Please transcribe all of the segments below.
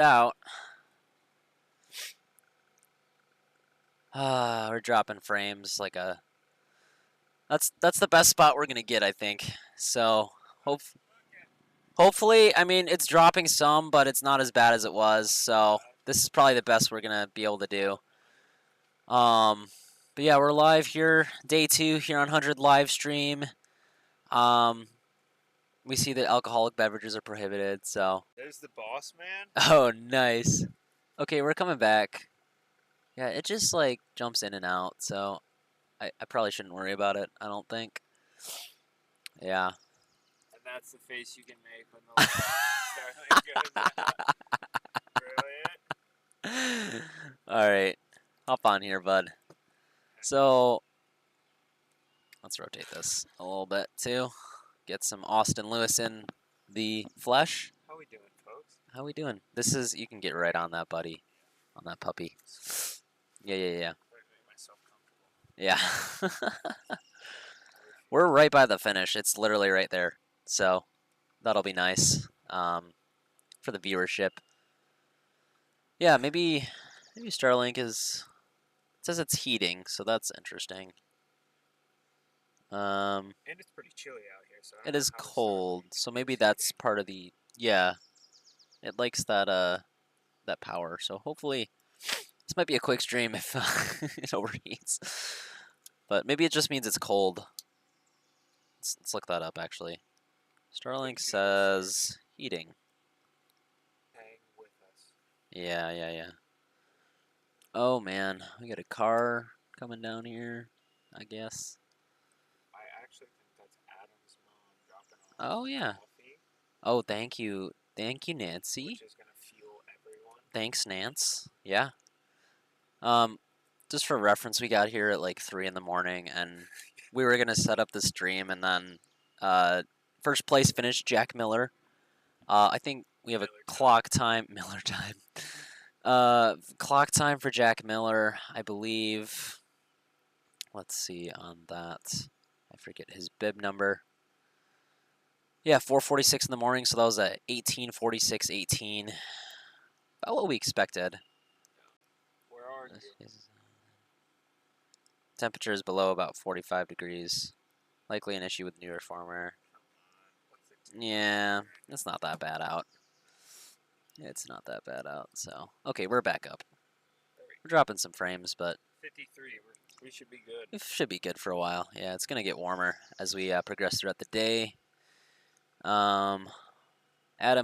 out. We're dropping frames like a. That's the best spot we're gonna get, I think. So hopefully, I mean it's dropping some, but it's not as bad as it was. So this is probably the best we're gonna be able to do. But yeah, we're live here, day 2 here on 100 live stream. We see that alcoholic beverages are prohibited. So there's the boss man. Oh, nice. Okay, we're coming back. Yeah, it just like jumps in and out, so I probably shouldn't worry about it, I don't think. Yeah. And that's the face you can make when the Starlink goes out. Brilliant. Alright. Hop on here, bud. So, let's rotate this a little bit, too. Get some Austin Lewis in the flesh. How we doing, folks? How we doing? This is, you can get right on that, buddy. On that puppy. Yeah. Yeah. We're right by the finish. It's literally right there. So that'll be nice for the viewership. Yeah, maybe Starlink is... It says it's heating, so that's interesting. And it's pretty chilly out here. So it is cold, so maybe that's part of the... Yeah. It likes that that power, so hopefully... This might be a quick stream if it overheats. But maybe it just means it's cold. Let's look that up, actually. Starlink says heating. Hang with us. Yeah. Oh, man. We got a car coming down here, I guess. I actually think that's Adam's mom dropping off Oh, yeah. coffee. Oh, thank you. Thank you, Nancy. Which is going to fuel everyone. Thanks, Nance. Yeah. Just for reference, we got here at like 3 in the morning, and we were gonna set up the stream, and then first place finished Jack Miller. I think we have a clock time. Miller time. Clock time for Jack Miller, I believe. Let's see on that. I forget his bib number. Yeah, 4:46 in the morning, so that was a 18:46:18. About what we expected. Where are you? Temperature is below about 45 degrees. Likely an issue with New York farmer. Yeah, it's not that bad out. It's not that bad out, so... Okay, we're back up. We're dropping some frames, but... 53, we should be good. It should be good for a while. Yeah, it's going to get warmer as we progress throughout the day. Adam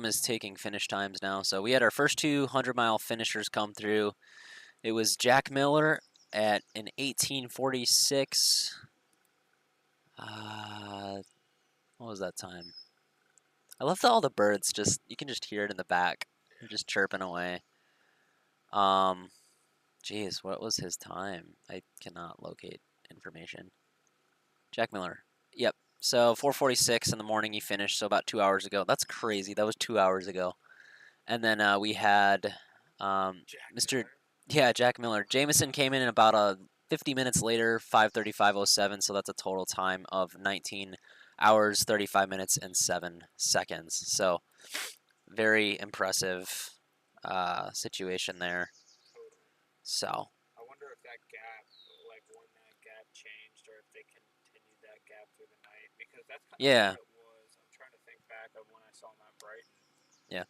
is taking finish times now, so we had our first 200-mile finishers come through. It was Jack Miller at an 18:46. What was that time? I love that all the birds just, you can just hear it in the back. They're just chirping away. Geez, what was his time? I cannot locate information. Jack Miller. Yep. So 4:46 in the morning he finished, so about 2 hours ago. That's crazy. That was 2 hours ago. And then we had Jack Miller. Jameson came in about 50 minutes later, 5:35:07, so that's a total time of 19 hours, 35 minutes, and 7 seconds. So very impressive situation there. So I wonder if that gap, like when that gap changed, or if they continued that gap through the night, because that's kind of what it was. I'm trying to think back of when I saw him at Brighton. Yeah.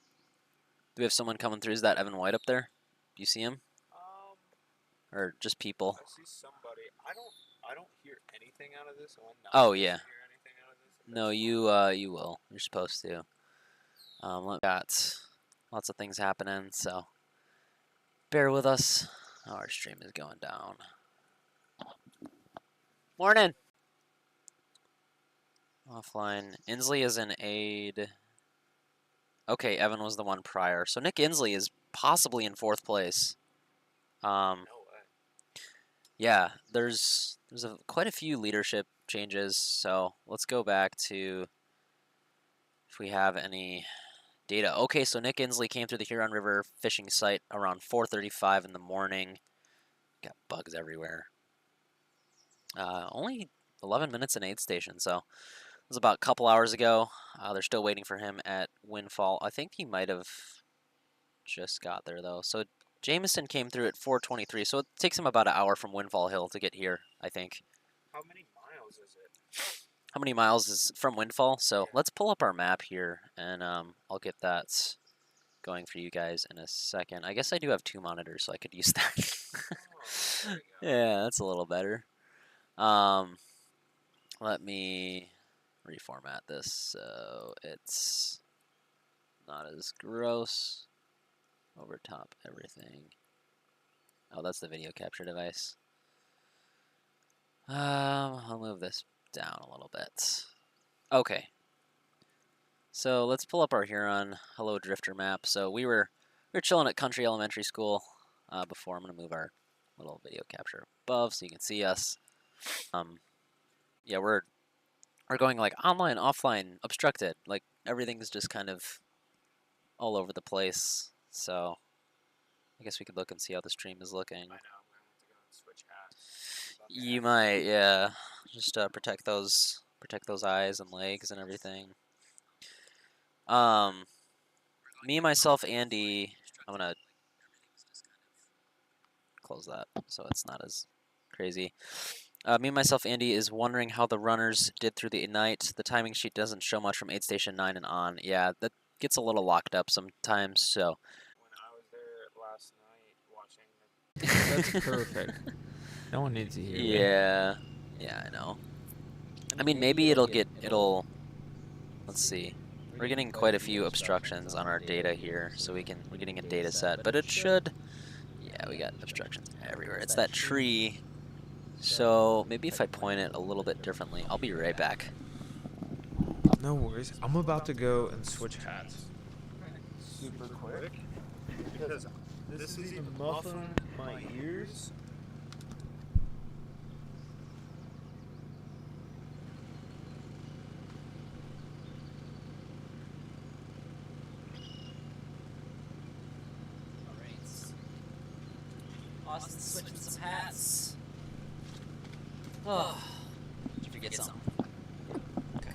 Do we have someone coming through? Is that Evan White up there? Do you see him? Or just people? I see somebody. I don't hear anything out of this. Oh yeah. No, you will. You're supposed to. Got lots of things happening, so bear with us. Oh, our stream is going down. Morning. Offline. Inslee is an aide. Okay, Evan was the one prior. So Nick Inslee is possibly in 4th place. No way. Yeah, there's quite a few leadership changes. So let's go back to if we have any data. Okay, so Nick Inslee came through the Huron River fishing site around 4:35 in the morning. Got bugs everywhere. Only 11 minutes in aid station, so it was about a couple hours ago. They're still waiting for him at Windfall. I think he might have just got there though. So Jameson came through at 4:23, so it takes him about an hour from Windfall Hill to get here, I think. How many miles is it? How many miles is from Windfall? So Yeah. let's pull up our map here, and I'll get that going for you guys in a second. I guess I do have 2 monitors, so I could use that. Oh, there we go. Yeah, that's a little better. Let me reformat this so it's not as gross. Over top everything. Oh, that's the video capture device. I'll move this down a little bit. Okay. So let's pull up our Huron Hello Drifter map. So we were chilling at Country Elementary School before. I'm gonna move our little video capture above so you can see us. Yeah, we're going like online, offline, obstructed. Like everything's just kind of all over the place. So I guess we could look and see how the stream is looking. I know, I'm gonna have to go and switch hats. You might, yeah. Just protect those eyes and legs and everything. Me, myself, Andy. I'm gonna close that so it's not as crazy. Me, myself, Andy is wondering how the runners did through the night. The timing sheet doesn't show much from aid station 9 and on. Yeah, that gets a little locked up sometimes. So. When I was there last night watching That's perfect. No one needs to hear me. Yeah, yeah, I know. I mean, maybe it'll. Let's see. We're getting quite a few obstructions on our data here, so we're getting a data set, but it should. Yeah, we got obstructions everywhere. It's that tree. So maybe if I point it a little bit differently, I'll be right back. No worries. I'm about to go and switch hats. super quick because this is even muffling my ears. Austin's switching some hats. Oh, did you forget something? Okay.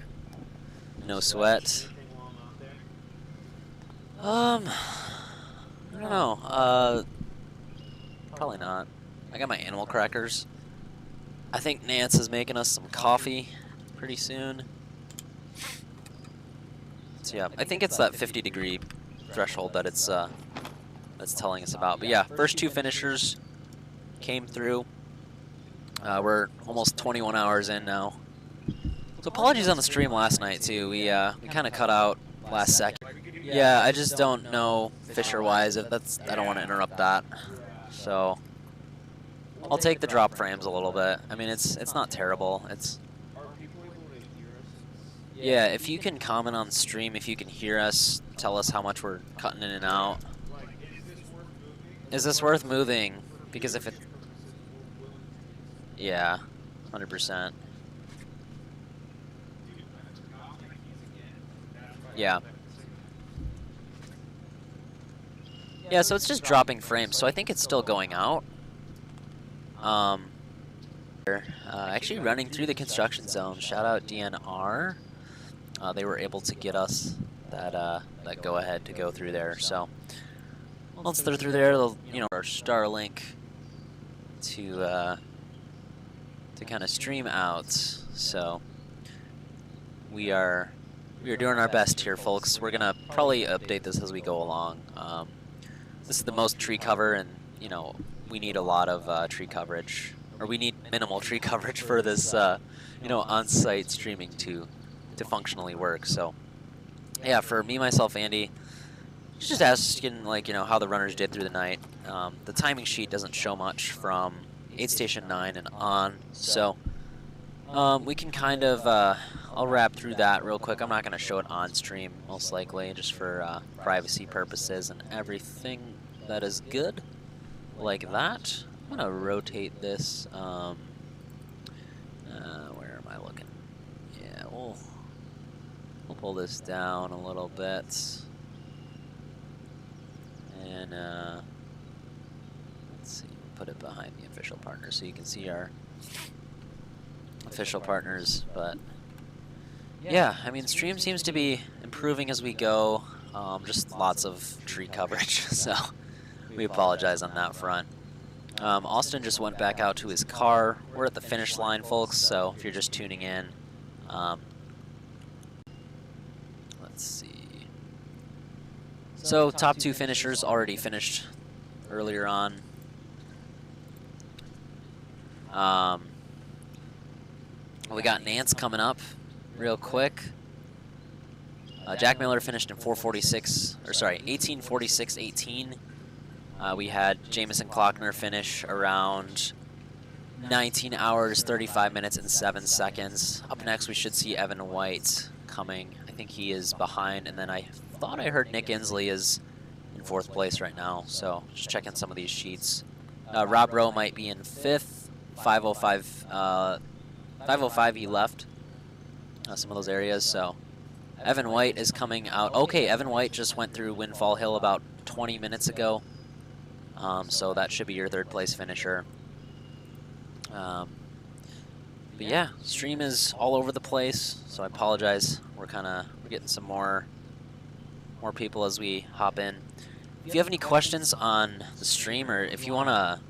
No sweat. I don't know. Probably not. I got my animal crackers. I think Nance is making us some coffee pretty soon. So yeah, I think it's that 50-degree threshold that it's that's telling us about. But yeah, first 2 finishers came through. We're almost 21 hours in now. So apologies on the stream last night too. We kind of cut out last second. Yeah, I just don't know Fisher-wise. I don't want to interrupt that. So I'll take the drop frames a little bit. I mean, it's not terrible. It's. Yeah, if you can comment on stream, if you can hear us, tell us how much we're cutting in and out. Is this worth moving? Because if it... Yeah, 100%. Yeah. Yeah, so it's just dropping frames, so I think it's still going out. Actually running through the construction zone. Shout out DNR. They were able to get us that go ahead to go through there. So once they're through there, they'll our Starlink to kind of stream out. So we are doing our best here, folks. We're gonna probably update this as we go along. This is the most tree cover, and we need a lot of tree coverage, or we need minimal tree coverage for this on-site streaming to functionally work. So yeah, for me, myself, Andy, just asking how the runners did through the night. The timing sheet doesn't show much from aid station 9 and on, so we can kind of I'll wrap through that real quick. I'm not going to show it on stream, most likely, just for privacy purposes and everything. That is good like that. I'm going to rotate this. Where am I looking? Yeah, we'll pull this down a little bit. And let's see, put it behind the official partner so you can see our official partners. But yeah, I mean, stream seems to be improving as we go. Just lots of tree coverage, so we apologize on that front. Austin just went back out to his car. We're at the finish line, folks, so if you're just tuning in, let's see. So top 2 finishers already finished earlier on. We got Nance coming up real quick. Jack Miller finished in 18:46:18. We had Jamison Klockner finish around 19 hours, 35 minutes, and 7 seconds. Up next, we should see Evan White coming. I think he is behind, and then I thought I heard Nick Inslee is in 4th place right now, so just checking some of these sheets. Rob Rowe might be in 5th, 5:05. 5:05 he left some of those areas, so Evan White is coming out. Okay, Evan White just went through Windfall Hill about 20 minutes ago, so that should be your 3rd place finisher. But yeah, stream is all over the place, so I apologize. We're getting some more people as we hop in. If you have any questions on the stream, or if you want to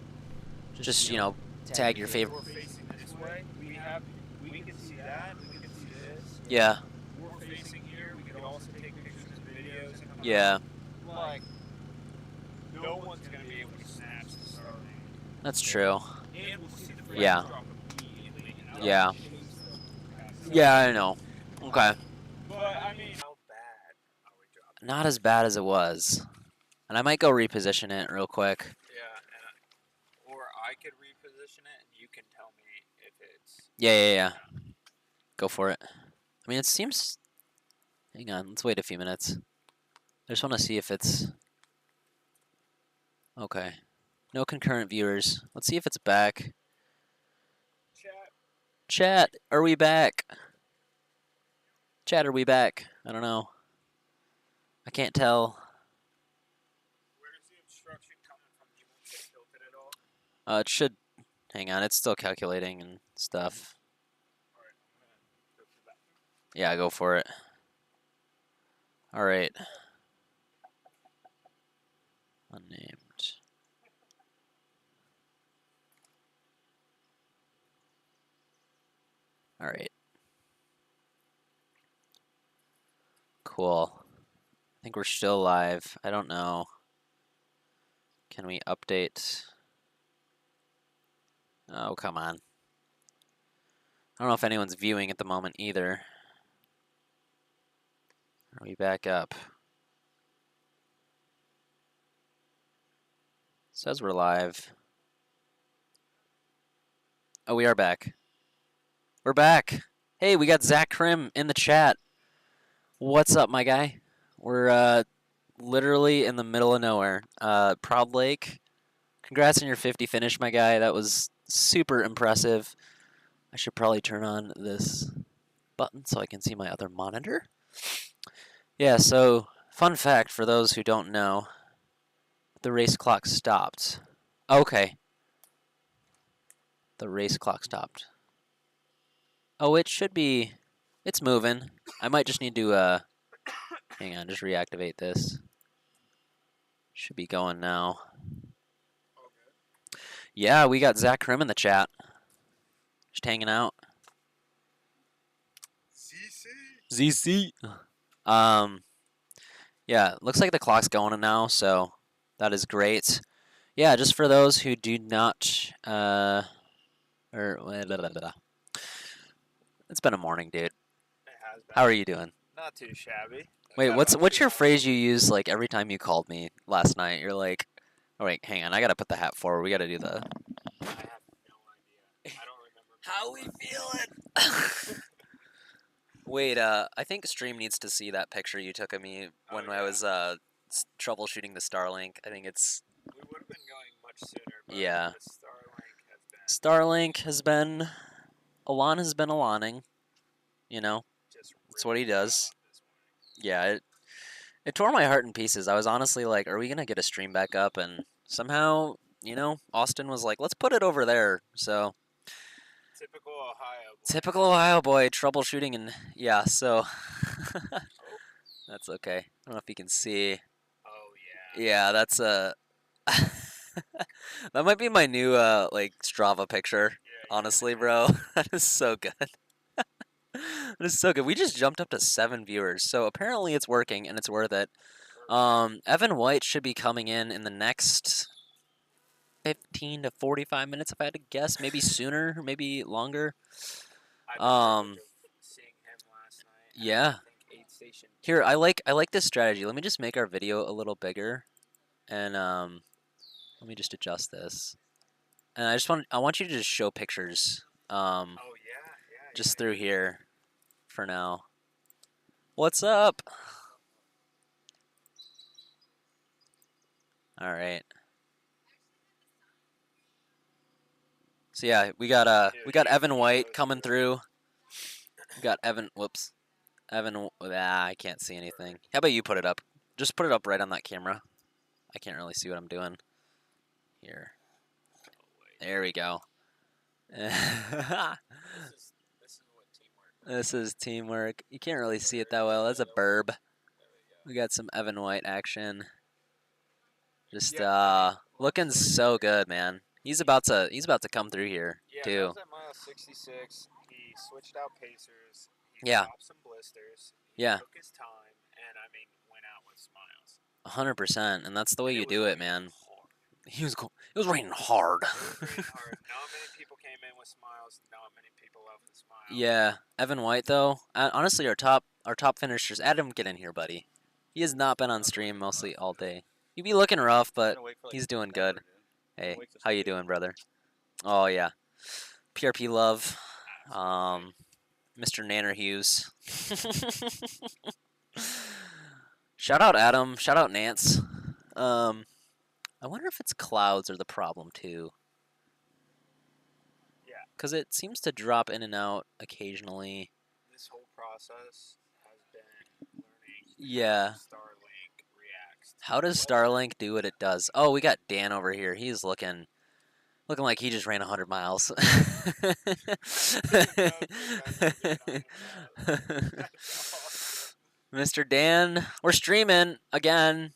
just, you know, tag your favorite. We're facing this way. We can see that. We can see this. Yeah. We're facing here. We can also take pictures and videos. And Yeah. Like, no one's gonna be able to snatch the start. That's true. And we'll see the Yeah. drop immediately. Yeah. Yeah, I know. Okay. But I mean, how bad are we dropping? Not as bad as it was. And I might go reposition it real quick. Yeah, or I could reposition it, and you can tell me if it's. Yeah. Go for it. I mean, it seems. Hang on, let's wait a few minutes. I just want to see if it's. Okay. No concurrent viewers. Let's see if it's back. Chat, are we back? Chat, are we back? I don't know. I can't tell. Where's the obstruction coming from? You won't get tilted at all? It should. Hang on, it's still calculating and stuff. Alright, I'm gonna go to the bathroom. Yeah, go for it. Alright. Unnamed. Alright. Cool. I think we're still live. I don't know. Can we update? Oh, come on. I don't know if anyone's viewing at the moment either. Are we back up? Says we're live. Oh, we are back. We're back. Hey, we got Zach Krim in the chat. What's up, my guy? We're literally in the middle of nowhere. Proud Lake, congrats on your 50 finish, my guy. That was super impressive. I should probably turn on this button so I can see my other monitor. Yeah, so fun fact for those who don't know, the race clock stopped. Okay. The race clock stopped. Oh, it should be, it's moving. I might just need to, hang on, just reactivate this. Should be going now. Okay. Yeah, we got Zach Krim in the chat. Just hanging out. ZC. Yeah, looks like the clock's going now, so that is great. Yeah, just for those who do not, it's been a morning, dude. It has been. How are you doing? Not too shabby. Wait, what's your phrase you use like every time you called me last night? You're like, oh wait, hang on, I gotta put the hat forward. We gotta do the. I have no idea. I don't remember. How we feeling? Wait, I think stream needs to see that picture you took of me when I was troubleshooting the Starlink. I think it's. We would have been going much sooner. But Yeah. The Starlink Starlink has has been been. Alon has been Aloning. You know, just. that's what he ripping me does. off this morning. Yeah, it tore my heart in pieces. I was honestly like, are we gonna get a stream back up? And somehow, you know, Austin was like, let's put it over there. So. Typical Ohio. Boy. Typical Ohio boy troubleshooting, and yeah, so That's okay. I don't know if you can see. Oh yeah. Yeah, that's a. That might be my new like Strava picture. Yeah, Honestly, bro, that is so good. That is so good. We just jumped up to 7 viewers, so apparently it's working and it's worth it. Evan White should be coming in the next 15 to 45 minutes, if I had to guess. Maybe sooner, maybe longer. I had the privilege of seeing him last night. Yeah. I think 8 Station. Here, I like this strategy. Let me just make our video a little bigger, and let me just adjust this. And I want you to just show pictures, Oh yeah, yeah. just through here, for now. What's up? All right. So yeah, we got Evan White coming through. We got Evan. Whoops. Evan. I can't see anything. How about you put it up? Just put it up right on that camera. I can't really see what I'm doing. Here. There we go. This is what teamwork. This is teamwork. You can't really see it that well. That's a burb. We got some Evan White action. Just looking so good, man. He's about to come through here too. Yeah, that was at mile 66. He switched out pacers. He Yeah. popped some blisters. He Yeah. took his time and I mean went out with smiles. 100%, and that's the way you do it, man. Hard. It was raining hard. It was raining hard. Not many people came in with smiles. Not many people left with smiles. Yeah, Evan White though. Honestly, our top finishers. Adam, get in here, buddy. He has not been on stream mostly all day. He be looking rough, but he's doing good. Hey, how you doing, brother? Oh yeah, PRP love, Mr. Nanner Hughes. Shout out Adam. Shout out Nance. I wonder if it's clouds are the problem too. Yeah. Because it seems to drop in and out occasionally. This whole process has been learning Yeah. how Starlink reacts. How does Starlink do what it does? Oh, we got Dan over here. He's looking like he just ran 100 miles. Mr. Dan, we're streaming again.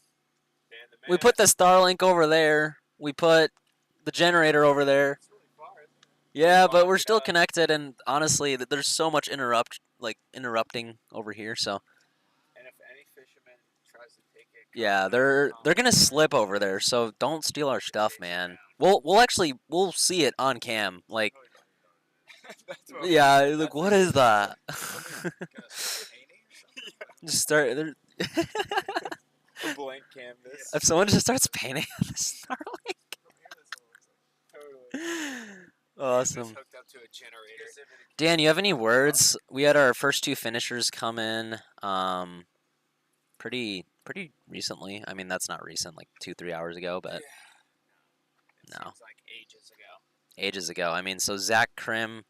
We put the Starlink over there. We put the generator over there. Yeah, but we're still connected, and honestly, there's so much interrupting over here. So And if any fisherman tries to take it, yeah, they're gonna slip over there. So don't steal our stuff, man. We'll see it on cam. Like, yeah, like what is that? Just start. A blank canvas. If someone just starts painting on the Starlink. Awesome. Hooked up to a generator. Dan, you have any words? We had our first 2 finishers come in pretty recently. I mean, that's not recent, like 2-3 hours ago, but no. Seems like ages ago. Ages ago. I mean, so Zach Krim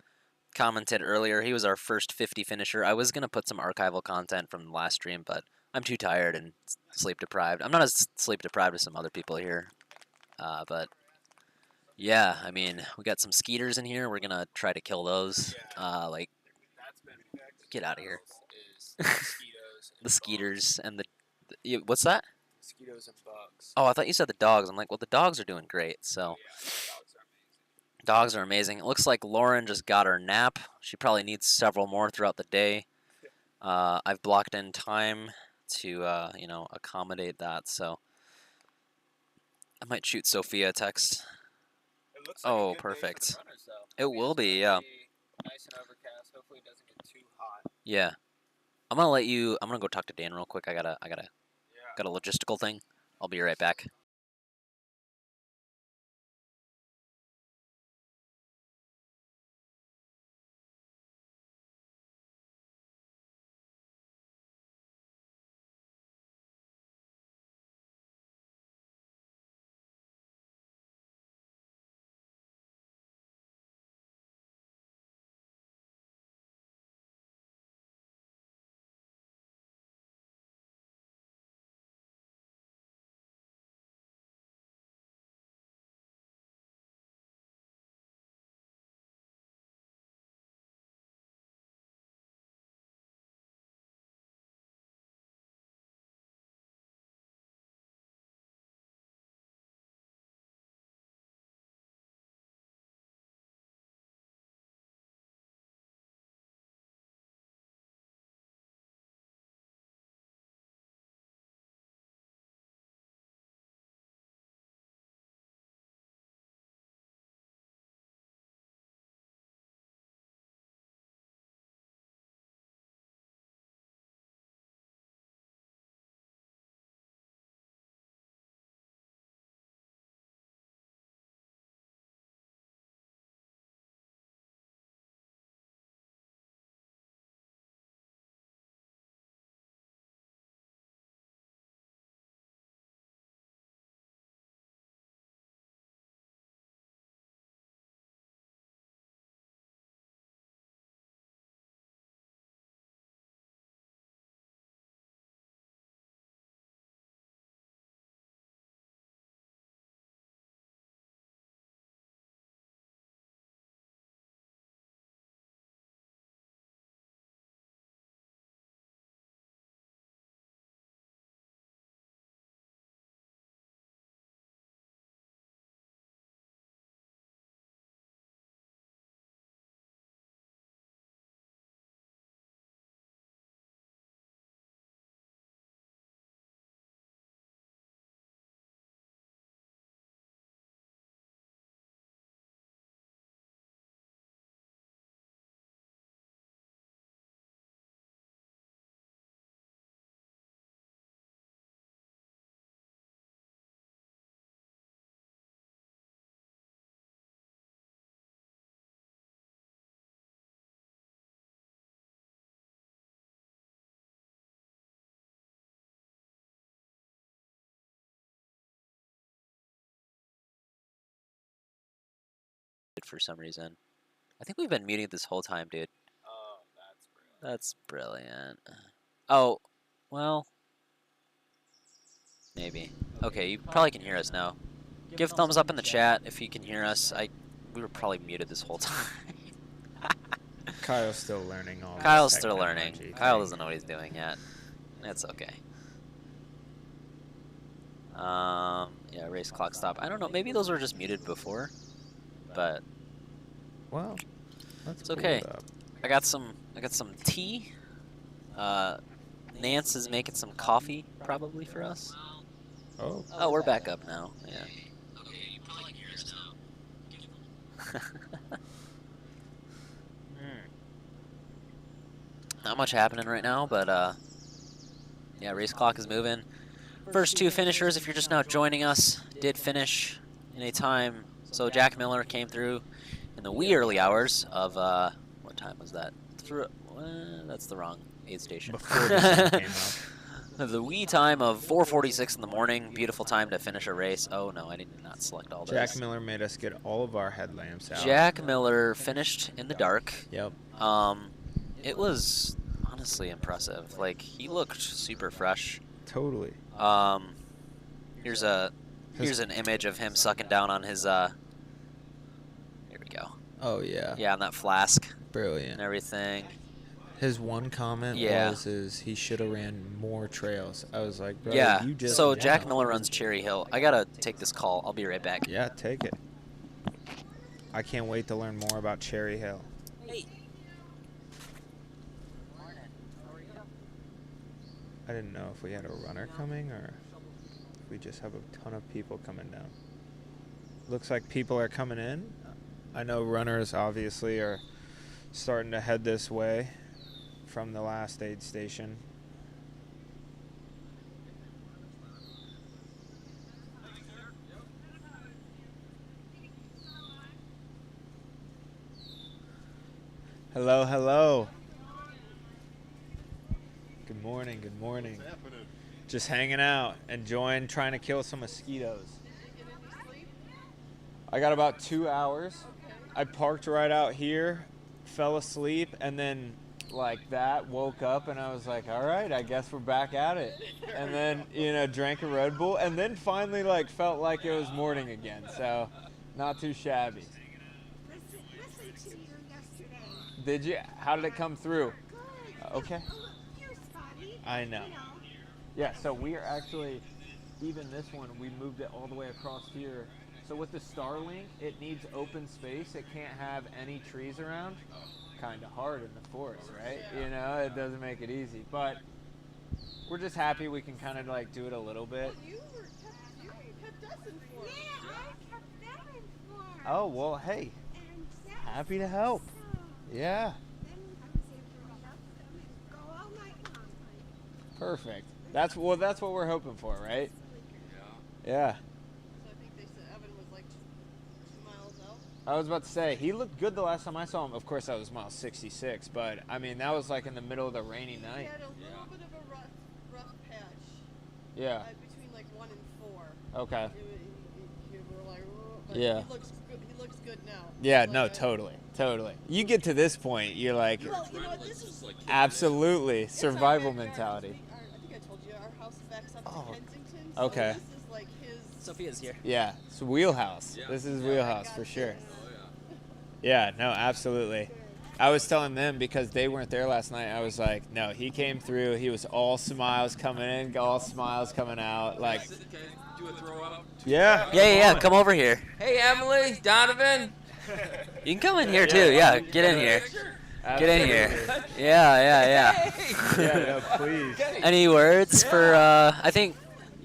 commented earlier. He was our first 50 finisher. I was going to put some archival content from the last stream, but I'm too tired and sleep deprived. I'm not as sleep deprived as some other people here. But yeah, I mean, we got some skeeters in here. We're going to try to kill those. Like, get out of here. The skeeters and what's that? Mosquitoes and bugs. Oh, I thought you said the dogs. I'm like, well, the dogs are doing great, so. Dogs are amazing. It looks like Lauren just got her nap. She probably needs several more throughout the day. I've blocked in time to, accommodate that, so. I might shoot Sophia a text. It looks like a Oh, good day for perfect. the runners, though. It will be, yeah. Nice and overcast. Hopefully it doesn't get too hot. Yeah. I'm gonna go talk to Dan real quick. I got a logistical thing. I'll be right back. muted for some reason. I think we've been muted this whole time, dude. Oh, That's brilliant. Oh, well, maybe. Okay, you probably can hear us now. Give thumbs up in the chat if you can hear us. We were probably muted this whole time. Kyle's still learning all. Kyle's this still learning. technology Kyle thing. doesn't know what he's doing yet. It's okay. Yeah, race clock stop. I don't know. Maybe those were just muted before, but Well, that's it's okay. cool, I got some tea. Nance is making some coffee probably for us. Oh, Oh, we're back up now. Yeah. Not much happening right now, but yeah, race clock is moving. First two finishers, if you're just now joining us, did finish in a time. So Jack Miller came through in the wee early hours of what time was that? That's the wrong aid station. before the sun came up. The wee time of 4:46 in the morning. Beautiful time to finish a race. Oh no, I did not select all Jack this. Miller made us get all of our headlamps out. Jack Miller finished in the dark. Yep. It was honestly impressive. Like, he looked super fresh. Totally. Here's an image of him sucking down on his here we go. Oh yeah. Yeah, on that flask and Brilliant. everything. His one comment Yeah. was he should have ran more trails. I was like, bro, Yeah. you just So won. Jack Miller runs Cherry Hill. I gotta take this call. I'll be right back. Yeah, take it. I can't wait to learn more about Cherry Hill. I didn't know if we had a runner coming or if we just have a ton of people coming down. Looks like people are coming in. I know runners obviously are starting to head this way from the last aid station. Hello, hello. Good morning, good morning. What's happening? Just hanging out, enjoying trying to kill some mosquitoes. I got about 2 hours. I parked right out here, fell asleep, and then like that, woke up and I was like, all right, I guess we're back at it. And then, drank a Red Bull and then finally like felt like it was morning again. So not too shabby. Listened to you yesterday. Did you? How did it come through? Good. Okay. You're spotty. I know. You know. Yeah, so we are actually, even this one, we moved it all the way across here. So with the Starlink, it needs open space. It can't have any trees around. Kind of hard in the forest, right? It doesn't make it easy. But we're just happy we can kind of like do it a little bit. You kept us informed. Yeah, I kept them informed. Oh, well, hey, And that happy to was help. so- Yeah, Then I was able to help them and go all night long. perfect. That's what we're hoping for, right? Yeah. So I think they said Evan was like 2 miles out. I was about to say, he looked good the last time I saw him. Of course, that was mile 66, but I mean, that was like in the middle of the rainy He night. had a little bit of a rough patch Yeah. between like 1 and 4. Okay. You were like, "Oh," but Yeah. He looks good. He looks good now. Yeah, Like, no, totally. You get to this point, you're like, Well, you know what? This is absolutely, it's our survival backyard. mentality. I think I told you our house backs up Oh, to Kensington. okay. So this is like his. Sophia's here. Yeah, it's wheelhouse. This is wheelhouse for sure. Yeah, no, absolutely. I was telling them because they weren't there last night. I was like, no, he came through. He was all smiles coming in, all smiles coming out. Like, Do a throw up. yeah. Yeah. Come over here. Hey, Emily, Donovan. You can come in here too. Yeah, get in here. Get in here. Yeah. Yeah, no, please. Any words for? I think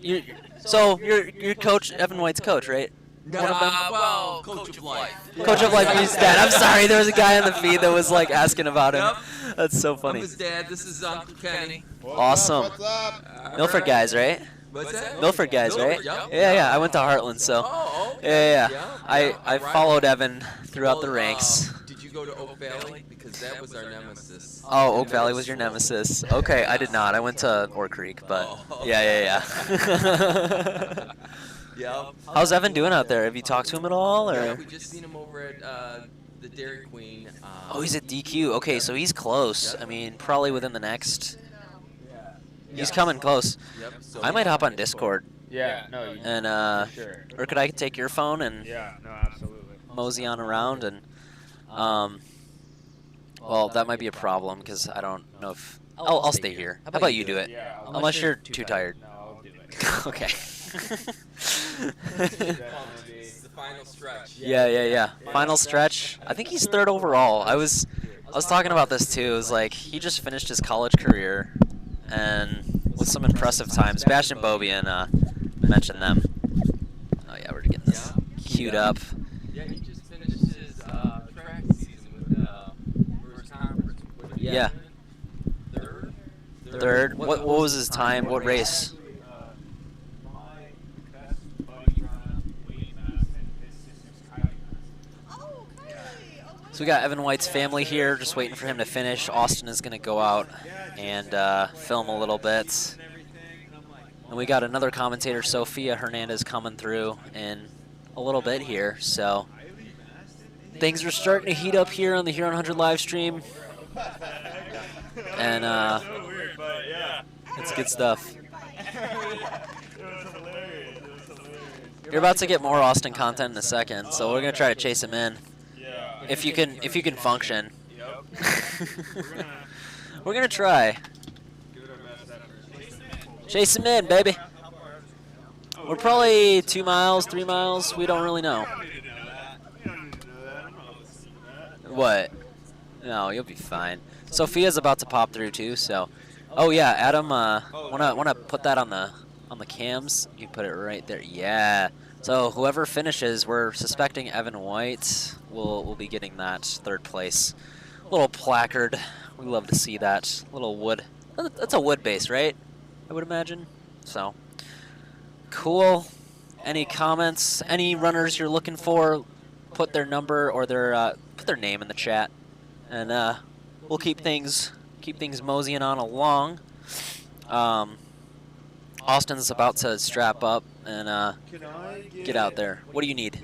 you. So you're coach Evan White's coach, right? One of them? Well, coach of life. Coach of Life, he's dad. I'm sorry, there was a guy on the feed that was like asking about him. Yep. That's so I'm funny. his dad. This is Uncle Kenny. Awesome. What's up? Milford guys, right? What's that? Milford guys, right? Yep. Yeah. I went to Heartland, so Oh, okay. yeah. I Alright. followed Evan throughout Well, the ranks. Did you go to Oak Valley? Because that was our nemesis. Oh, Oak Valley was your nemesis. Okay, I did not. I went to Ore Creek, but Oh, yeah. Yep. How's Evan doing out there? Have you talked to him at all, Yeah, or? we just seen him over at the Dairy Queen. Oh, he's at DQ. Okay, so he's close. I mean, probably within the next. He's coming close. Yep. So I might hop on Discord Yeah, no, you, and for sure. or could I take your phone and Yeah, no, absolutely. mosey on around and well, that might be a problem because I don't know if I'll stay here. How about you do it? Yeah, Unless you're too tired. No, I'll do it. Okay. It's the final stretch. Yeah. Final stretch. I think he's third overall. I was talking about this too. It was like he just finished his college career, and with some impressive times. Sebastian Bobian mentioned them. Oh yeah, we're getting this queued up. Yeah, he just finished his track season for his conference. Yeah. Third. What was his time? What race? Oh, Kylie. Oh, So we got Evan White's family here, just waiting for him to finish. Austin is going to go out and film a little bit. And we got another commentator, Sophia Hernandez, coming through in a little bit here. So things are starting to heat up here on the Huron 100 live stream. And it's good stuff. You're about to get more Austin content in a second, so we're going to try to chase him in. If you can function. We're going to try. Chase him in, baby. We're probably 2 miles, 3 miles. We don't really know. What? No, you'll be fine. Sophia's about to pop through too. So, oh yeah, Adam. Wanna put that on the cams? You can put it right there. Yeah. So whoever finishes, we're suspecting Evan White will be getting that third place. Little placard. We love to see that. Little wood. That's a wood base, right? I would imagine. So, cool. Any comments? Any runners you're looking for? Put their number or put their name in the chat, and we'll keep things moseying on along. Austin's about to strap up and get out there. What do you need?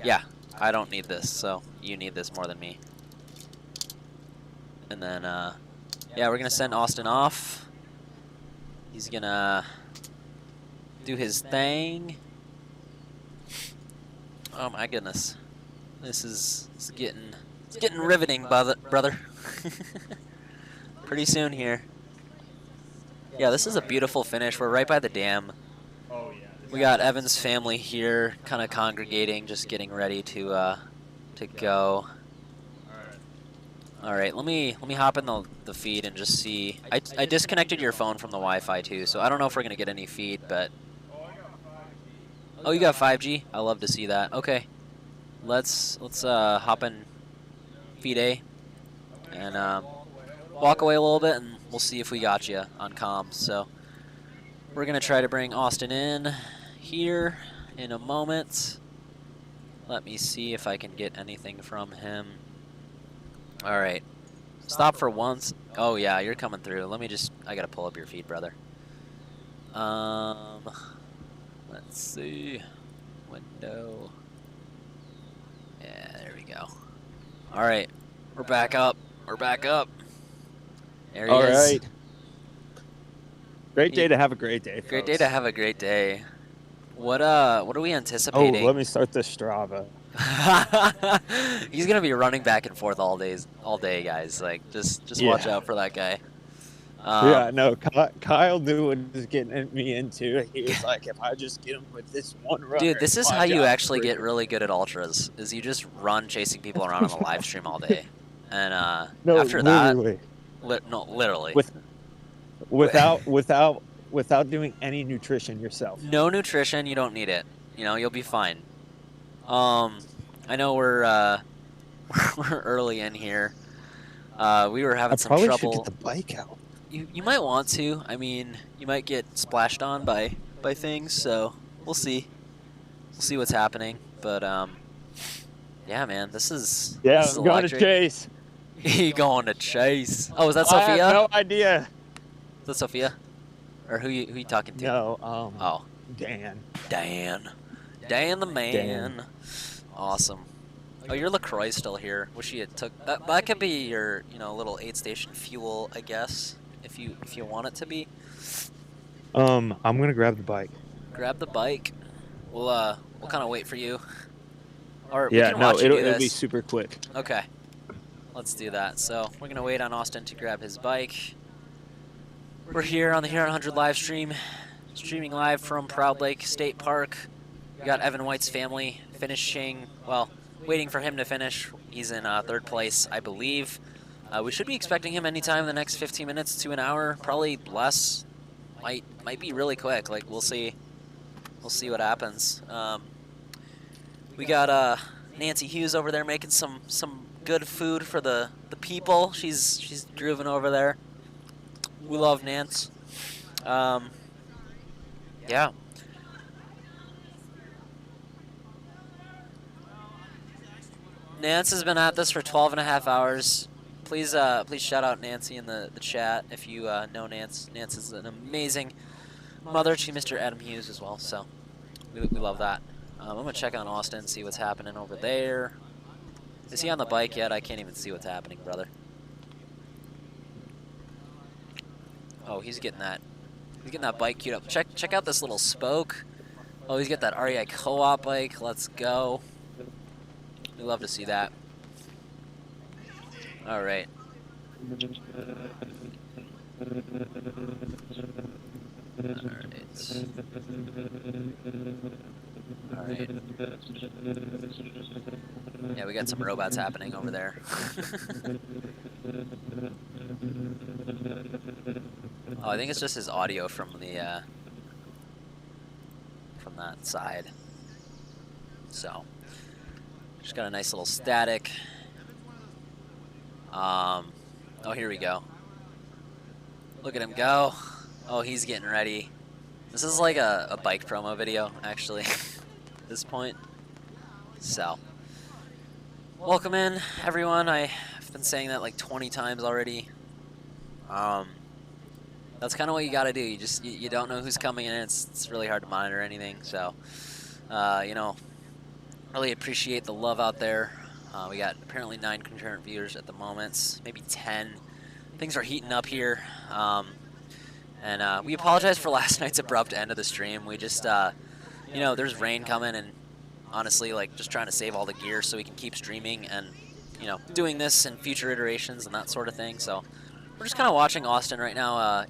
Yeah, I don't need this, so you need this more than me. And then yeah, we're gonna send Austin off. He's gonna do his thing. Oh my goodness, it's getting riveting, brother. Pretty soon here. Yeah, this is a beautiful finish. We're right by the dam. Oh yeah. We got Evan's family here, kind of congregating, just getting ready to go. All right, let me hop in the feed and just see. I disconnected your phone from the Wi-Fi too, so I don't know if we're gonna get any feed, but. Oh, you got 5G? I love to see that. Okay, let's hop in feed A and walk away a little bit, and we'll see if we got you on comms. So we're gonna try to bring Austin in here in a moment. Let me see if I can get anything from him. All right, stop for once. Oh yeah, you're coming through. I gotta pull up your feed, brother. Let's see, window. Yeah, there we go. All right, we're back up. There he is. All right. Great day to have a great day, folks. Great day to have a great day. What are we anticipating? Oh, let me start the Strava. He's gonna be running back and forth all day, guys. Like, just watch out for that guy. Yeah, no, Kyle knew what he was getting me into. He was like, if I just get him with this one run. Dude, this is how you actually get really good at ultras. Is you just run chasing people around on the live stream all day, and no, after literally. that, literally, without doing any nutrition yourself. No nutrition, you don't need it. You know, you'll be fine. I know we're we're early in here. We were having some trouble. I probably should get the bike out. You might want to. I mean, you might get splashed on by things, so we'll see. We'll see what's happening. But yeah, man, this is I'm going to Chase. You going to Chase? Oh, is that Sophia? I have no idea. Is that Sophia? Or who you talking to? No. Oh, Dan. Dan. Dan the man. Awesome. Oh, your LaCroix still here. Wish you had took that. That could be your, little aid station fuel, I guess, if you want it to be. I'm gonna grab the bike. Grab the bike. We'll kind of wait for you. Or we Yeah, can no, watch you do it'll be this. super quick. Okay. Let's do that. So we're gonna wait on Austin to grab his bike. We're here on the Huron 100 live stream, streaming live from Proud Lake State Park. We got Evan White's family finishing, well, waiting for him to finish. He's in third place, I believe. We should be expecting him anytime in the next 15 minutes to an hour, probably less. Might be really quick. Like, we'll see. We'll see what happens. We got Nancy Hughes over there making some good food for the people. She's grooving over there. We love Nance. Yeah. Nance has been at this for 12 and a half hours. Please shout out Nancy in the chat if you know Nance. Nance is an amazing mother to Mr. Adam Hughes as well, so we love that. I'm going to check on Austin, see what's happening over there. Is he on the bike yet? I can't even see what's happening, brother. Oh, he's getting that bike queued up. Check out this little spoke. Oh, he's got that REI co-op bike. Let's go. We love to see that. All right. All right. Yeah, we got some robots happening over there. Oh, I think it's just his audio from the from that side. So, just got a nice little static. Oh, here we go. Look at him go. Oh, he's getting ready. This is like a bike promo video, actually, at this point. So, welcome in, everyone. I've been saying that like 20 times already. That's kind of what you got to do. You don't know who's coming in. It's really hard to monitor anything. So, really appreciate the love out there. We got apparently 9 concurrent viewers at the moment, maybe 10. Things are heating up here. And we apologize for last night's abrupt end of the stream. We just, there's rain coming, and honestly, like, just trying to save all the gear so we can keep streaming and, doing this in future iterations and that sort of thing. So we're just kind of watching Austin right now,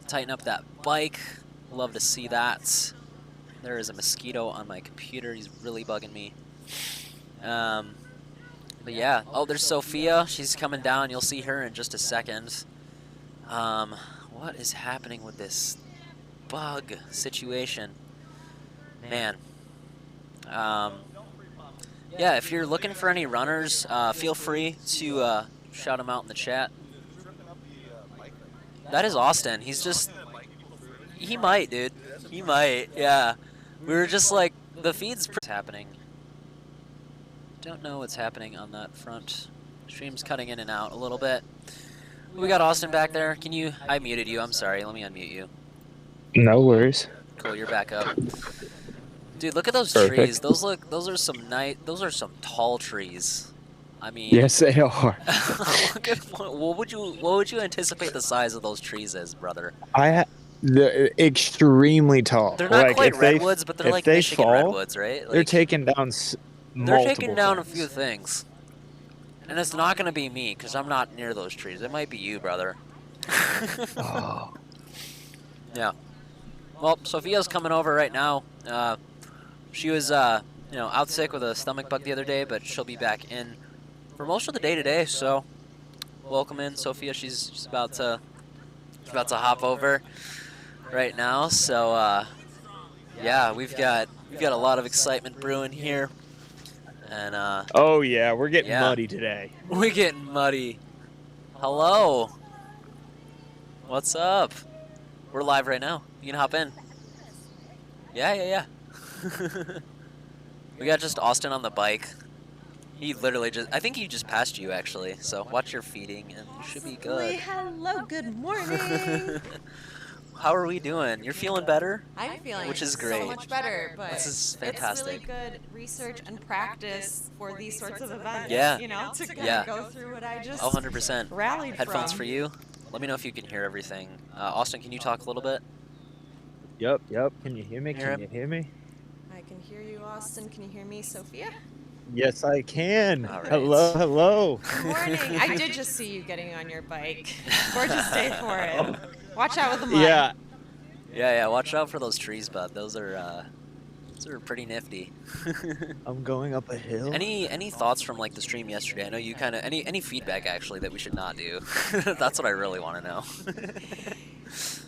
tighten up that bike. Love to see that. There is a mosquito on my computer. He's really bugging me. But yeah, oh, there's Sophia. She's coming down. You'll see her in just a second. What is happening with this bug situation? Man. Yeah, if you're looking for any runners, feel free to shout them out in the chat. That is Austin. He's just... He might, dude. He might, yeah. We were just like, the feed's happening. Don't know what's happening on that front. Stream's cutting in and out a little bit. We got Austin back there. Can you... I muted you. I'm sorry. Let me unmute you. No worries. Cool, you're back up. Dude, look at those Perfect. trees. Those are some tall trees. I mean... Yes, they are. Look at, what would you anticipate the size of those trees is, brother? They're extremely tall. They're not like, quite if they- redwoods, but they're if like they Michigan fall, redwoods, right? Like, They're taking down they're multiple taking down things. a few things. And it's not going to be me, because I'm not near those trees. It might be you, brother. Oh. Yeah. Well, Sophia's coming over right now. She was, out sick with a stomach bug the other day, but she'll be back in for most of the day today. So, welcome in, Sophia. She's about to hop over right now. So, yeah, we've got a lot of excitement brewing here. And Oh yeah, we're getting muddy today. we're getting muddy. Hello. What's up? We're live right now. You can hop in. Yeah. We got just Austin on the bike. He literally I think he just passed you, actually. So watch your feeding, and you should be good. Hello, good morning. How are we doing? You're feeling better? I'm feeling Which is so great. much better, but This is it's fantastic. really good research and practice for these sorts of events. Yeah. You know, to kind Yeah. of go through what I just 100%. rallied Headphones from. for you. Let me know if you can hear everything. Austin, can you talk a little bit? Yep. Can you hear me? Hear Can you hear me? I can hear you, Austin. Can you hear me, Sophia? Yes, I can. All right. Hello. Good morning. I did just see you getting on your bike. Gorgeous day for it. Watch out with the mud. Yeah. Yeah. Watch out for those trees, bud. Those are pretty nifty. I'm going up a hill. Any thoughts from like the stream yesterday? I know you kind of any feedback actually that we should not do. That's what I really want to know.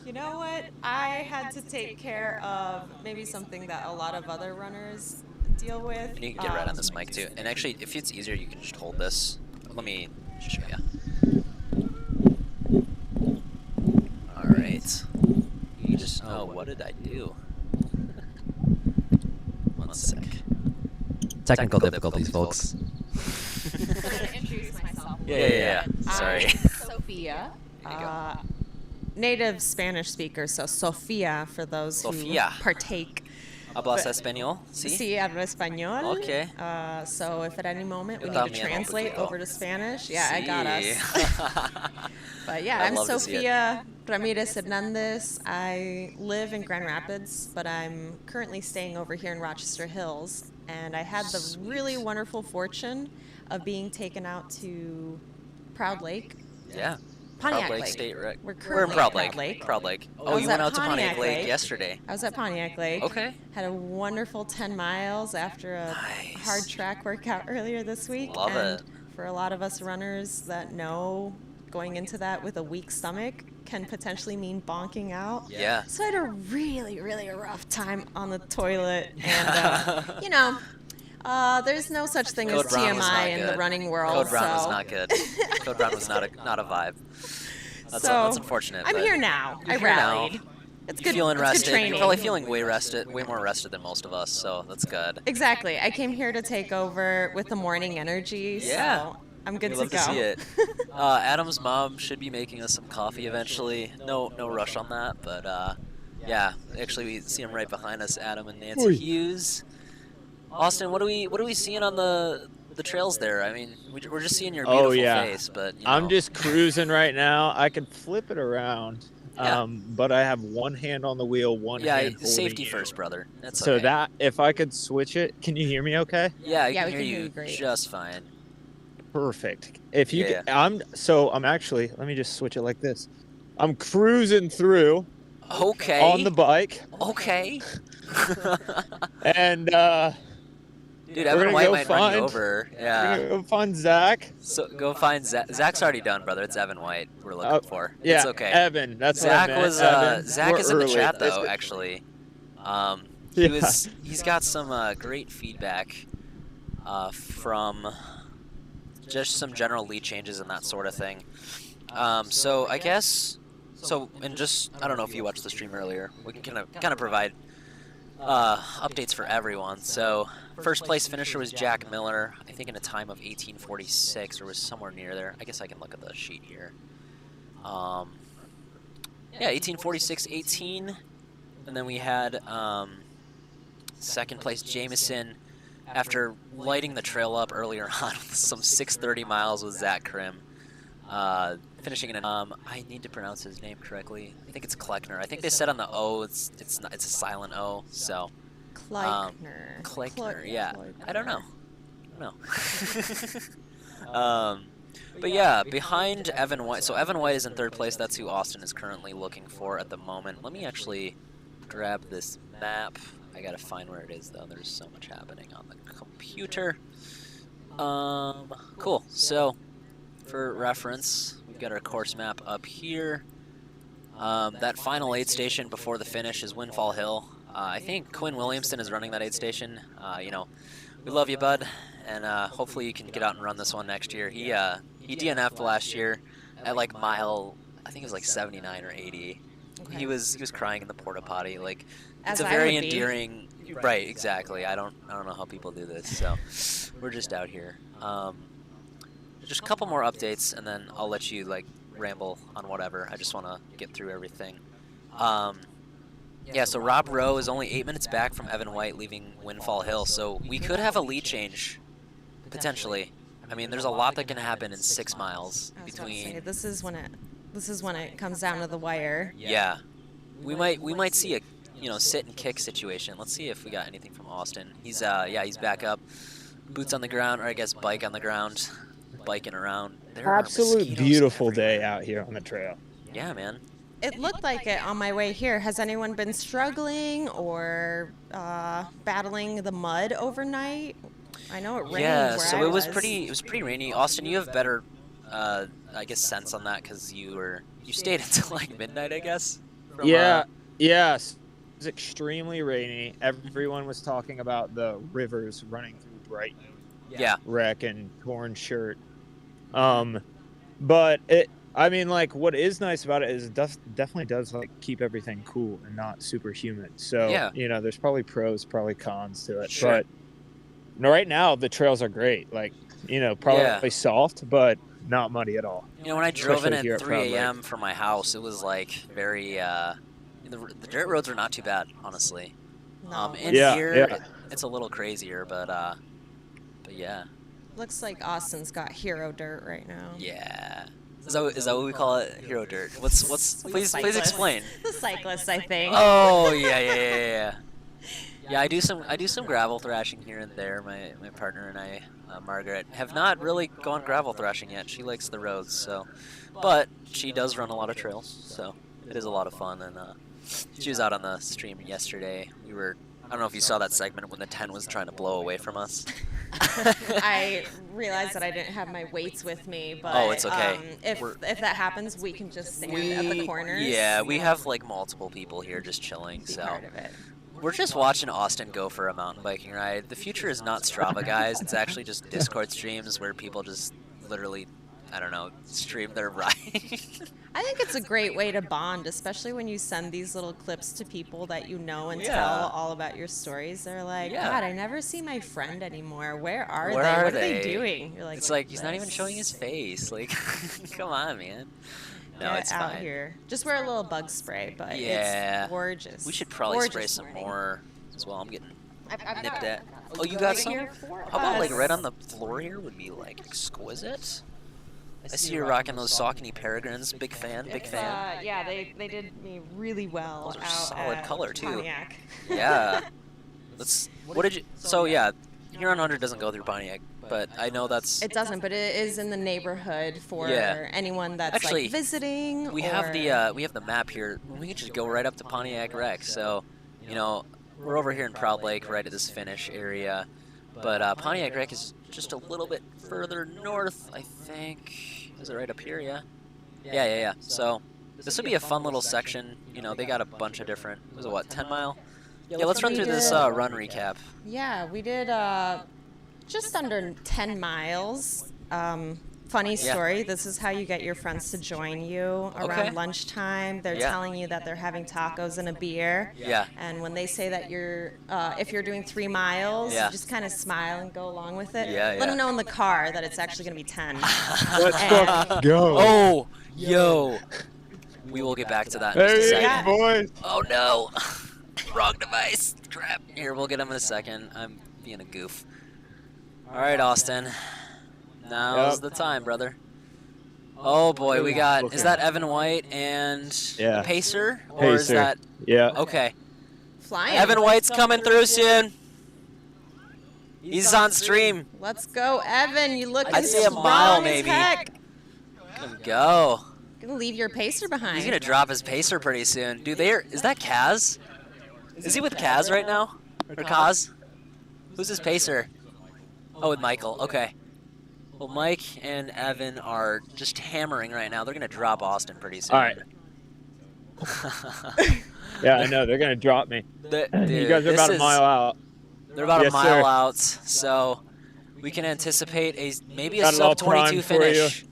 You know what? I had to take care of maybe something that a lot of other runners deal with. And you can get right on this mic too. And actually, if it's easier, you can just hold this. Let me show you. All right. You just. Oh, what did I do? One sec. Technical difficulties, folks. I'm gonna introduce myself. Yeah. Sorry. I'm Sophia. Native Spanish speaker, so Sophia for those Sophia. who partake. Hablas español? Sí. Sí, hablo español. Okay. So if at any moment we Yo need to también un translate poquito. over to Spanish, yeah, I got us. Sí. But yeah, I I'm love to see it. Sophia Ramirez Hernandez. I live in Grand Rapids, but I'm currently staying over here in Rochester Hills. And I had the really wonderful fortune of being taken out to Proud Lake. Yeah. Pontiac Proud Lake Lake. State Rec. We're We're in currently Proud at Lake. Proud Lake. Proud Lake. I Oh, was you at went out to Pontiac Pontiac Lake Lake. yesterday. I was at Pontiac Lake. Okay. Had a wonderful 10 miles after a Nice. hard track workout earlier this week. Love and it. for a lot of us runners that know going into that with a weak stomach can potentially mean bonking out. Yeah. So I had a really, really rough time on the toilet. And, you know, there's no such thing Code as Brown was not TMI in the good. running world. Code Brown was so- not good. Code Brown was not a vibe. That's So, that's unfortunate. I'm but here now. you're I here now. rallied. It's You're good. feeling it's rested. Good training. You're probably feeling way more rested than most of us. So that's good. Exactly. I came here to take over with the morning energy. Yeah. So I'm good We to love go. to see it. Adam's mom should be making us some coffee eventually. No rush on that, but yeah. Actually, we see him right behind us, Adam and Nancy Oi. Hughes. Austin, what are we seeing on the trails there? I mean, we're just seeing your beautiful face, but you know. I'm just cruising right now. I could flip it around, Yeah. but I have one hand on the wheel, one hand holding safety you. first, brother. That's So okay. that if I could switch it, can you hear me? Okay. Yeah, I Yeah, can we hear can hear you you great. just fine. Perfect. If you, Yeah. I'm actually. Let me just switch it like this. I'm cruising through Okay. on the bike, Okay. and Dude, We're Evan gonna White go might run you find- over. we're Yeah. gonna go find Zach. So go find Zach. Zach's already done, brother. It's Evan White we're looking for. Yeah, It's okay. Evan. That's what I Zach meant. was Evan. Zach We're is in the early. chat though, It's- actually. Yeah. He's got some great feedback from just some general lead changes and that sort of thing. So I guess and just I don't know if you watched the stream earlier. We can kind of provide updates for everyone. So first place finisher was Jack Miller, I think in a time of 18:46 or was somewhere near there. I guess I can look at the sheet here. Yeah, 18:46.18, and then we had second place Jameson after lighting the trail up earlier on with some 6:30 miles with Zach Krim. Finishing in I need to pronounce his name correctly. I think it's Kleckner. I think they said on the O it's a silent O. So Kleckner. Kleckner. Yeah. I don't know. But yeah, behind Evan White. So Evan White is in third place. That's who Austin is currently looking for at the moment. Let me actually grab this map. I gotta find where it is though. There's so much happening on the computer. Cool. So for reference, we've got our course map up here. That final aid station before the finish is Windfall Hill. I think Quinn Williamson is running that aid station. You know, we love you, bud, and hopefully you can get out and run this one next year. He DNF'd last year at like mile, I think it was like 79 or 80. Okay. He was crying in the porta potty. Like As it's a I very would be. endearing. Right, exactly. I don't know how people do this. So we're just out here. Just a couple more updates, and then I'll let you like ramble on whatever. I just want to get through everything. Yeah, so Rob Rowe is only 8 minutes back from Evan White leaving Windfall Hill, so we could have a lead change, potentially. I mean, there's a lot that can happen in 6 miles I was about to say, between. this is when it comes down to the wire. Yeah, we might see a sit and kick situation. Let's see if we got anything from Austin. He's he's back up, boots on the ground, or I guess bike on the ground, biking around. There are Absolute mosquitoes beautiful everywhere. day out here on the trail. Yeah, man. It looked like it on my way here. Has anyone been struggling or battling the mud overnight? I know it rained Yeah, where so I it was was. pretty rainy. Austin, you have better, I guess, sense on that because you stayed until like midnight, I guess. From, Yes. It was extremely rainy. Everyone was talking about the rivers running through Brighton. Yeah. Wreck and torn shirt. But what is nice about it is it definitely does like keep everything cool and not super humid. So Yeah. there's probably pros, probably cons to it. Sure. But right now the trails are great. Like, probably soft, but not muddy at all. When I drove in Especially here at at 3 Proud Lake. a.m. from my house, it was like very. The dirt roads are not too bad, honestly. No. Here, it's a little crazier, but yeah. Looks like Austin's got hero dirt right now. Yeah. Is that what we call it? Hero dirt. What's please explain. The cyclists, I think. Oh yeah. Yeah, I do some gravel thrashing here and there. My partner and I, Margaret, have not really gone gravel thrashing yet. She likes the roads, but she does run a lot of trails, so it is a lot of fun. And she was out on the stream yesterday. I don't know if you saw that segment when the 10 was trying to blow away from us. I realized that I didn't have my weights with me, but Oh, it's okay. If that happens, we can just stand at the corners. Yeah, we have like multiple people here just chilling, Be so part of it. we're just watching Austin go for a mountain biking ride. The future is not Strava, guys. It's actually just Discord streams where people just literally, I don't know, stream their ride. I think it's a great way to bond, especially when you send these little clips to people that you know and Yeah. tell all about your stories. They're like, Yeah. God, I never see my friend anymore. Where are Where they? are What are they they? doing? You're like, It's like he's not even showing his face. Like, come on, man. No, Get it's out fine. here. Just wear a little bug spray, but Yeah. it's gorgeous. We should probably Gorgeous spray some morning. more as well. I'm getting I've nipped got at. Oh, you got right some? here for How about like us. right on the floor here would be like exquisite. I see you're rocking those Saucony Peregrines. Big fan. Yeah, they did me really well Those are out solid at color, too. Pontiac. Yeah. What did you? So yeah, Huron 100 doesn't go through Pontiac, but I know that's. It doesn't, but it is in the neighborhood for Yeah. anyone that's Actually, like visiting. We have the map here. We can just go right up to Pontiac Rec. So, we're over here in Proud Lake, right at this finish area. But Pontiac Rec is just a little bit further north, I think. Is it right up here? Yeah. Yeah. So this would be a fun little section. They got a bunch of different. Was it what, 10 mile? Yeah. Let's run through this run recap. Yeah, we did just under 10 miles. Funny story. This is how you get your friends to join you around lunchtime. They're telling you that they're having tacos and a beer. Yeah. And when they say that if you're doing 3 miles, you just kind of smile and go along with it. Yeah, Let them know in the car that it's actually going to be 10. Let's fucking go. Oh, yo. We will get back to that in just a Hey, second. boys. Oh no. Wrong device. Crap. Here, we'll get him in a second. I'm being a goof. All right, Austin. Now's the time, brother. Oh boy, we got. Is that Evan White and the Pacer? Or is Pacer. that? Yeah. Okay. Flying. Evan White's coming through soon. He's on stream. Let's go, Evan. You look I'd say a mile, strong as maybe. heck. Let him go. Gonna leave your pacer behind. He's gonna drop his Pacer pretty soon. Dude, is that Kaz? Is he with Kaz right now? Or Kaz? Who's his Pacer? Oh, with Michael. Okay. Well, Mike and Evan are just hammering right now. They're going to drop Austin pretty soon. All right. Yeah, I know. They're going to drop me. Dude, you guys are about a mile out. They're about Yes, a mile sir. out, so we can anticipate maybe a Got it all sub 22 primed for you. finish.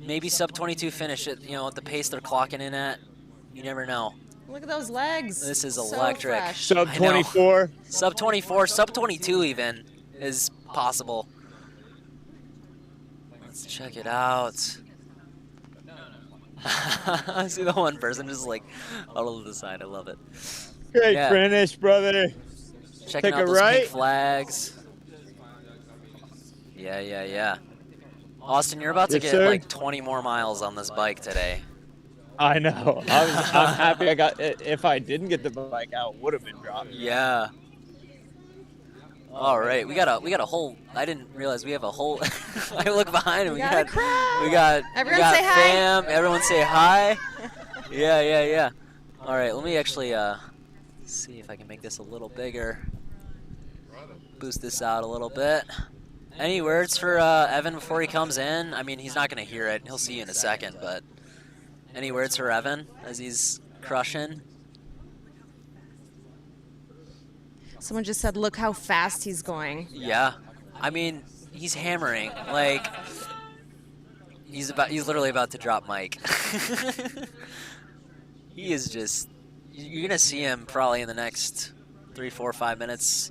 Maybe sub 22 finish at at the pace they're clocking in at. You never know. Look at those legs. This is So electric. fresh. Sub I know. 24. Sub 24, sub 22 even is possible. Let's check it out. I see the one person just like huddled to the side. I love it. Great Yeah. finish, brother. Checking Take out a those right. pink flags. Yeah. Austin, you're about to Yes, get sir. like 20 more miles on this bike today. I know. I'm happy I got. If I didn't get the bike out, would have been dropping. Yeah. All right, we got a whole. I didn't realize we have a whole. I look behind and we got Everyone we got say hi. fam. Everyone say hi. Yeah. All right, let me actually see if I can make this a little bigger. Boost this out a little bit. Any words for Evan before he comes in? I mean, he's not gonna hear it. He'll see you in a second, but any words for Evan as he's crushing? Someone just said, look how fast he's going. Yeah, I mean, he's hammering. Like, he's literally about to drop Mike. He is just, you're gonna see him probably in the next 3, 4, 5 minutes.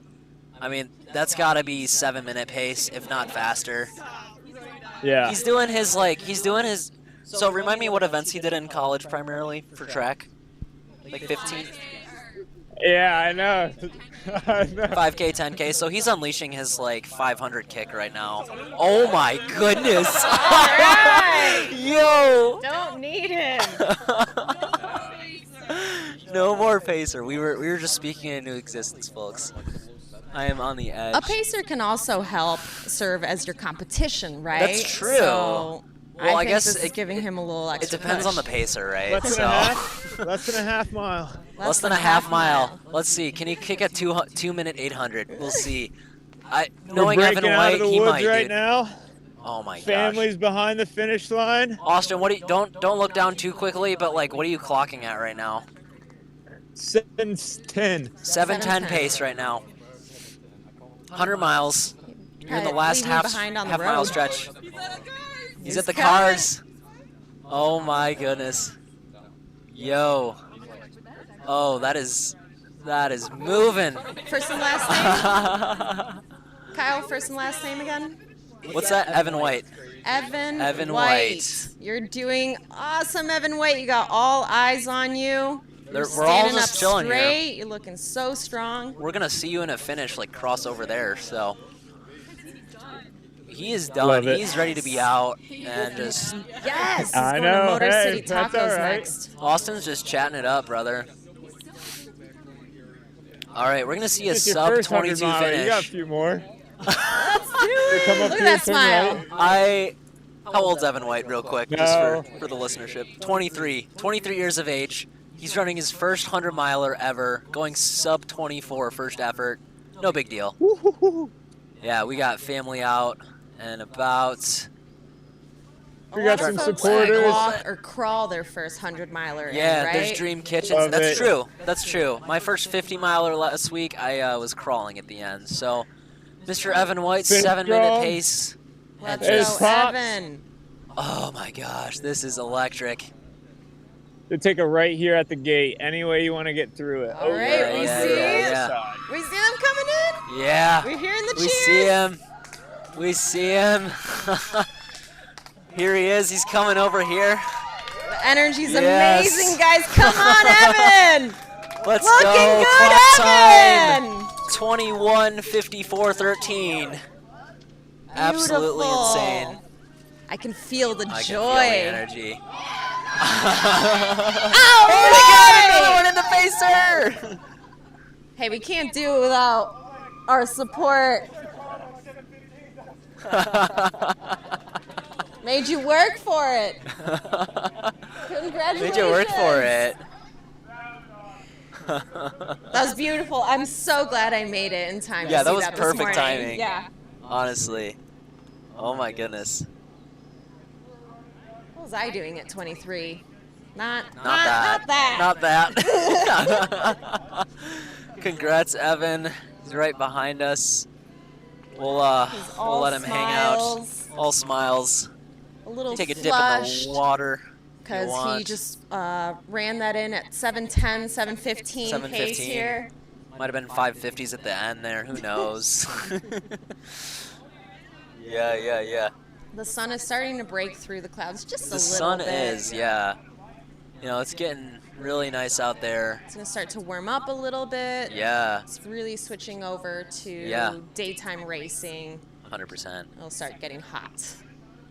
I mean, that's gotta be 7-minute pace, if not faster. Yeah. He's doing his, so remind me what events he did in college primarily for track? Like 15? Yeah, I know. 5K, 10K, so he's unleashing his, 500 kick right now. Oh my goodness! Right. Yo! Don't need him. No more pacer. We were just speaking into existence, folks. I am on the edge. A pacer can also help serve as your competition, right? That's true. So Well, I think guess this is giving him a little It extra depends push. on the pacer, right? Less than a half. Less than a half mile. Less than a half mile. Let's see. Can he kick a 2-minute 800? We'll see. Knowing We're Evan breaking out White, of the he woods might. right Dude. now. Oh my gosh. Family's behind the finish line. Austin, don't look down too quickly, but what are you clocking at right now? 7:10. 7:10 pace right now. 100 miles. You're in the last leave me half behind on the mile road. stretch. He's at the coming. cars. Oh my goodness. Yo. Oh, that is moving. First and last name? Kyle, first and last name again? What's that? Evan White. Evan White. You're doing awesome, Evan White. You got all eyes on you. We're all Standing just up chilling here. straight. You're looking so strong. We're gonna see you in a finish, cross over there. So he is done. Love it. He's ready to be out and just. Yes. He's I going know. to Motor Hey, City that's Tacos all right. next. Austin's just chatting it up, brother. All right, we're gonna see a It's your sub first 100 22 mile. You got a finish. few more. Let's do it. Come up Look here, at that turn smile. right. How old's Evan White, real quick, No. just for the listenership? 23 years of age. He's running his first 100 miler ever, going sub 24 first effort. No big deal. Woo-hoo-hoo. Yeah, we got family out and about. We A got lot some of folks supporters. walk or crawl their first 100 miler. Yeah, in, right? there's Dream Kitchens. Love That's it. true. That's true. My first 50 miler last week, I was crawling at the end. So, Mr. Evan White, Finish 7-minute strong. pace. Let's There's go, Pops. Evan. Oh my gosh, this is electric. You take a right here at the gate. Any way you want to get through it. All right, Over, we over, see it. Yeah. side. We see them coming in. Yeah. We're hearing the We cheers. see him. We see him. Here he is. He's coming over here. The energy's Yes. amazing, guys. Come on, Evan. Let's Looking go. good, Clock time. Evan. 21:54:13. Absolutely Beautiful. insane. I can feel the I can joy. feel the energy. Oh, Oh my God! Another one in the pacer. Hey, we can't do it without our support. Made you work for it. Congratulations. Made you work for it. That was beautiful. I'm so glad I made it in time. Yeah, to that see was this perfect morning. timing. Yeah. Honestly. Oh my goodness. What was I doing at 23? Not Not that. Not that. Congrats, Evan. He's right behind us. We'll all let him hang out. smiles. All smiles. A little Take a dip in flushed the water. if you because he want. just ran that in at 7:10, 7:15 pace 7:15. here. Might have been 550s at the end there. Who knows? Yeah. The sun is starting to break through the clouds just a The little sun bit. is, yeah. You know, it's getting really nice out there. It's going to start to warm up a little bit. Yeah. It's really switching over to Yeah. daytime racing. 100%. It'll start getting hot.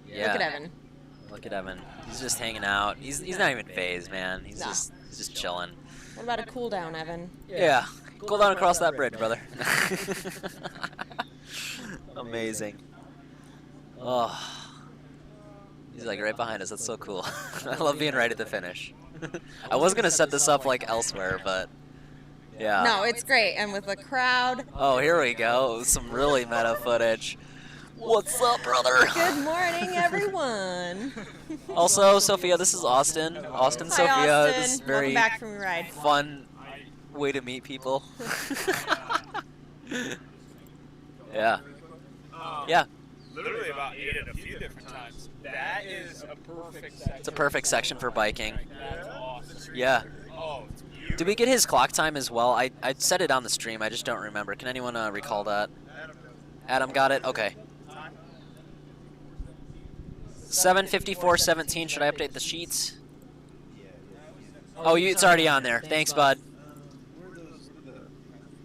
Yeah. Look at Evan. Look at Evan. He's just hanging out. He's not even phased, man. He's Nah. just chilling. What about a cool down, Evan? Yeah. Cool down across that bridge, brother. Amazing. Oh. He's like right behind us. That's so cool. I love being right at the finish. I was gonna set this up like elsewhere, but yeah. No, it's great. And with the crowd. Oh, here we go. Some really meta footage. What's up, brother? Good morning, everyone. Also, Sophia, this is Austin. Austin, Hi, Sophia. Austin. This is very Welcome back from your ride. fun way to meet people. Yeah. Yeah. Literally about 8 at a few different times. That is a perfect section. It's a perfect section for biking. That's awesome. Yeah. Oh, it's beautiful. Did we get his clock time as well? I said it on the stream. I just don't remember. Can anyone recall that? Adam got it? Okay. 7:54:17. Should I update the sheets? Oh, it's already on there. Thanks, bud.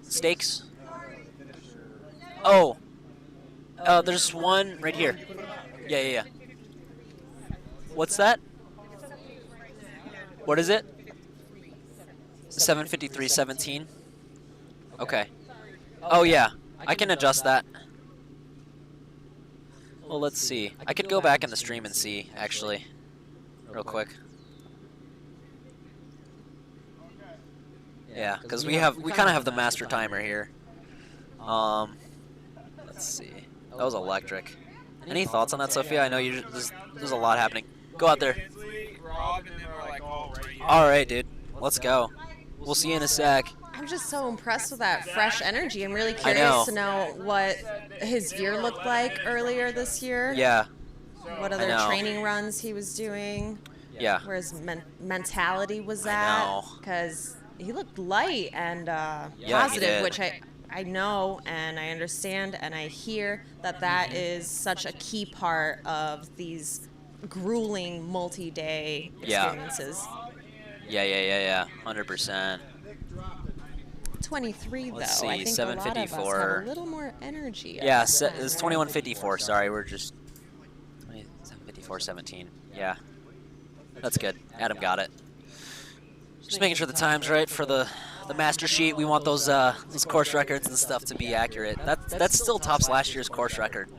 Stakes? Oh. There's one right here. Yeah. What's that? What is it? 7:53:17. Okay. Oh yeah, I can adjust that. Well, let's see. I could go back in the stream and see, actually, real quick. Yeah, because we kind of have the master timer here. Let's see. That was electric. Any thoughts on that, Sophia? I know there's a lot happening. Go out there. All right, dude. Let's go. We'll see you in a sec. I'm just so impressed with that fresh energy. I'm really curious to know what his year looked like earlier this year. Yeah. What other training runs he was doing. Yeah. Where his mentality was at. Because he looked light and positive, which I know and I understand and I hear that is such a key part of these grueling multi-day experiences. Yeah. 100%. 23 though. Let's see, I think 754. a lot of us have a little more energy. Yeah, it's 21:54. Sorry, we're just 7:54:17. Yeah, that's good. Adam got it. Just making sure the time's right for the master sheet. We want those course records and stuff to be accurate. That's still tops last year's course record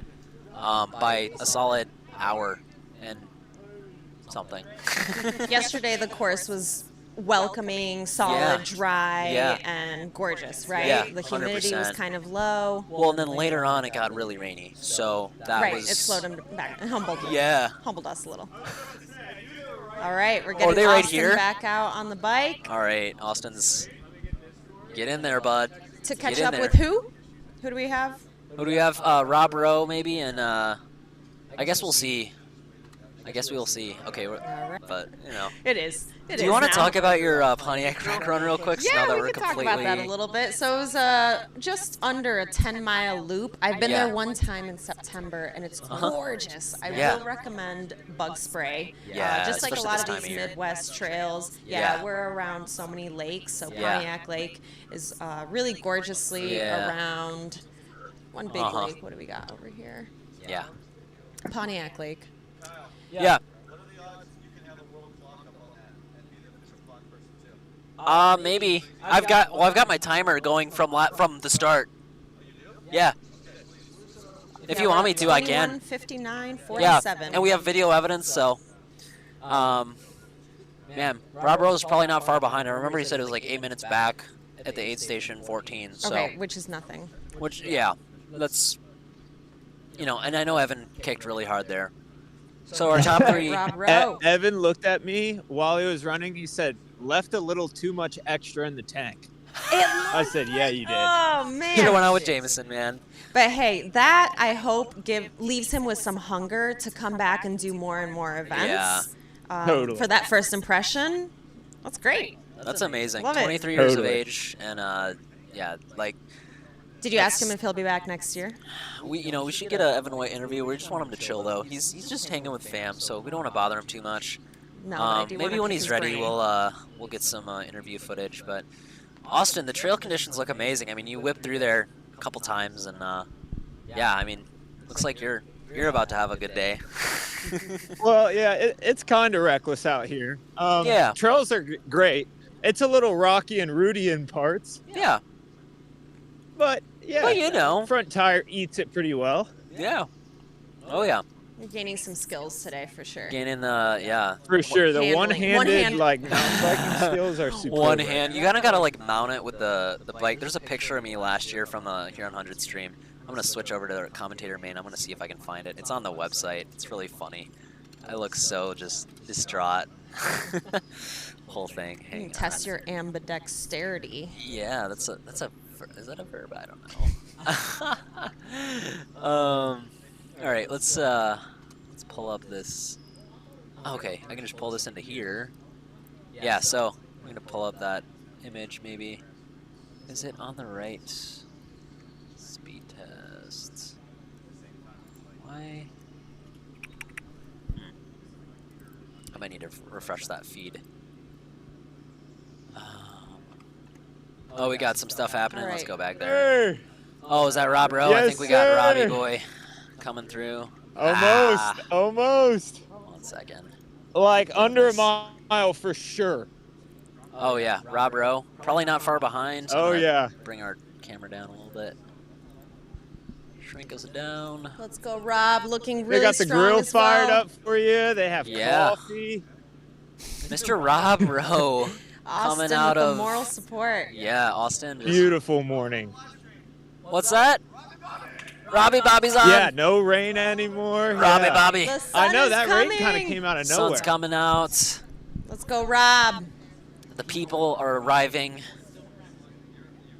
by a solid hour and something. Yesterday the course was welcoming, solid, dry, and gorgeous, right? Yeah, the humidity 100%. was kind of low. Well, and then later on it got really rainy, so that was... It slowed him back and humbled us a little. All right, we're getting Austin back out on the bike. All right, Austin's... Get in there, bud. To catch up with who? Who do we have? Who do we have? Rob Rowe, maybe, and I guess we'll see. I guess we'll see. Okay, but you know. It is. Do you want to talk about your Pontiac Rec Run real quick? Yeah, now that we we're can talk about that a little bit. So it was just under a 10-mile loop. I've been there one time in September, and it's gorgeous. I will recommend bug spray. Yeah, just like a lot of these year. Midwest trails. Yeah, we're around so many lakes. So Pontiac Lake is really gorgeously around one big lake. What do we got over here? Yeah. Pontiac Lake. Yeah. Maybe. I've got my timer going from the start. Yeah. If you want me to, I can. 59, 47. Yeah, and we have video evidence, so. Man, Rob Rowe's probably not far behind. I remember he said it was like 8 minutes back at the aid station 14. So. Okay, which is nothing. Which, yeah, that's, and I know Evan kicked really hard there. So our top three. Rob Rowe. Evan looked at me while he was running. He said, left a little too much extra in the tank. I said, yeah, you did. Oh, man. Should have went out with Jameson, man. But hey, that I hope leaves him with some hunger to come back and do more and more events. Yeah. Totally. For that first impression, that's great. That's amazing. Love it. 23 years of age, and Did you ask him if he'll be back next year? We should get a Evan White interview. We just want him to chill though. He's just hanging with fam, so we don't want to bother him too much. No, but I do maybe wanna when pick he's his ready, brain. we'll get some interview footage. But Austin, the trail conditions look amazing. I mean, you whipped through there a couple times, and yeah, I mean, looks like you're about to have a good day. Well, yeah, it's kind of reckless out here. Yeah. Trails are great. It's a little rocky and rooty in parts, Yeah, but yeah, well, you know, front tire eats it pretty well. yeah. Oh yeah, You're gaining some skills today for sure. gaining yeah. For sure, the Handling. one-handed One-hand. like mountain biking skills are super. One hand. You gotta like mount it with the bike. There's a picture of me last year from the Huron 100 stream. I'm gonna switch over to the commentator main. I'm gonna see if I can find it. It's on the website. It's really funny. I look so just distraught. Whole thing. You Hang can test on. your ambidexterity. Yeah, that's a is that a verb? I don't know. All right, let's pull up this. Okay, I can just pull this into here. Yeah, so I'm gonna pull up that image maybe. Is it on the right? Speed test. Why? I might need to refresh that feed. Oh, we got some stuff happening. Let's Alright. go back there. Hey, Oh, is that Rob Rowe? I Yes, think we got sir. Robbie Boy coming through. almost, almost. 1 second. Like under a mile for sure. Oh yeah, Rob Rowe. Probably not far behind. So I'm Oh gonna yeah. Bring our camera down a little bit. Shrink us down. Let's go, Rob. Looking really They got the strong grill as well. fired up for you. They have Yeah. coffee. Mr. Rob Rowe. Austin coming out with of the moral support. Yeah, Austin. Just, Beautiful morning. what's that? Robbie Bobby's on. Yeah, no rain anymore. Robbie yeah. Bobby. The sun I know is that coming. rain kind of came out of nowhere. Sun's coming out. Let's go, Rob. The people are arriving.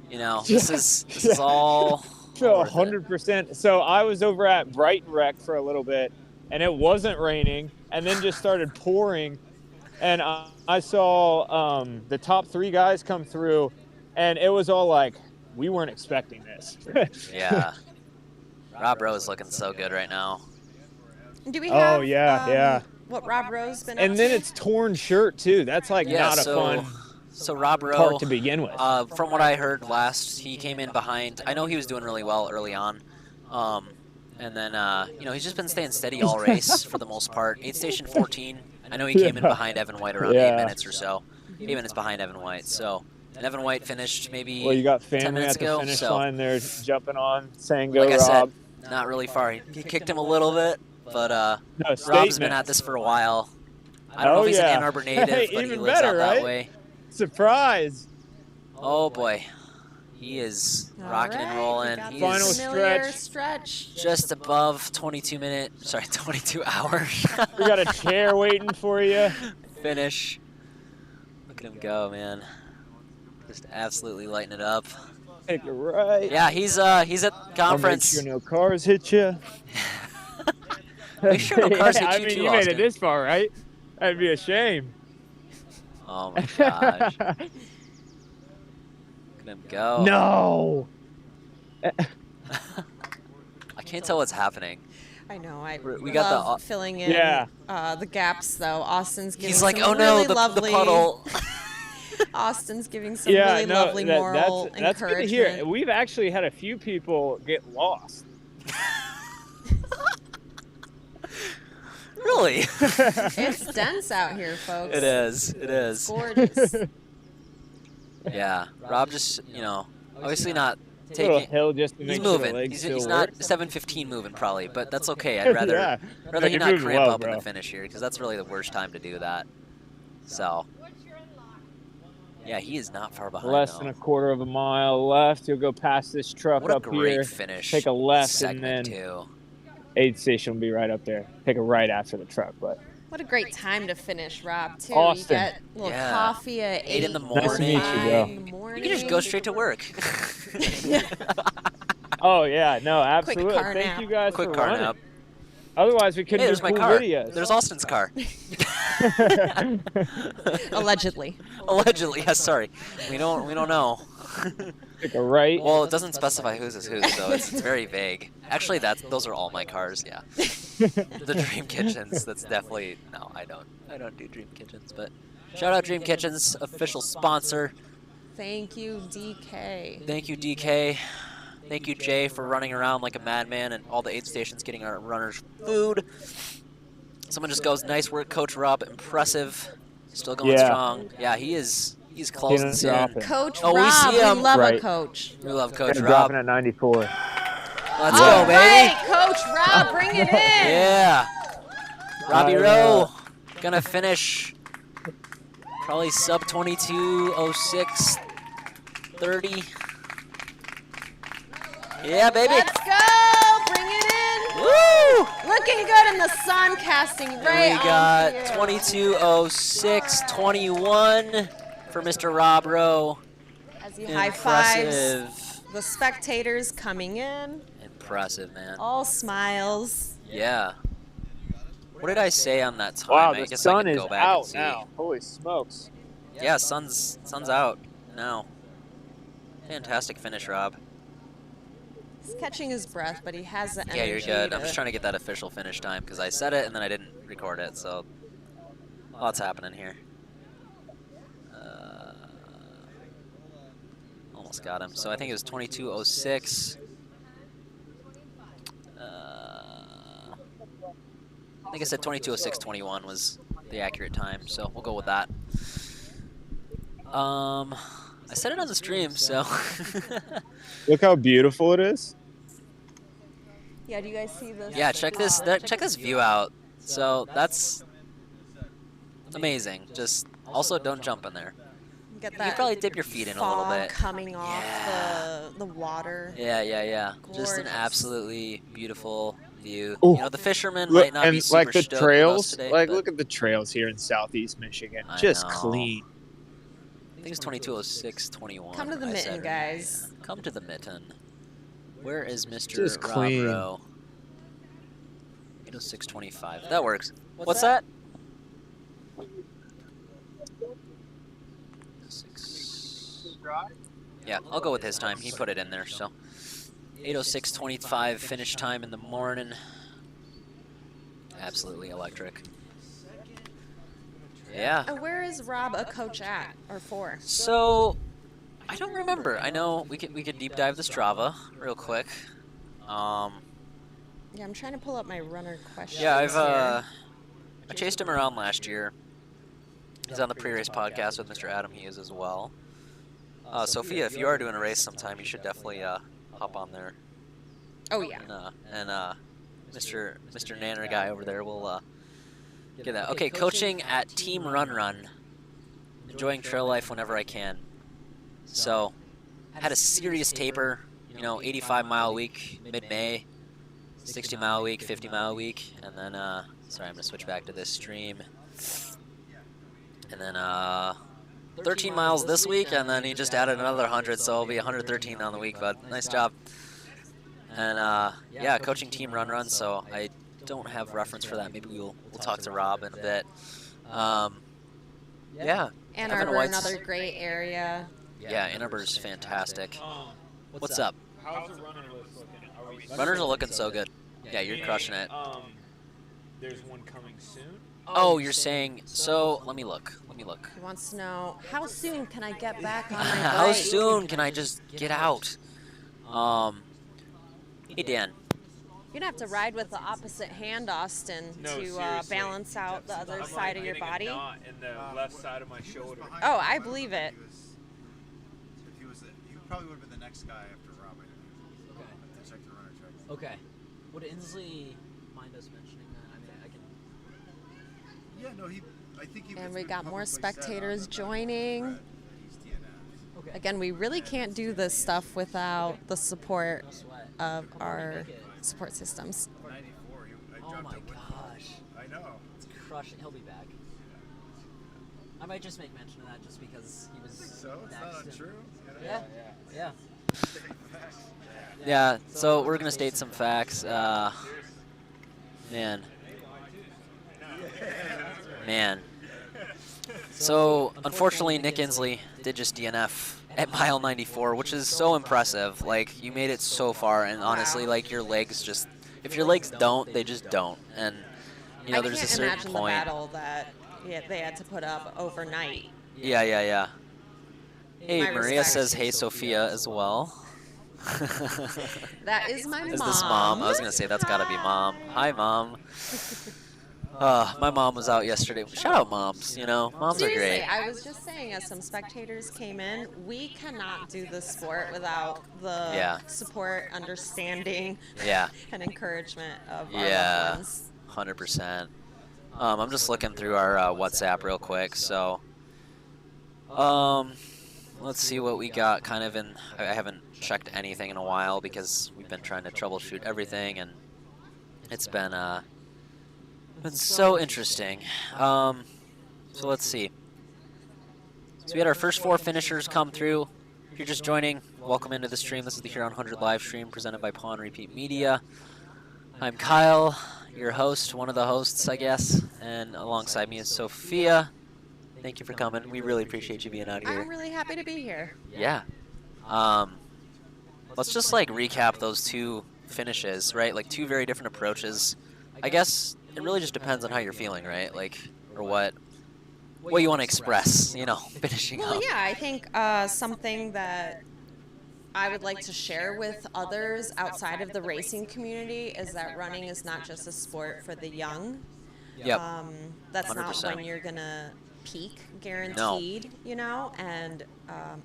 You know, this is all. So worth it. 100%. So I was over at Brighton Rec for a little bit, and it wasn't raining, and then just started pouring, and I saw the top 3 guys come through, and it was all like, we weren't expecting this. Yeah. Rob Rowe's looking so good right now. Do we have? Oh, yeah. What Rob Rowe's been up And then to? it's torn shirt too. That's like Yeah, not a fun So Rob Rowe, part to begin with. from what I heard last, he came in behind. I know he was doing really well early on. And then, he's just been staying steady all race for the most part. Aid Station 14, I know he came in behind Evan White around 8 minutes or so. 8 minutes behind Evan White. So, and Evan White finished maybe Well, you got 10 family minutes at the ago. finish So, line there jumping on, saying go like I said, Rob. not really far. He kicked him a little bit, but No, Rob's been statement. at this for a while. I don't know Oh, if he's yeah. an Ann Arbor native, Hey, but he even lives better, out that right? way. Surprise. Oh boy, he is All rocking right, and we rolling. got the He's Final familiar stretch. just above 22 hours. We got a chair waiting for you. Finish. Look at him go, man. Just absolutely lighting it up. Take a right. Yeah, he's at conference. I'll make sure no cars hit you. Make sure no cars hit I you mean, too, you made Austin. it this far, right? That'd be a shame. Oh my gosh. Look at him go. No. I can't tell what's happening. I know. I We got the- love filling in Yeah. the gaps, though. Austin's giving He's like, some oh no, really the lovely. puddle. Austin's giving some Yeah, really no, lovely moral that's good to encouragement. hear. We've actually had a few people get lost. Really? It's dense out here, folks. It is. It It's is. gorgeous. Yeah. Rob just, obviously not Little taking. hill just to He's make sure the moving. legs He's still not work. 7:15 moving probably, but that's okay. I'd rather Yeah. rather he You're not moving cramp well, up in bro. the finish here because that's really the worst time to do that. So. Yeah, he is not far behind. Less though. than a quarter of a mile left. You'll go past this truck What a up great here. finish. Take a left segment and then too. aid station will be right up there. Take a right after the truck, but What a great time to finish, Rob, too. Austin. You get a little Yeah. coffee at 8 in the Nice to meet you, bro. in the morning. You can just go straight to work. oh yeah, no, absolutely. car Thank nap. you guys Quick for car running. nap. Otherwise, we Hey, couldn't there's do my cool car. videos. There's Austin's car. Allegedly. Allegedly, yes. Sorry, we don't know. Like a right. Well, it doesn't specify whose is whose, so it's very vague. Actually, those are all my cars. Yeah. The Dream Kitchens. That's definitely no. I don't do Dream Kitchens, but shout out Dream Kitchens, official sponsor. Thank you, DK. Thank you, DK. Thank you, Jay, for running around like a madman and all the aid stations getting our runners food. Someone just goes, nice work, Coach Rob. Impressive. Still going strong. Yeah, he's closing soon. Coach Oh, Rob, we see him. we love a coach. We love Coach Gonna Rob. dropping at 94. Let's go, baby. Right, Coach Rob, bring it in. Yeah. Robbie Rowe gonna finish probably sub 22:06 30. Yeah, baby. Let's go. Bring it in. Woo! Looking good in the sun, casting right And we got on 22:06 21 for Mr. Rob Rowe. as he high fives Impressive. the spectators coming in. Impressive, man. All smiles. Yeah. What did I say on that time? Wow, I the guess sun I can is go back and out see. now. Holy smokes. Yeah, sun's out now. Fantastic finish, Rob. He's catching his breath, but he has the energy. Yeah, you're good. I'm to- just trying to get that official finish time because I said it and then I didn't record it, so lots happening here. Almost got him. So I think it was 22:06. I think I said 22:06:21 was the accurate time, so we'll go with that. I said it on the stream, so. Look how beautiful it is. Yeah, do you guys see this? Yeah, check this view out. So that's amazing. Just also don't jump in there. Get You that could probably dip your feet in a little fog bit. coming off Yeah. the water. Yeah. Just an Gorgeous. absolutely beautiful view. Ooh. You know, the fishermen Look, might not and be super like the stoked with us trails, today, like but look at the trails here in Southeast Michigan. I Just know. clean. I think it's 22:06:21. Come to the I mitten, said. guys. Yeah. Come to the mitten. Where is Mr. Just Rob clean. Rowe? 8:06:25. That works. What's that? 6. Yeah, I'll go with his time. He put it in there, so 8:06:25 finish time in the morning. Absolutely electric. Yeah. And where is Rob a coach at or for? So I don't remember. I know we could deep dive the Strava real quick. Yeah, I'm trying to pull up my runner questions. Yeah, I've here. I chased him around last year. He's on the pre-race podcast with Mr. Adam Hughes as well. Sophia, if you are doing a race sometime, you should definitely hop on there. Oh yeah. And Mr. Nanner guy over there will get that. Okay, coaching at Team Run Run. Enjoying trail life whenever I can. So, had a serious taper. 85-mile week mid-May, 60-mile week, 50-mile week, and then sorry, I'm gonna switch back to this stream. And then 13 miles this week, and then he just added another 100, so it'll be 113 on the week, bud. Nice job. And yeah, coaching Team Run Run, so I don't have reference for that. Maybe we'll talk to Rob in a bit. Yeah. Ann Evan Arbor, White's- another great area. Yeah, Ann Arbor's fantastic. What's up? How's the runner list looking? Are we Runners are looking so good. Yeah, you're crushing it. There's one coming soon. Oh, you're saying, so let me look. He wants to know, how soon can I get back on my How bike? soon can I just get out? Hey, Dan. You're gonna have to ride with the opposite hand, Austin, No, to seriously. balance out the other I'm side of your getting a body. knot in the left side of my shoulder. Oh, I believe it. He probably would have been the next guy after Rob. Okay. To check the runner check. Okay. Would Inslee mind us mentioning that? I mean, I can. Yeah, no, I think he. And we got more spectators joining. He's DNF. Okay. Again, we really can't do this stuff without the support of our support systems. 94. I Oh dropped my it with gosh. I know. It's crushing. He'll be back. I might just make mention of that just because he was So it's next not and- untrue. Yeah. Yeah, so we're gonna state some facts. Man. So unfortunately, Nick Inslee did just DNF at mile 94, which is so impressive. Like, you made it so far, and honestly, like, your legs just, if your legs don't, they just don't. And, you know, I there's a can't certain imagine the point. battle that they had to put up overnight. Yeah. Hey, My Maria respect. says, hey, Sophia, as well. That is my mom. Is this Mom? I was going to say, that's got to be Mom. Hi, Mom. My mom was out yesterday. Shout out moms, you know. Moms Seriously, are great. I was just saying, as some spectators came in, we cannot do this sport without the support, understanding, and encouragement of our loved ones. 100%. I'm just looking through our WhatsApp real quick. So, let's see what we got. Kind of in. I haven't checked anything in a while because we've been trying to troubleshoot everything, and it's been so interesting. So let's see. So we had our first 4 finishers come through. If you're just joining, welcome into the stream. This is the Huron 100 live stream presented by PawAnRepeat Media. I'm Kyle, your host, one of the hosts, I guess, and alongside me is Sophia. Thank you for coming. We really appreciate you being out here. I'm really happy to be here. Yeah. Let's just like recap those 2 finishes, right? Like 2 very different approaches. I guess it really just depends on how you're feeling, right? Like, or what you want to express, you know, finishing up. Well, yeah, I think something that I would like to share with others outside of the racing community is that running is not just a sport for the young. Yep. That's 100%. not when you're going to peak, guaranteed, you know, and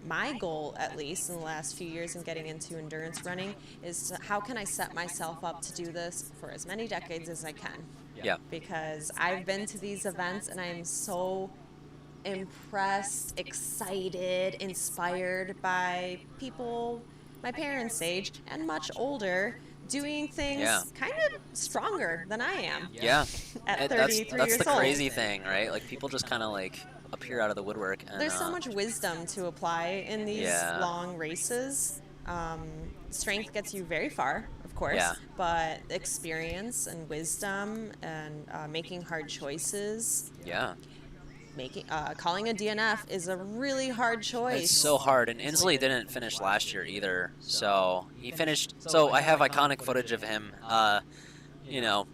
my goal, at least in the last few years in getting into endurance running, is how can I set myself up to do this for as many decades as I can. Yeah. Because I've been to these events and I'm so impressed, excited, inspired by people my parents' age and much older doing things kind of stronger than I am. Yeah. At 33 that's years the old. crazy thing, right? Like, people just kind of like appear out of the woodwork. And, there's so much wisdom to apply in these long races. Strength gets you very far, of course, but experience and wisdom and making hard choices. Yeah. Calling a DNF is a really hard choice. It's so hard, and Inslee didn't finish last year either. So he finished. So I have iconic footage of him, you know,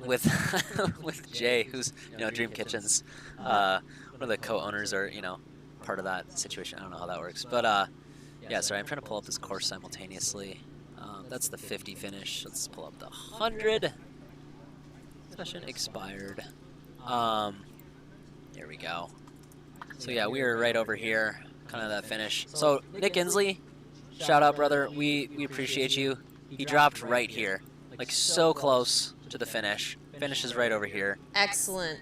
with with Jay, who's Dream Kitchens, one of the co-owners, or part of that situation. I don't know how that works, but yeah. Sorry, I'm trying to pull up this course simultaneously. That's the 50 finish. Let's pull up the 100. Session expired. There we go. So yeah, we were right over here, kind of that finish. So Nick Inslee, shout out, brother. We appreciate you. He dropped right here, like so close to the finish. Finish is right over here. Excellent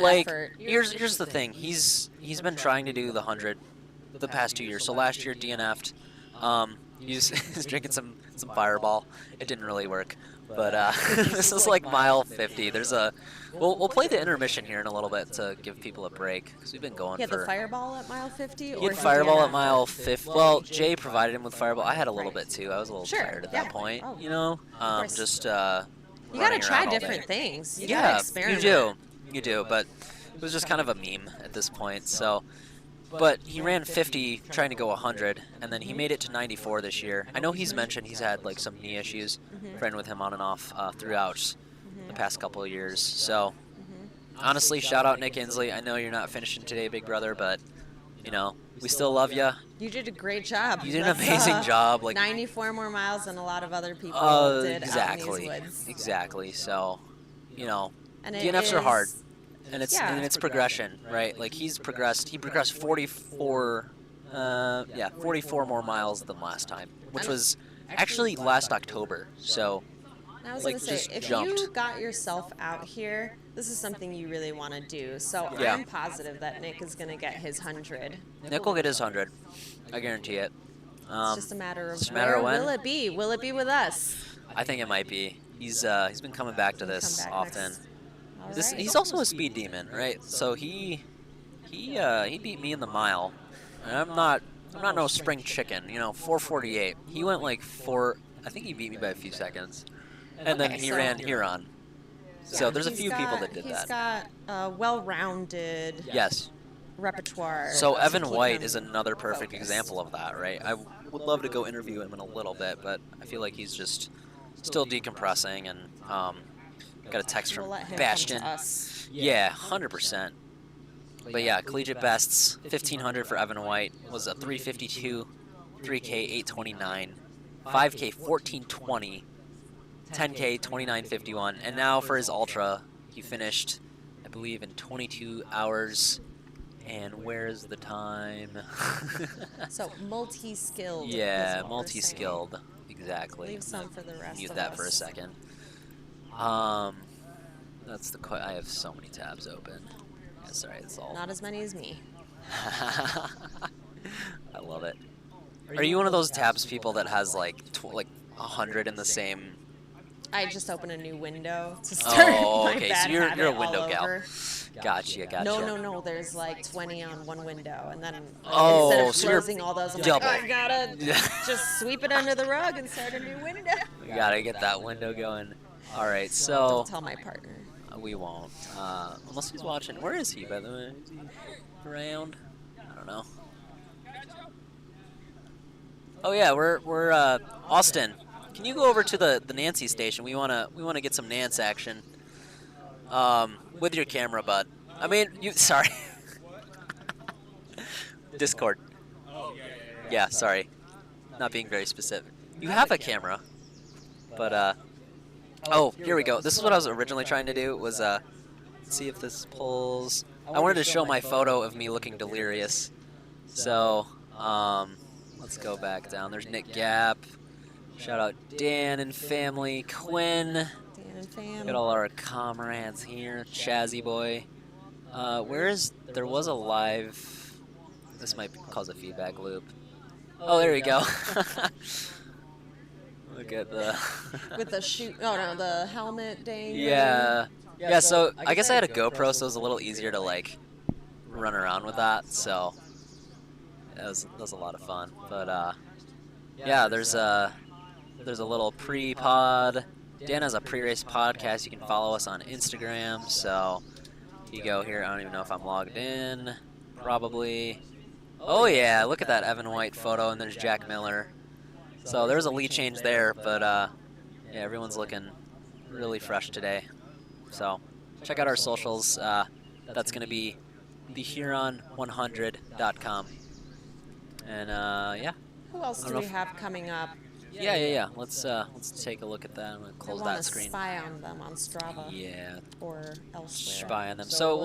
Like, effort. here's the thing. He's been trying to do the 100 the past 2 years. So last year DNF'd. He's drinking some Fireball. It didn't really work. But this is like mile 50. There's a we'll play the intermission here in a little bit to give people a break because we've been going He had for. the Fireball at mile 50. He had Fireball at mile 50. Well, Jay provided him with Fireball. I had a little bit too. I was a little tired at that point. Oh, just you gotta try different things. You gotta experiment. You do. But it was just kind of a meme at this point. So. But he ran 50 trying to go 100, and then he made it to 94 this year. I know he's mentioned he's had like some knee issues. Friend with him on and off throughout the past couple of years. So honestly, shout out Nick Inslee. I know you're not finishing today, big brother, but we still love you. You did a great job. You did an amazing job. Like 94 more miles than a lot of other people did out in these woods. Exactly. So, and DNFs are hard. And it's progression, right? Like he progressed 44 more miles than last time, which was actually last October. So I was like, gonna say, if you got yourself out here, this is something you really want to do. So I'm positive that Nick is gonna get his 100. Nick will get his 100. I guarantee it. It's just a matter of where will it be? Will it be with us? I think it might be. He's been coming back to this often. He's also a speed demon, right? So he beat me in the mile, and I'm not no spring chicken. 4:48. He went like 4. I think he beat me by a few seconds, and then he ran Huron. So there's a few people that did that. He's got a well-rounded repertoire. So to Evan keep White him is another perfect focused. example of that, right? I would love to go interview him in a little bit, but I feel like he's just still decompressing, and got a text We'll from let him Bastion. come to us. Yeah, 100%. But yeah, collegiate bests, 1,500 for Evan White was a 352, 3K 829, 5K 1420, 10K 2951, and now for his ultra, he finished, I believe, in 22 hours. And where's the time? So multi-skilled. is Yeah, what we're multi-skilled, exactly. Leave some for the rest Mute of that for a us. second. That's the I have so many tabs open. Yeah, sorry, it's all. Not as many as me. I love it. Are you one of those tabs people that has like 100 in the same? I just open a new window to start Oh, my okay. bad So you're a habit window all gal. over. Gotcha. No. There's like 20 on one window, and then Oh, instead of so you're closing all those, I'm double. like, I gotta just sweep it under the rug and start a new window. We gotta get that window going. All right, Don't so tell my partner. we won't. Unless he's watching. Where is he, by the way? Is he around? I don't know. Oh yeah, we're Austin. Can you go over to the Nancy station? We wanna get some Nance action. With your camera, bud. I mean, sorry. Discord. Yeah, sorry. Not being very specific. You have a camera, but oh, here we go. This is what I was originally trying to do. Was let's see if this pulls. I wanted to show my photo of me looking delirious. So let's go back down. There's Nick Gap. Shout out Dan and family. Quinn. Dan and fam. Got all our comrades here. Chazzy boy. There was a live. This might cause a feedback loop. Oh, there you go. Look at the. With the shoot. Oh no, the helmet dang. Yeah. Yeah. So I guess I had a GoPro, so it was a little easier to like run around with that. So that was a lot of fun. But yeah, there's a little pre-pod. Dan has a pre-race podcast. You can follow us on Instagram. So you go here. I don't even know if I'm logged in. Probably. Oh yeah, look at that Evan White photo, and there's Jack Miller. So there's a lead change there, but yeah, everyone's looking really fresh today. So check out our socials. That's gonna be thehuron100.com. And yeah. Who else do we have coming up? Yeah. Let's take a look at that. I'm gonna close I wanna that screen. Spy on them on Strava. Yeah. Or elsewhere. Spy on them. So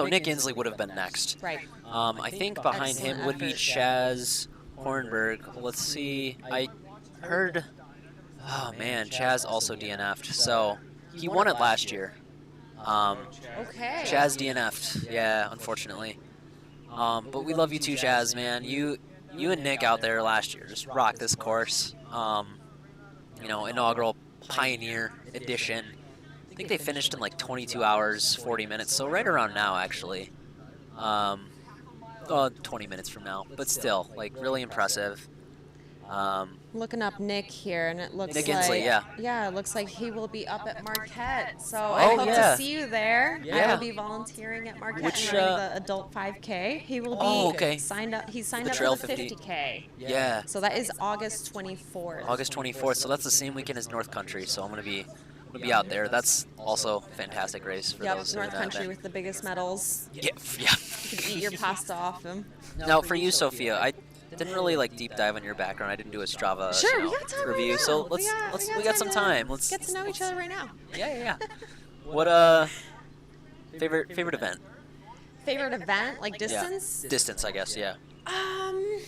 Nick Inslee would have been next. Right. I think behind him would be Chaz Hornberg. Let's see. I heard. Oh man, Chaz also DNF'd. So he won it last year. Okay. Chaz DNF'd. Yeah, unfortunately. But we love you too, Chaz, man. You and Nick out there last year just rocked this course. Inaugural Pioneer Edition. I think they finished in like 22 hours, 40 minutes. So right around now, actually. 20 minutes from now. But still, like, really impressive. Looking up Nick here, and it looks Nick like Inslee, yeah. Yeah, it looks like he will be up at Marquette. So I Oh, hope yeah. to see you there. I Yeah. will be volunteering at Marquette Which, and running the adult 5K. He will be okay. signed up. He's signed The up Trail for the 50. 50K. Yeah. So that is August 24th. August 24th. So that's the same weekend as North Country. So I'm gonna be out there. That's also a fantastic race for Yep, those. North in that Country event. with the biggest medals. Yeah. You can eat your pasta off them. Now for you, Sophia, I didn't really like deep dive on your background. I didn't do a Strava Sure, we got time review. right now. So we got some time. Let's get to know each other right now. Yeah. What favorite event? Favorite event, like distance? Yeah. Distance, I guess. Yeah. Hmm.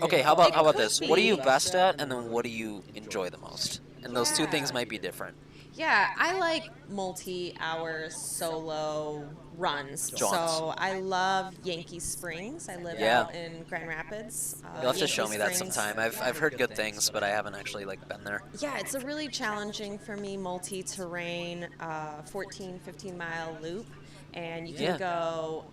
Okay. How about It this? could What are you be. best at, and then what do you enjoy the most? And those two things might be different. Yeah, I like multi-hour solo runs. Jaunts. So I love Yankee Springs. I live Yeah. out in Grand Rapids. You'll have to Yankee show me that Springs. sometime. I've heard good things, but I haven't actually been there. Yeah, it's a really challenging for me multi-terrain 14, 15-mile loop. And you can Yeah. go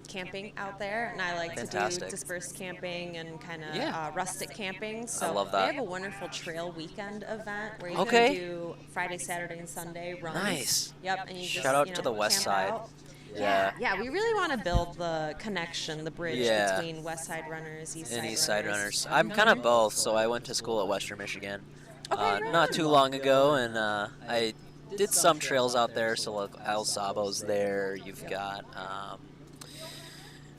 camping out there, and I like to Fantastic. do dispersed camping and kind of Yeah. Rustic camping. So love that. They have a wonderful trail weekend event where you Okay. can do Friday, Saturday, and Sunday runs. Nice. Yep, and you just Shout out to the west camp side. out. Yeah, we really want to build the connection, the bridge Yeah. between West Side runners, East Side And runners. East Side runners. I'm kind of both, so I went to school at Western Michigan Okay, not too long ago, and I did some trails out there. So like El Sabo's there. You've got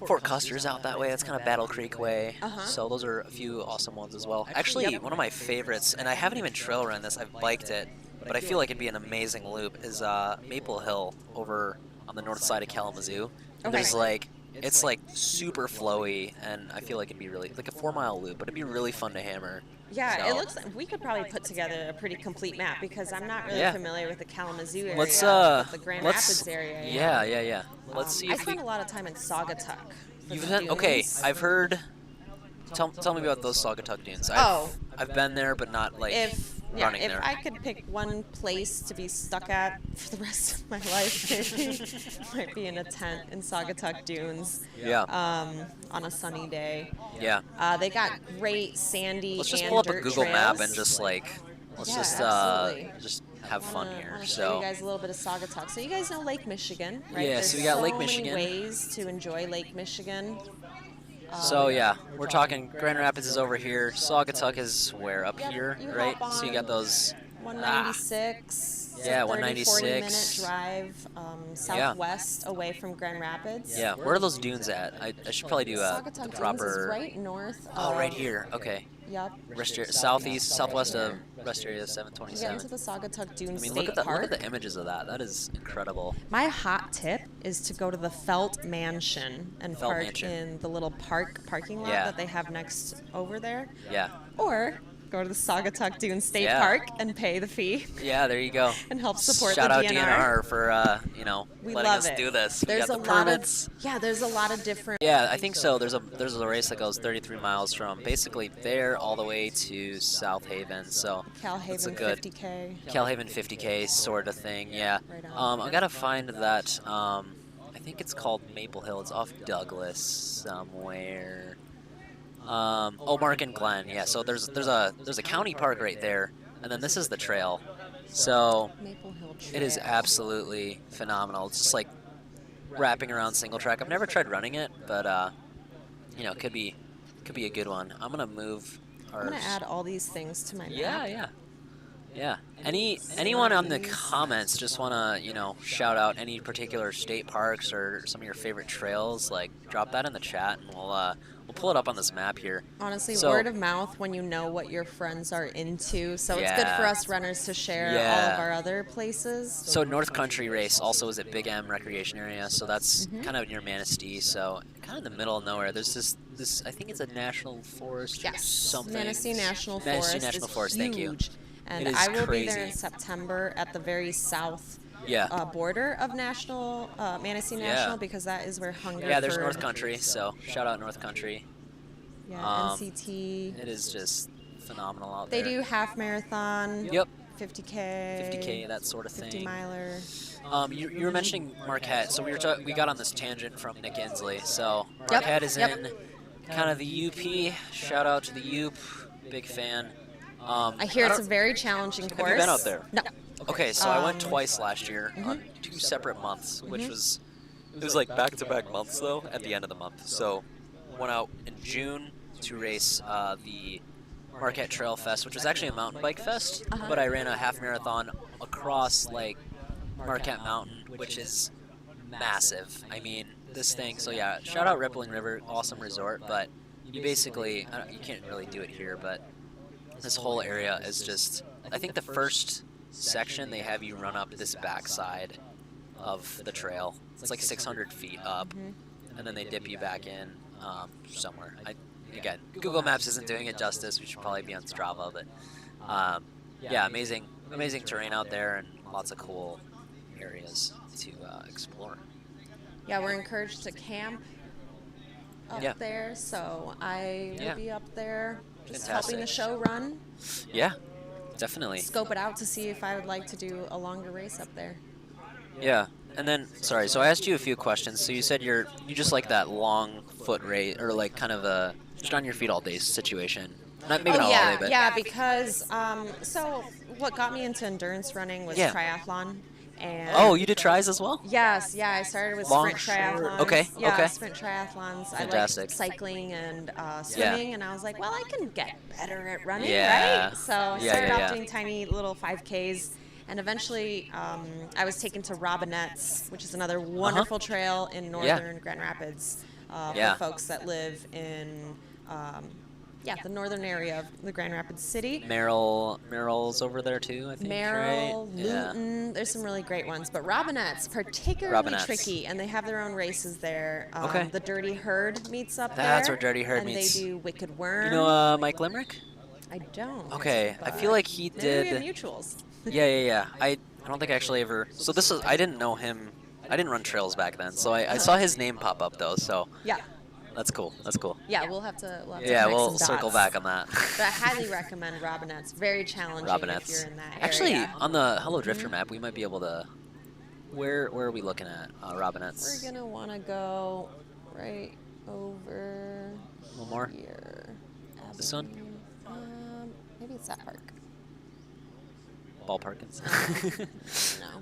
Fort Custer's out that way. That's kind of Battle Creek way. So those are a few awesome ones as well. Actually, one of my favorites, and I haven't even trail run this. I've biked it, but I feel like it'd be an amazing loop. Is Maple Hill over on the north side of Kalamazoo. And there's like it's like super flowy, and I feel like it'd be really like a 4-mile loop, but it'd be really fun to hammer. Yeah, So- it looks like we could probably put together a pretty complete map because I'm not really Yeah. familiar with the Kalamazoo area, Let's but the Grand Rapids area. Yeah. Let's see I if we. spent a lot of time in Saugatuck. for You've the had, okay, dunes. I've heard. Tell me about those Saugatuck dunes. I've been there, but not like if running if there. I could pick one place to be stuck at for the rest of my life, maybe might be in a tent in Saugatuck Dunes. Yeah. On a sunny day. Yeah. They got great sandy Let's just and pull up a dirt Google map trails. and just like let's Yeah, just absolutely. just have fun here. Want to show So you guys a little bit of Saugatuck. So you guys know Lake Michigan, right? Yeah, There's so we got Lake many Michigan. ways to enjoy Lake Michigan. So yeah, we're talking Grand Rapids is over here. Saugatuck is where up Yep, here, you right? hop So you got those. 196. Yeah, 30, 196. 40-minute drive southwest away from Grand Rapids. Yeah, where are those dunes at? I should probably do Saugatuck the Dunes proper. is right north. Oh, right of- here. Okay. Yep. Southwest of Rest Area You get 727. into the Saugatuck Dunes I mean, State look Park. at the images of that. That is incredible. My hot tip is to go to the Felt Mansion and Felt park Mansion. in the little parking lot Yeah. that they have next over there. Yeah. Or go to the Saugatuck Dunes State Yeah. Park and pay the fee. Yeah, there you go. And help support Shout the out DNR. for We letting love us it. do this. There's we a got the lot permits. of there's a lot of different. Yeah, I think so. There's a race that goes 33 miles from basically there all the way to South Haven. So Cal it's a Haven good 50K. Cal Haven 50K sort of thing. Yeah. Right on. I gotta find that. I think it's called Maple Hill. It's off Douglas somewhere. Mark and Glen. Yeah. So there's a county park right there, and then this is the trail. So Maple Hill Trail. it is absolutely phenomenal. It's just like wrapping around single track. I've never tried running it, but could be a good one. I'm gonna move. I'm gonna add all these things to my map. Yeah. Anyone on the comments just wanna shout out any particular state parks or some of your favorite trails? Like drop that in the chat, and we'll pull it up on this map here. Honestly, So- word of mouth when you know what your friends are into. So it's good Yeah. for us runners to share all Yeah. of our other places. So North Country Race also is at Big M Recreation Area, so that's kind of near Manistee, so kind of in the middle of nowhere. There's this I think it's a national forest or Yes, something. Manistee National Manistee Forest National is Forest, huge. thank you. And It is I will be there crazy. in September at the very south Yeah. border of Manistee Yeah. National because that is where Hunger Yeah, there's for, North Country, so shout out North Country. Yeah, NCT. It is just phenomenal out They there. do half marathon. Yep. 50K. 50K, that sort of 50 thing. miler. You were mentioning Marquette, so we got on this tangent from Nick Inslee. So Marquette is in kind of the UP. Shout out to the UP, big fan. I hear it's a very challenging course. Have you been out there? No. Okay, so I went twice last year on 2 separate months, which was it was like back-to-back months though at the end of the month. So went out in June to race the Marquette Trail Fest, which was actually a mountain bike fest, but I ran a half marathon across like Marquette Mountain, which is massive. I mean, this thing. So yeah, shout out Rippling River, awesome resort, but you basically you can't really do it here, but this whole area is just. I think the first section they have you run up this backside of the trail. It's like 600 feet up, and then they dip you back in somewhere. Again, Google Maps isn't doing it justice. We should probably be on Strava, but yeah, amazing terrain out there and lots of cool areas to explore. Yeah, we're encouraged to camp up there, so I will be up there just helping the show run. Yeah, definitely. Scope it out to see if I would like to do a longer race up there. Yeah, and then sorry. So I asked you a few questions. So you said you just like that long foot race, or like kind of a just on your feet all day situation. Maybe not all yeah, day, but yeah, because so what got me into endurance running was triathlon. And Oh, you did tries as well? Yes, yeah, I started with Long, sprint short. triathlons. Okay, Yeah, okay. sprint triathlons. Fantastic. I liked cycling and swimming, and I was like, well, I can get better at running, Yeah. right? So I Yeah, started yeah, off yeah. doing tiny little 5Ks, and eventually I was taken to Robinette's, which is another wonderful trail in northern Grand Rapids Yeah. for folks that live in the northern area of the Grand Rapids city. Merrill's over there too, I think. Merrill, right? Yeah. Luton, there's some really great ones, but Robinette's particularly Robinette's. tricky, and they have their own races there. Okay. The Dirty Herd meets up there. That's where Dirty Herd and meets. they do Wicked Worm. You know Mike Limerick? I don't. Okay, I but feel like he maybe did. we have mutuals. Yeah. I don't think I actually ever. So this is. I didn't know him. I didn't run trails back then, so I saw his name pop up though. So Yeah. that's cool. That's cool. Yeah, we'll have to Yeah, connect we'll some circle dots. back on that. But I highly recommend Robinette's. Very challenging Robinette's. if you're in that area. Actually, on the Hello Drifter map, we might be able to. Where are we looking at? Robinette's. We're gonna want to go right over One more? here. This one? Maybe it's that park. Ball Parkins. No,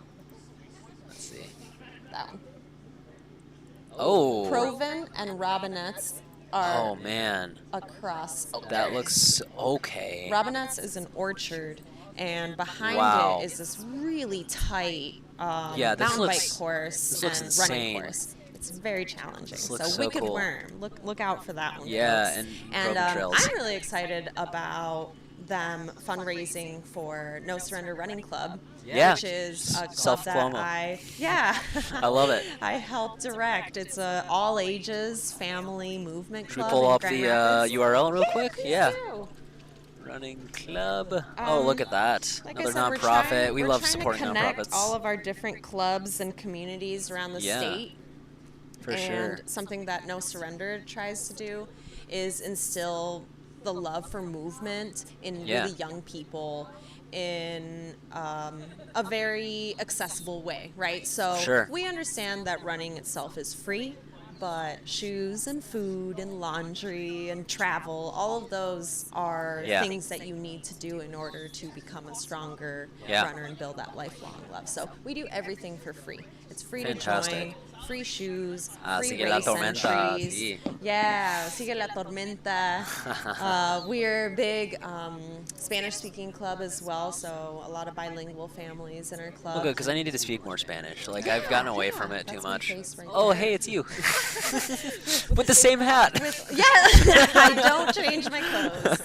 Let's see. that one. Oh. Proven and Robinette's are Oh man, across. that looks okay. Robinette's is an orchard, and behind Wow. it is this really tight Yeah, this mountain looks- bike course this looks and running insane. course. It's very challenging. This looks so Wicked cool. Worm, look out for that one. Yeah, folks. and Broken Trails. I'm really excited about them fundraising for No Surrender Running Club, Yeah. which is a club Self-promo. that I love it. I help direct. It's a all ages family movement Should we club. pull in up Grand the Rapids. URL real quick? Yeah. Ew. Running Club. Oh, look at that. Like I Another said, nonprofit. We we're love trying supporting to connect nonprofits. all of our different clubs and communities around the Yeah, state. for and sure. something that No Surrender tries to do is instill the love for movement in Yeah. really young people in a very accessible way, right? So Sure. we understand that running itself is free, but shoes and food and laundry and travel, all of those are Yeah. things that you need to do in order to become a stronger Yeah. runner and build that lifelong love. So we do everything for free. It's free Fantastic. to join, free shoes, Ah, free sigue la race tormenta, entries. sí. Yeah, sigue la tormenta. We're a big Spanish-speaking club as well, so a lot of bilingual families in our club. Well, good, because I needed to speak more Spanish. Like, I've gotten away from it too that's my much. face right Oh, there. hey, it's you. With the same hat. Yeah, I don't change my clothes.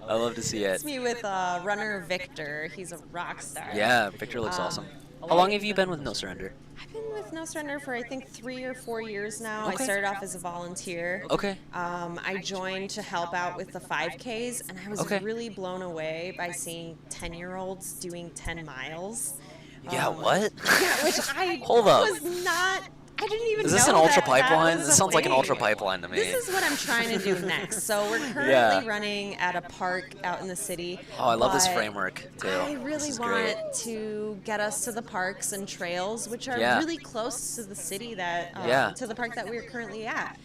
I love to see it. It's me with runner Victor. He's a rock star. Yeah, Victor looks awesome. How long have you been with No Surrender? I've been with No Surrender for I think 3 or 4 years now. Okay. I started off as a volunteer. Okay. I joined to help out with the 5Ks, and I was Okay. really blown away by seeing 10-year-olds doing 10 miles. Yeah, what? Yeah, which I Hold up. was not. I didn't even Is this know an ultra that pipeline? was This a sounds like an thing. ultra pipeline to me. This is what I'm trying to do next. So we're currently Yeah. running at a park out in the city. Oh, I love this but framework, too. I This really is want great. to get us to the parks and trails, which are Yeah. really close to the city that, Yeah. to the park that we're currently at.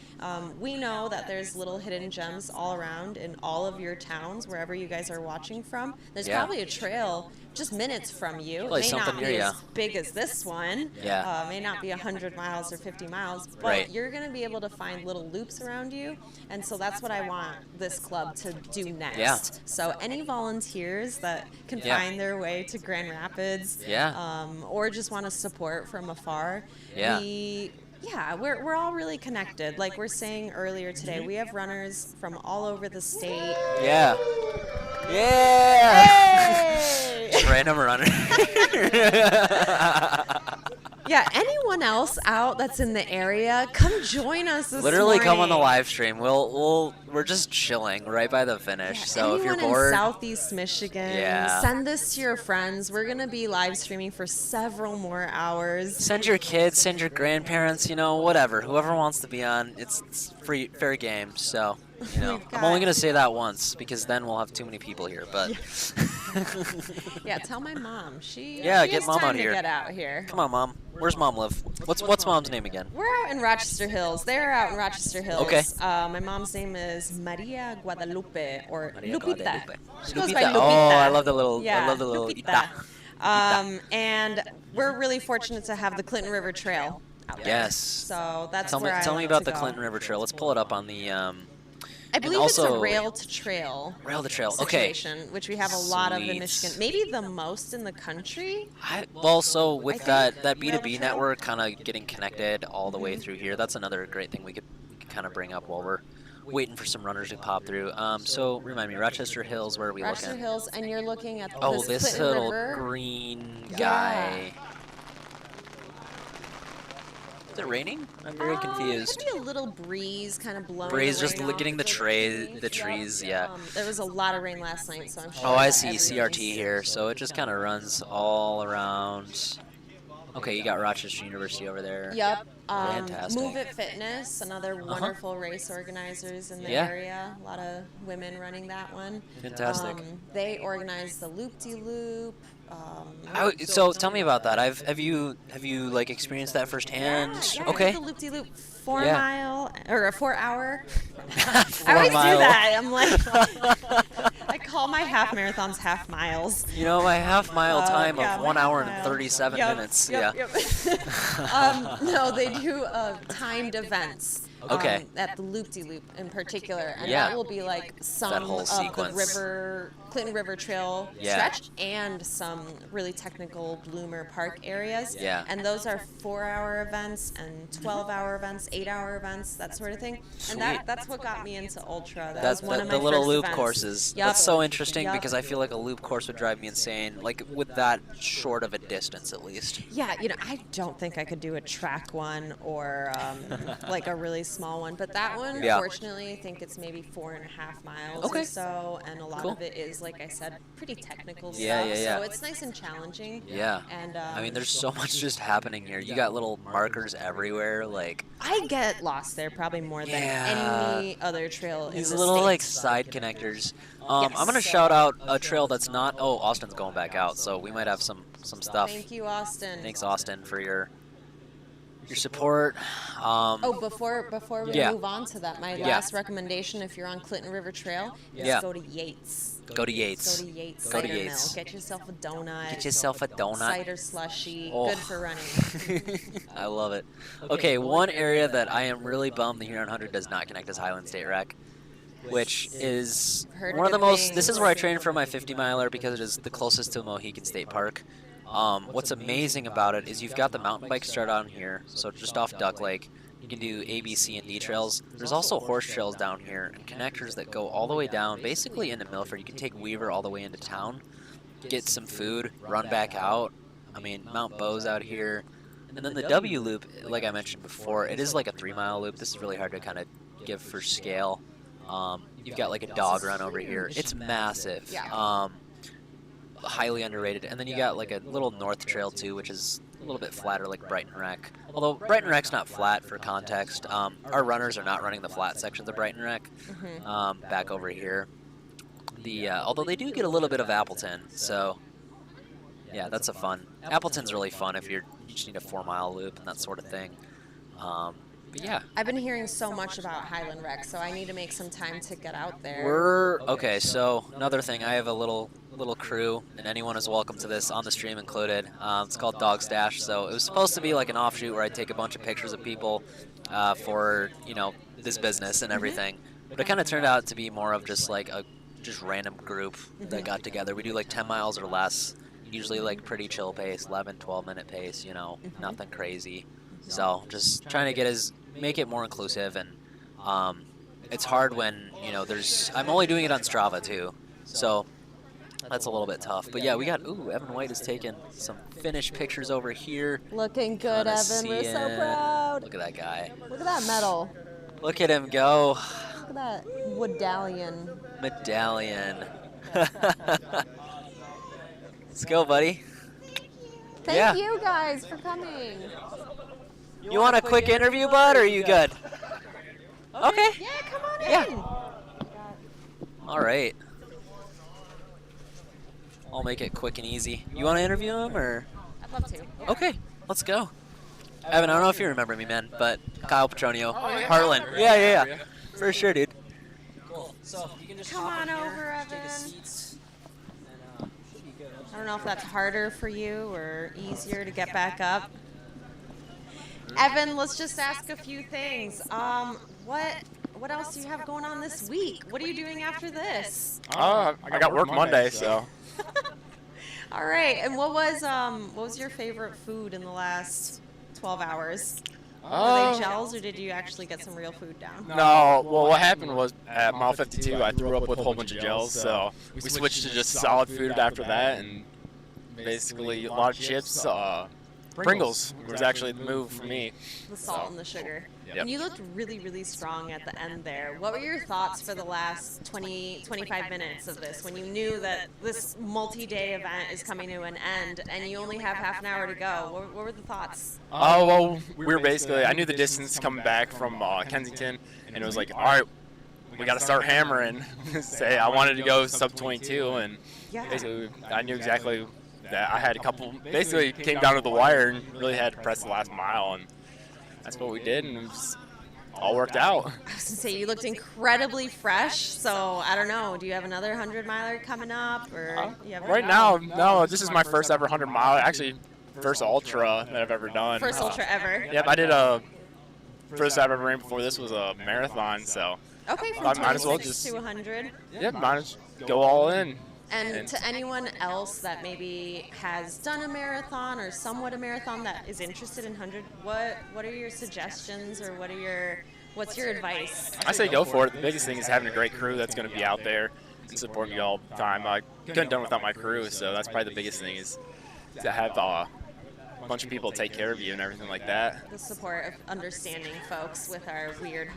We know that there's little hidden gems all around in all of your towns, wherever you guys are watching from. There's Yeah. probably a trail just minutes from you. Probably It may something not near be ya. as big as this one. Yeah. May not be 100 miles or 50 miles, but Right. you're going to be able to find little loops around you. And so that's what I want this club to do next. Yeah. So any volunteers that can Yeah. find their way to Grand Rapids, Yeah. or just want to support from afar, Yeah. we're all really connected. Like we're saying earlier today, we have runners from all over the state. Yeah. Yeah! Hey! Just random runner. Yeah, anyone else out that's in the area, come join us this Literally come on the morning. live stream. We're just chilling right by the finish. So if you're Anyone bored, in Southeast Michigan, Yeah. send this to your friends. We're going to be live streaming for several more hours. send your kids, send your grandparents, whatever. Whoever wants to be on, it's free, fair game. So, I'm only going to say that once because then we'll have too many people here. But Yeah, tell my mom. She Yeah, she get has mom time out to here. get out here. Come on, Mom. Where's Mom live? What's Mom's name again? We're out in Rochester Hills. They're out in Rochester Hills. Okay. My mom's name is Maria Guadalupe or Maria Lupita. Guadalupe. She goes by Lupita. Lupita. Oh, I love the little. Yeah, I love the little Lupita. And we're really fortunate to have the Clinton River Trail out there. Yes. So that's Tell me, where I tell me like about to the go. Clinton River Trail. Let's pull it up on the. I believe it's a rail to trail. Rail to trail. Okay. Situation, which we have a lot of in Sweet. Michigan. Maybe the most in the country. Well, so with I that think B2B network kind of getting connected all the way through here, that's another great thing we could kind of bring up while we're waiting for some runners to pop through. So remind me, Rochester Hills, where are we Rochester looking? Hills, and you're looking at Oh, this Clinton little River. green Yeah. guy. Is it raining? I'm very confused. Could be a little breeze kind of blowing. Breeze, the just rain off getting the trees, yeah. There was a lot of rain last night, so I'm sure. Oh, I that see everybody's- CRT here, so it just kind of runs all around. Okay, you got Rochester University over there. Yep. Fantastic. Move It Fitness, another wonderful race organizers in the Yeah. area. A lot of women running that one. Fantastic. They organize the Loop-de-Loop. So tell me about that. Have you like experienced that firsthand? Yeah, Okay. The Loop-de-Loop 4 Yeah. mile or a 4 hour. 4 I always mile. do that. I'm like, I call my half marathons half miles. You know, my half mile time yeah, of my 1 hour half and mile. 37 Yep, minutes. yep, Yeah. yep. No, they do timed events. Okay. At the Loop-de-Loop in particular, and Yeah. that will be like some That whole of sequence. the Clinton River Trail Yeah. stretch and some really technical Bloomer Park areas. Yeah. And those are 4-hour events and 12-hour events, 8-hour events, that sort of thing. Sweet. And that's what got me into ultra. That That's was one of my the little first loop events. courses. Yep. That's so interesting Yep. because I feel like a loop course would drive me insane, like with that short of a distance at least. Yeah, I don't think I could do a track one or like a really small one, but that one, Yeah. fortunately, I think it's maybe 4.5 miles Okay. or so, and a lot Cool. of it is, like I said, pretty technical Yeah, stuff. yeah, yeah. So it's nice and challenging. Yeah. And I mean, there's so much just happening here. You got little markers everywhere, like I get lost there probably more than Yeah. any other trail in these the little state. like side connectors. I'm Yes. gonna shout out a trail that's not. Oh, Austin's going back out, so we might have some stuff. Thank you, Austin. Thanks, Austin, for your support. Oh, before we Yeah. move on to that, my Yeah. last recommendation, if you're on Clinton River Trail, is Yeah. go to Yates. Go to Yates. Go to Yates Go to Cider Yates. Mill. Get yourself a donut. Get yourself a donut. Cider slushy. Oh. Good for running. I love it. Okay, one area that I am really bummed the Huron 100 does not connect is Highland State Rec, which is Heard one of the good most. This things. is where I train for my 50 miler because it is the closest to Mohican State Park. What's amazing about it is you've got the mountain bike start on here, so just off Duck Lake. You can do A, B, C, and D trails. There's also horse trails down here and connectors that go all the way down, basically into Milford. You can take Weaver all the way into town, get some food, run back out. I mean, Mount Bo's out here. And then the W loop, like I mentioned before, it is like a 3-mile loop. This is really hard to kind of give for scale. You've got like a dog run over here. It's massive. Yeah. Highly underrated. And then you got like a little north trail too, which is a little bit flatter like Brighton Rec. Although Brighton Rec's not flat for context. Our runners are not running the flat sections of Brighton Rec. Back over here. Although they do get a little bit of Appleton, so yeah, that's a fun. Appleton's really fun if you just need a 4-mile loop and that sort of thing. But yeah. I've been hearing so much about Highland Rec, so I need to make some time to get out there. Okay, so another thing, I have a little crew, and anyone is welcome to this, on the stream included. It's called Dog Stash, so it was supposed to be like an offshoot where I'd take a bunch of pictures of people for, this business and everything. But it kind of turned out to be more of just like a random group that got together. We do like 10 miles or less, usually like pretty chill pace, 11, 12-minute pace, nothing crazy. So just trying to make it more inclusive, and it's hard when, I'm only doing it on Strava too, so that's a little bit tough. But yeah, we got, Evan White has taken some finished pictures over here. Looking good, Kinda Evan. We're so seeing- proud. Look at that guy. Look at that medal. Look at him go. Look at that medallion. Let's go, buddy. Thank you guys for coming. You want a quick interview, bud, or are you good? Okay. Yeah, come on Yeah. in. All right. I'll make it quick and easy. You want to interview him, or? I'd love to. Okay, let's go. Evan, I don't know if you remember me, man, but Kyle Petronio, Harlan. Yeah. For sure, dude. Cool. So you can just Come hop on in here, over, take a Evan. seat, and should be good. I don't know if that's harder for you or easier to get back up. Evan, let's just ask a few things. What else do you have going on this week? What are you doing after this? I got work Monday, so. All right. And what was your favorite food in the last 12 hours? Were they gels, or did you actually get some real food down? No. Well, what happened was at mile 52, I threw up with a whole bunch of gels, so we switched to just solid food after that, and basically a lot of chips. Pringles was actually the move for me. The salt and the sugar. Yep. And you looked really, really strong at the end there. What were your thoughts for the last 25 minutes of this, when you knew that this multi-day event is coming to an end and you only have half an hour to go? What were the thoughts? Oh, well, we were basically, I knew the distance coming back from Kensington, and it was like, all right, we got to start hammering. Say, I wanted to go sub 22, and basically I knew exactly that I had a couple, basically came down to the wire and really had to press the last mile, and that's what we did, and it was all worked out. I was going to say, you looked incredibly fresh, so I don't know, do you have another 100-miler coming up? Or you have right now, no, this is my first ever 100-mile, actually first ultra that I've ever done. First ultra ever? Yep, I did a first I've ever ran before this was a marathon, so okay, from I might as well 26 just to 100. Yep, might as well go all in. And to anyone else that maybe has done a marathon or somewhat a marathon that is interested in 100, what are your suggestions, or what's your advice? I say go for it. The biggest thing is having a great crew that's going to be out there and support you all the time. I couldn't have done without my crew, so that's probably the biggest thing, is to have a bunch of people take care of you and everything like that. The support of understanding folks with our weird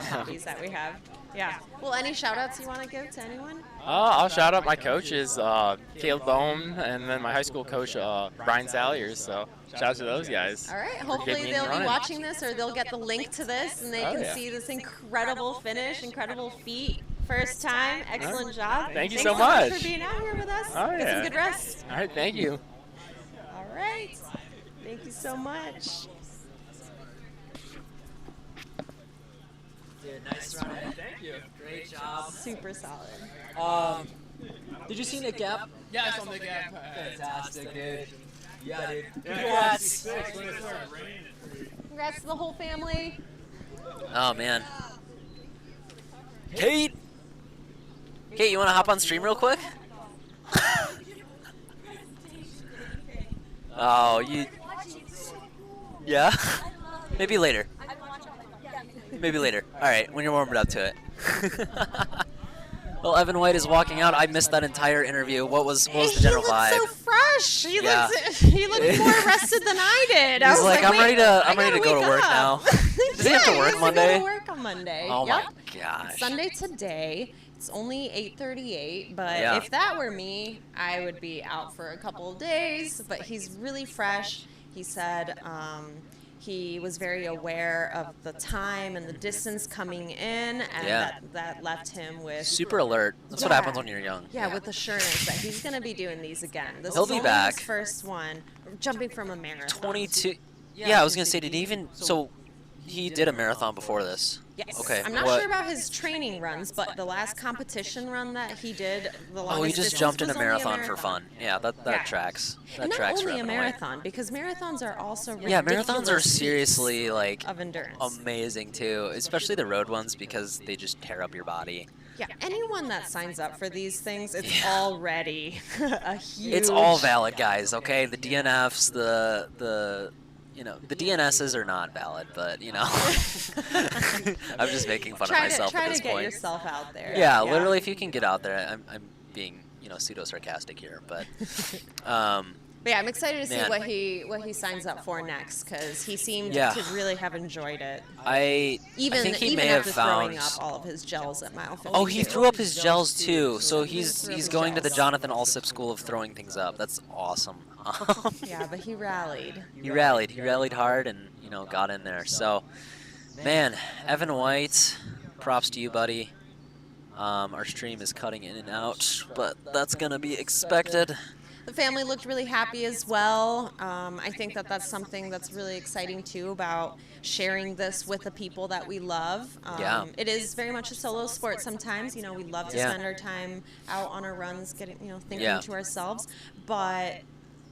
hobbies that we have. Yeah. Well, any shout-outs you want to give to anyone? I'll shout out my coaches, Caleb Bone, and then my high school coach, Brian Saliers. So shout out to those guys. All right. Hopefully they'll be watching this, or they'll get the link to this, and they can see this incredible finish, incredible feat. First time. Excellent job. Thank you Thanks so much for being out here with us. Oh, Get some good rest. All right. Thank you. All right. Thank you so much. Dude, nice run. Thank you. Great job. Super solid. Did you see Nick Gap? Yeah, I saw Nick Gap. Fantastic, dude. Yeah, dude. Congrats. Congrats to the whole family. Oh, man. Kate, you want to hop on stream real quick? Oh, you... Yeah? Maybe later. Maybe later. Alright, when you're warmed up to it. Well, Evan White is walking out. I missed that entire interview. What was the general vibe? He looked so fresh. He looked more rested than I did. He's I was like, I'm ready to go to work up. now. Does he have to work Monday? Go to work on Monday. Oh yep. my gosh. Sunday today. It's only 8:38, but Yeah. if that were me, I would be out for a couple of days. But he's really fresh. He said he was very aware of the time and the distance coming in, and that left him with super alert. That's what happens when you're young. Yeah, with assurance that he's going to be doing these again. This He'll is be only back. his first one, jumping from a marathon. 22. Yeah, I was gonna say, did he even? So he did a marathon before this. Yes. Okay. I'm not sure about his training runs, but the last competition run that he did, the longest Oh, he just distance jumped in was a only marathon for fun. Yeah, that tracks. That And not tracks for only a Evan White. marathon, because marathons are also Yeah, marathons are ridiculous seriously feats like of endurance. amazing too, especially the road ones, because they just tear up your body. Yeah, anyone that signs up for these things, it's already a huge... It's all valid, guys. Okay, the DNFs, the DNSs are not valid, but I'm just making fun of myself at this Try to point. get yourself out there. Yeah, literally, if you can get out there, I'm being pseudo sarcastic here, but But yeah, I'm excited to see Man. what he signs up for next, because he seemed Yeah. to really have enjoyed it. I think he may have after found. throwing up all of his gels at mile 52. Oh, he threw up his gels too. So he's going to the Jonathan Alsip School of Throwing Things Up. That's awesome. Yeah, but he rallied. He rallied hard, and got in there. So, man, Evan White, props to you, buddy. Our stream is cutting in and out, but that's gonna be expected. The family looked really happy as well. I think that that's something that's really exciting too about sharing this with the people that we love. It is very much a solo sport sometimes. You know, we love to spend our time out on our runs, getting, you know, thinking to ourselves. But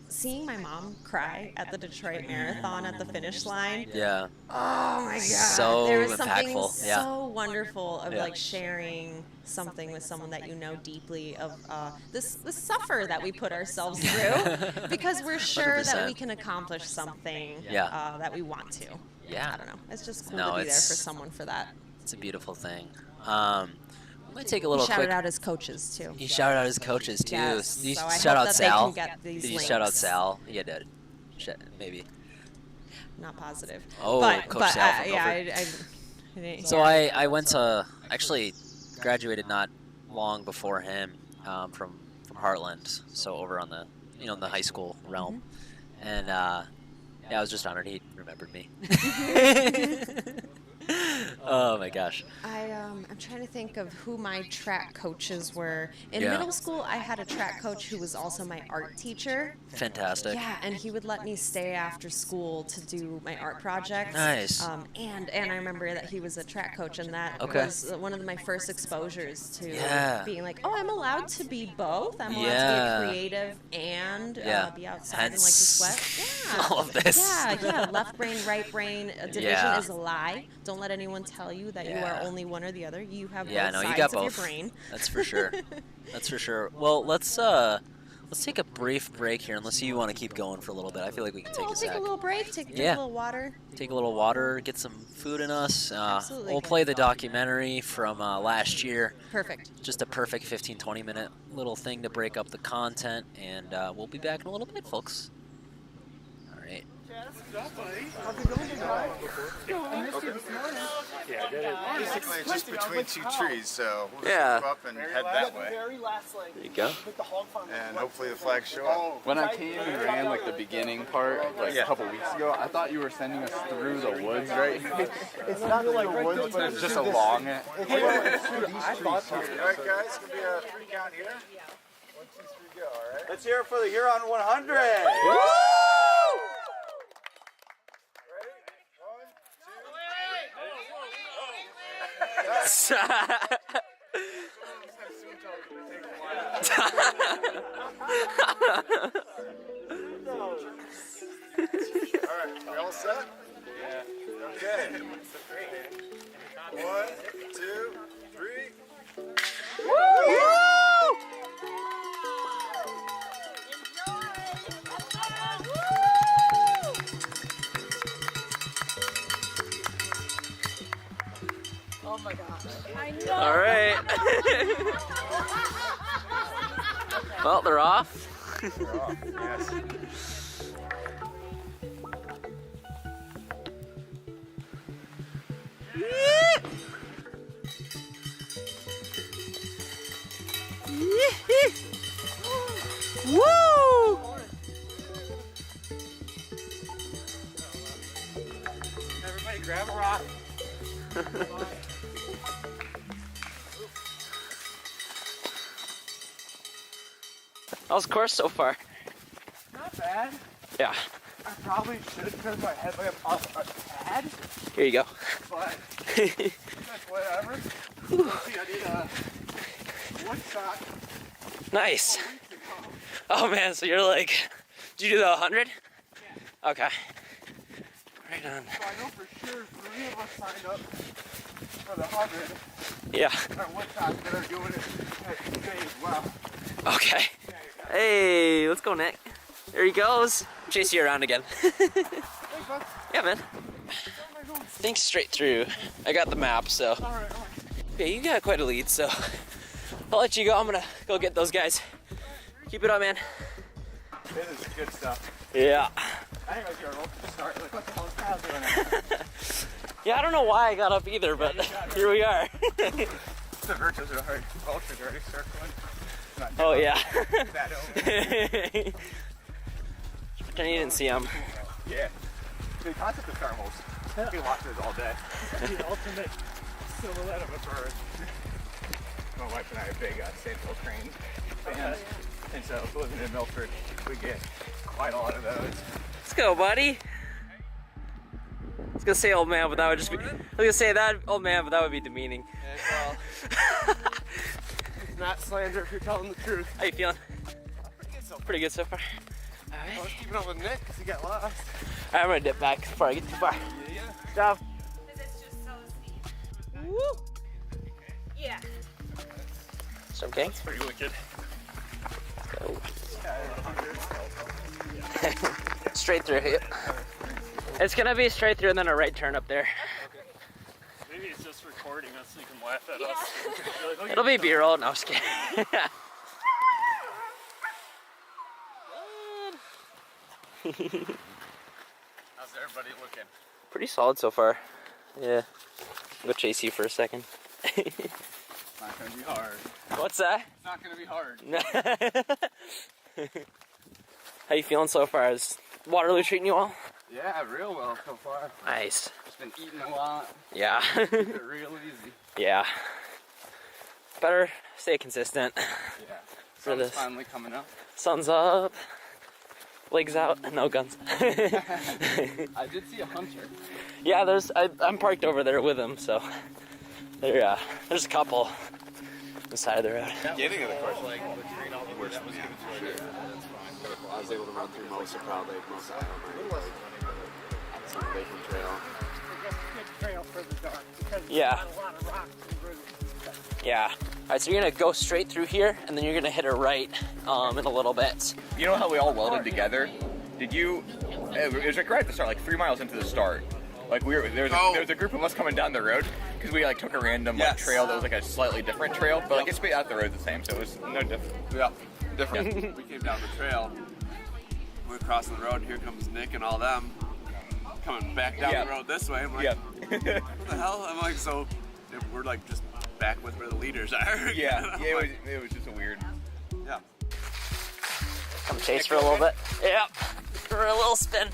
seeing my mom cry at the Detroit Marathon at the finish line. Yeah. Oh my God. So there was something impactful. so wonderful of like sharing something with someone that you know deeply of this suffer that we put ourselves through because we're sure 100%. that we can accomplish something that we want to. Yeah. I don't know. It's just cool to be there for someone for that. It's a beautiful thing. I'm going to take a little He shouted quick... out his coaches, too. He shouted out his coaches, too. Yes. You So I shout hope out that Sal. they can get these Did you links. shout out Sal? Yeah, did. Maybe. Not positive. Oh, but, Coach Sal from yeah, Milford. I didn't So hear. I went to... Actually, graduated not long before him from Heartland. So over on the, you know, in the high school realm. And, yeah, I was just honored he remembered me. Oh my gosh. I'm trying to think of who my track coaches were. In Yeah. middle school, I had a track coach who was also my art teacher. Fantastic. Yeah, and he would let me stay after school to do my art projects. Nice. And I remember that he was a track coach, and that Okay. was one of my first exposures to Yeah. being like, oh, I'm allowed to be both. I'm allowed Yeah. to be a creative and be outside and like to Hence sweat. Yeah. all of this. Yeah. Left brain, right brain division Yeah. is a lie. Don't let anyone tell you that you are only one or the other. You have both no, sides you got of both. your brain. That's for sure. That's for sure. Well, let's take a brief break here, unless you want to keep going for a little bit. I feel like we can take We'll a take sec. a little break, drink a little water. Take a little water, get some food in us. Absolutely. We'll play the documentary from last year. Perfect. Just a perfect 15-20 minute little thing to break up the content, and we'll be back in a little bit, folks. All right. Yeah, basically it's just between two trees, so we'll Yeah. just move up and head that way. There you go. And hopefully the flags show up. When I came and ran like the beginning part like a couple weeks ago, I thought you were sending us through the woods, right? It's not really the woods, but It's just along it. I thought so. All right, guys, it's going to be a 3 count here. 1, 2, 3, go, all right? Let's hear it for the Huron 100. Woo! Alright, we all set? Yeah. Okay. 1, 2, 3. Woo! Oh my God. I know. All right. Well, they're off. We're off, yes. Woo! Everybody grab a rock. How's the course so far? Not bad. Yeah. I probably should have turned my headlamp off a tad, Here you go. but that's whatever. Let's see, I did a wood shot Nice. 4 weeks ago. Oh man, so you're like, did you do the 100? Yeah. Okay. Right on. So I know for sure 3 of us signed up for the 100. Yeah. Our wood shots that are doing it today as well. Okay. Hey, let's go, Nick. There he goes. Chase you around again. Yeah, man. Think straight through. I got the map, so. Okay, you got quite a lead, so I'll let you go. I'm gonna go get those guys. Keep it up, man. This is good stuff. Yeah. I think I was going to start. Like, what the hell is Kyle doing? Yeah, I don't know why I got up either, but here we are. The virtues are hard. Vultures are already circling. Not Oh, yeah. that over. Pretend you didn't see him. Yeah. The concept of thermals. We can watch this all day. The ultimate silhouette of a bird. My wife and I are big Sandhill Crane fans. And so living in Milford, we get quite a lot of those. Let's go, buddy. I was gonna say old man, but that would just be. I was gonna say that old man, but that would be demeaning. Yeah, well, it's not slander if you're telling the truth. How you feeling? Pretty good so far. I was keeping up with Nick because he got lost. Alright, I'm gonna dip back before I get too far. Yeah. Stop. It's just so steep. Woo. Yeah. So okay. That's pretty wicked. Go. Straight through here. It's gonna be straight through and then a right turn up there. Okay. Maybe it's just recording us so you can laugh at us. Like, It'll be B-roll. No, I'm just kidding. How's everybody looking? Pretty solid so far. Yeah. I'll go chase you for a second. It's not gonna be hard. What's that? It's not gonna be hard. How you feeling so far? Is Waterloo treating you well? Yeah, real well so far. Nice. Just been eating a lot. Yeah. Keep it real easy. Yeah. Better stay consistent. Yeah. For Sun's this. finally coming up. Sun's up. Legs out. No guns. I did see a hunter. Yeah, I'm parked over there with him, so there's a couple on the side of the road. Beginning of the course, like we're supposed to give it to I was able to run through most of Proud Lake, most of Island Lake, some Bacon Trail. Good trail for the dark because Yeah. there's not a lot of rocks and roots. Yeah. Alright, so you're gonna go straight through here and then you're gonna hit a right in a little bit. You know how we all welded together? Did you? It was like right at the start, like 3 miles into the start. Like there was a group of us coming down the road because we like took a random like trail that was like a slightly different trail, but like it's out the road the same, so it was no different. Yeah, different. We came down the trail. We're crossing the road, and here comes Nick and all them coming back down the road this way. I'm like, what the hell? I'm like, so we're like just back with where the leaders are. Yeah, it was just a weird. Yeah. Come chase for a little bit. Yeah. For a little spin.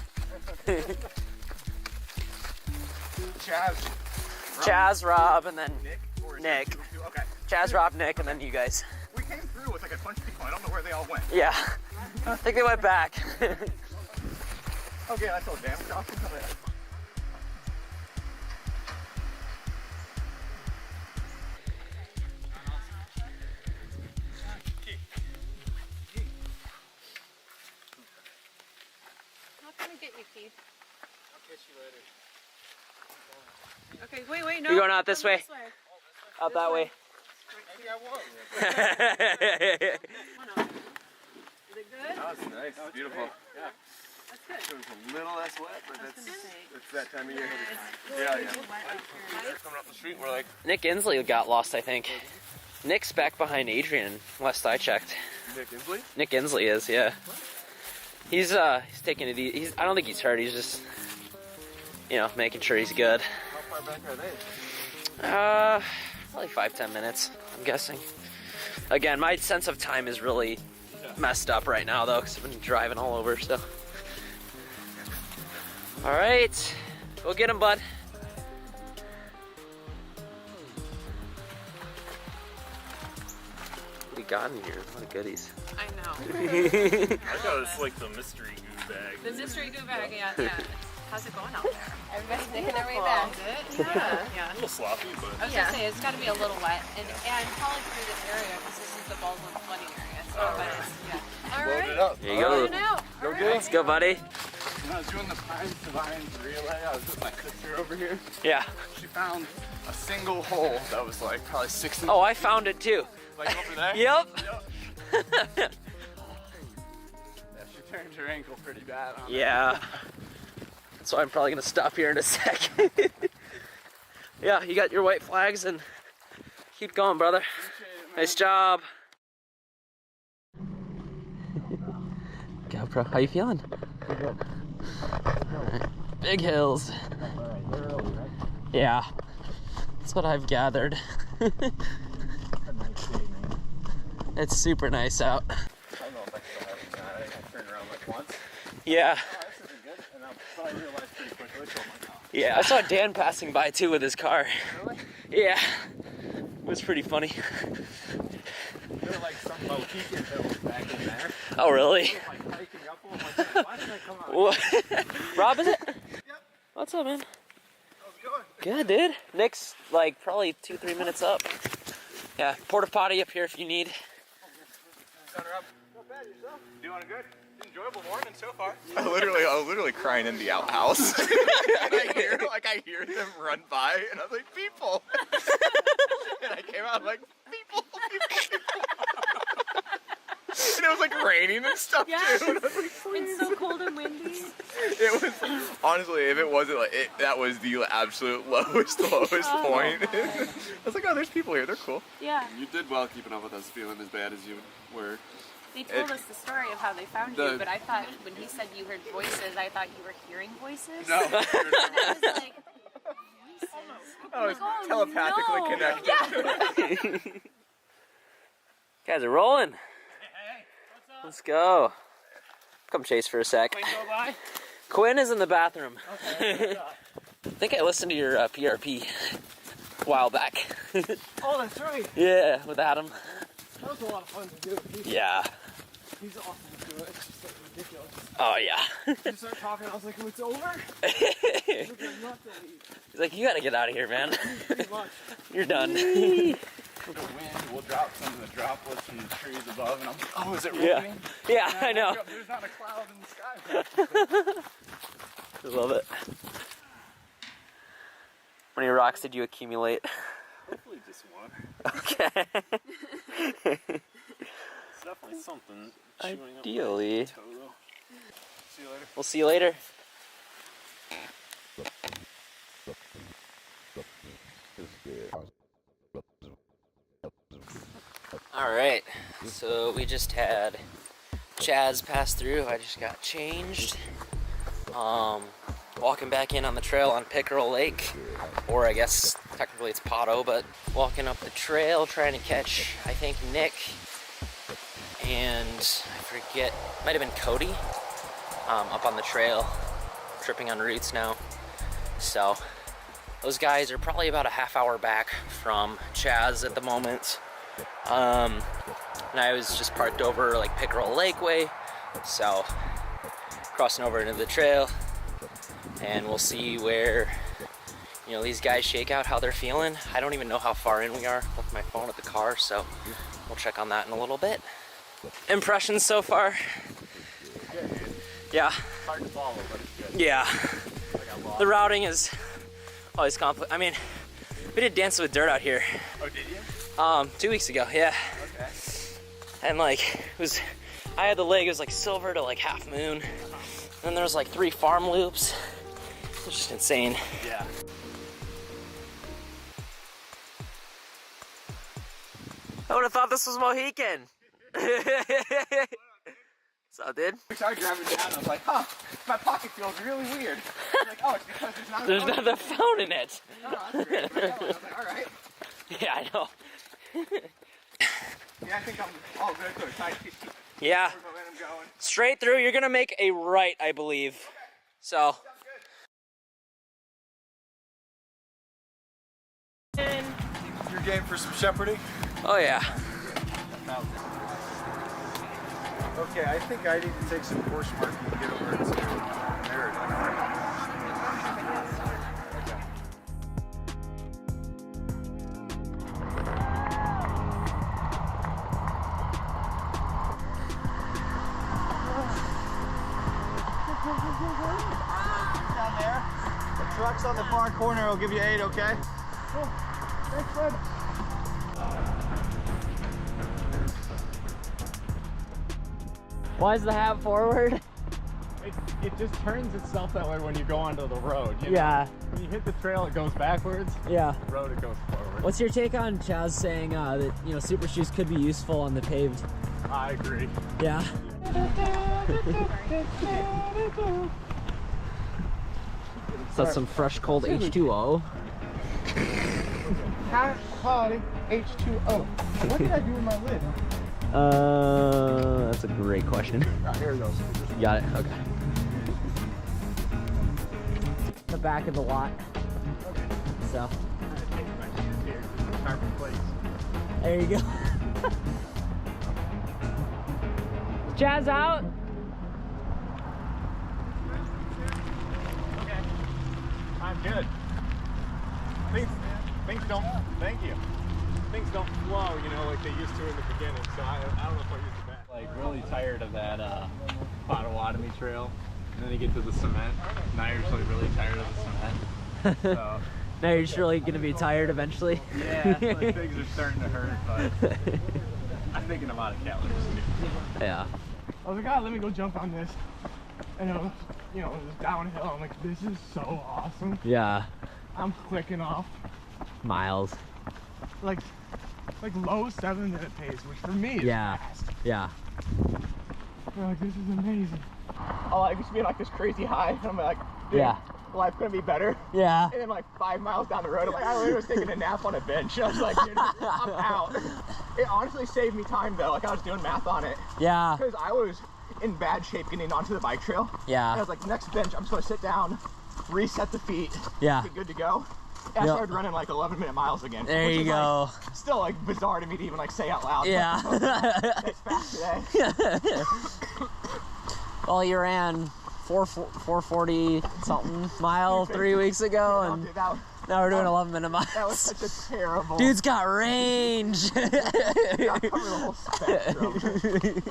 Chaz, Rob, and then Nick. Okay. Chaz, Rob, Nick, and then you guys. We came through with like a bunch of people. I don't know where they all went. Yeah. I think they went back. Okay, that's all damn crossing. How can we get you, Keith? I'll catch you later. Okay, wait, no. You're going out this way? This way. Out that way. Maybe I was. Is it good? That was nice. That was beautiful. Yeah. That's good. It was a little less wet, but it's that time of year. Yeah. Coming up the street, we're like, Nick Inslee got lost, I think. Nick's back behind Adrian, last I checked. Nick Inslee? Nick Inslee is, yeah. He's taking it easy. I don't think he's hurt. He's just, making sure he's good. How far back are they? Probably 5-10 minutes, I'm guessing. Again, my sense of time is really messed up right now, though, because I've been driving all over, so. All right, go get him, bud. What we got in here? What a goodies. I know. I thought it was like the mystery goo bag. The mystery goo bag, yeah. How's it going out there? Everybody's making their way back. Is it? Yeah. A little sloppy, but. I was gonna say it's got to be a little wet, and probably through this area because this is the Baldwin flooding area. So, but it's, yeah. All right. Load it up. There you go. Load it out. Go All get right. Let's go, buddy. When I was doing the Pines to Vines relay, I was with my sister over here. Yeah. She found a single hole that was like probably 6 inches. Oh, I found it too. Like over there? Yep. Yeah, she turned her ankle pretty bad on it. Yeah. So I'm probably gonna stop here in a second. Yeah, you got your white flags and keep going, brother. Nice job. GoPro, how you feeling? Alright. Big hills. Yeah, that's what I've gathered. It's super nice out. I don't know if I still have it. I turned around like once. Yeah. Oh, this isn't good. And I probably realized pretty quickly. Oh my god. Yeah, I saw Dan passing by too with his car. Really? Yeah. It was pretty funny. They're like some Mohican Hills back in there. Oh, really? I was, like, hiking up them. I'm like, why did I come out? What? Rob, is it? Yep. What's up, man? How's it going? Good, dude. Nick's like probably 2-3 minutes up. Yeah, porta potty up here if you need. Not bad, yourself? Doing good. Enjoyable morning so far. I was literally crying in the outhouse. And I hear them run by, and I was like, people. And I came out like, people. And it was like raining and stuff too. And I was like, It's so cold and windy. it was honestly, if it wasn't like that was the absolute lowest point. I was like, oh, there's people here. They're cool. Yeah. You did well keeping up with us feeling as bad as you were. They told us the story of how they found you, but I thought when he said you heard voices, I thought you were hearing voices. No. I was like, I was telepathically connected. Yeah. Guys are rolling. Let's go. Come chase for a sec. Quinn go by? Quinn is in the bathroom. Okay. I think I listened to your PRP a while back. Oh, that's right. Yeah, with Adam. That was a lot of fun to do. Yeah. He's awesome to do it. It's just like ridiculous. Oh, yeah. You start talking, I was like, oh, it's over? He's like, you gotta get out of here, man. Pretty much. You're done. The wind will drop some of the droplets from the trees above, and I'm like, oh, is it raining? Yeah, I know. There's not a cloud in the sky. I love it. How many rocks did you accumulate? Hopefully just one. Okay. It's definitely something. Ideally. See you later. We'll see you later. Alright, so we just had Chaz pass through. I just got changed. Walking back in on the trail on Pickerel Lake, or I guess technically it's Potto, but walking up the trail trying to catch, I think, Nick and I forget, might have been Cody, up on the trail, tripping on roots now. So those guys are probably about a half hour back from Chaz at the moment. And I was just parked over like Pickerel Lake way, so crossing over into the trail, and we'll see where, you know, these guys shake out, how they're feeling. I don't even know how far in we are. Left my phone at the car, so we'll check on that in a little bit. Impressions so far? Yeah. Hard to follow, but it's good. Yeah. The routing is always complicated. I mean, we did Dance with Dirt out here. Oh, did you? 2 weeks ago, yeah. Okay. And like, it was, I had the leg, it was like silver to like half moon. Then there was like 3 farm loops. It was just insane. Yeah. I would have thought this was Mohican. So, dude? I started driving down, I was like, huh, my pocket feels really weird. I was like, oh, it's because There's not a phone in it. No, that's weird. I was like, alright. Yeah, I know. Yeah, I think I'm all good to try to keep Yeah. momentum going. Straight through, you're gonna make a right, I believe. So. Your game for some shepherding? Oh, yeah. Okay, I think I need to take some course marking to get over to Merida. Down there. The truck's on the far corner. I'll give you 8, okay? Cool. Thanks, bud. Why is the hat forward? It just turns itself that way when you go onto the road. You know? Yeah. When you hit the trail, it goes backwards. Yeah. The road, it goes forward. What's your take on Chaz saying that, you know, super shoes could be useful on the paved? I agree. Yeah. So that's some fresh cold H2O. High quality H2O. What did I do with my lid? That's a great question. Here it goes. Got it, okay. The back of the lot. So. There you go. Jazz out? Okay. I'm good. Things don't, thank you. Things don't flow, you know, like they used to in the beginning, so I don't know if I'll use the back. Like, really tired of that Potawatomi trail, and then you get to the cement. Now you're just like really tired of the cement. So, Now you're just really gonna be tired eventually? yeah, like things are starting to hurt, but I'm thinking about a calories too. Yeah. I was like, oh, let me go jump on this. And it was, you know, it was downhill. I'm like, this is so awesome. Yeah. I'm clicking off Miles. like low 7-minute pace, which for me is fast. Yeah. I'm like, this is amazing. Oh, I just being like this crazy high. And I'm like, dude, Yeah. life couldn't be better. Yeah. And then like 5 miles down the road, I'm like, I literally was taking a nap on a bench. I was like, dude, I'm out. It honestly saved me time though. Like I was doing math on it. Yeah. Because I was in bad shape getting onto the bike trail. Yeah. And I was like, next bench, I'm just gonna sit down, reset the feet, Yeah. get good to go. And I started running like 11-minute miles again. There which you is, go. Like, still like bizarre to me to even like say out loud. Yeah. But, that's fast today. Well, you ran 440 something mile 3 weeks ago, and now we're doing 11-minute miles. That was such a terrible. Dude's got range. Yeah, I covered the whole spectrum.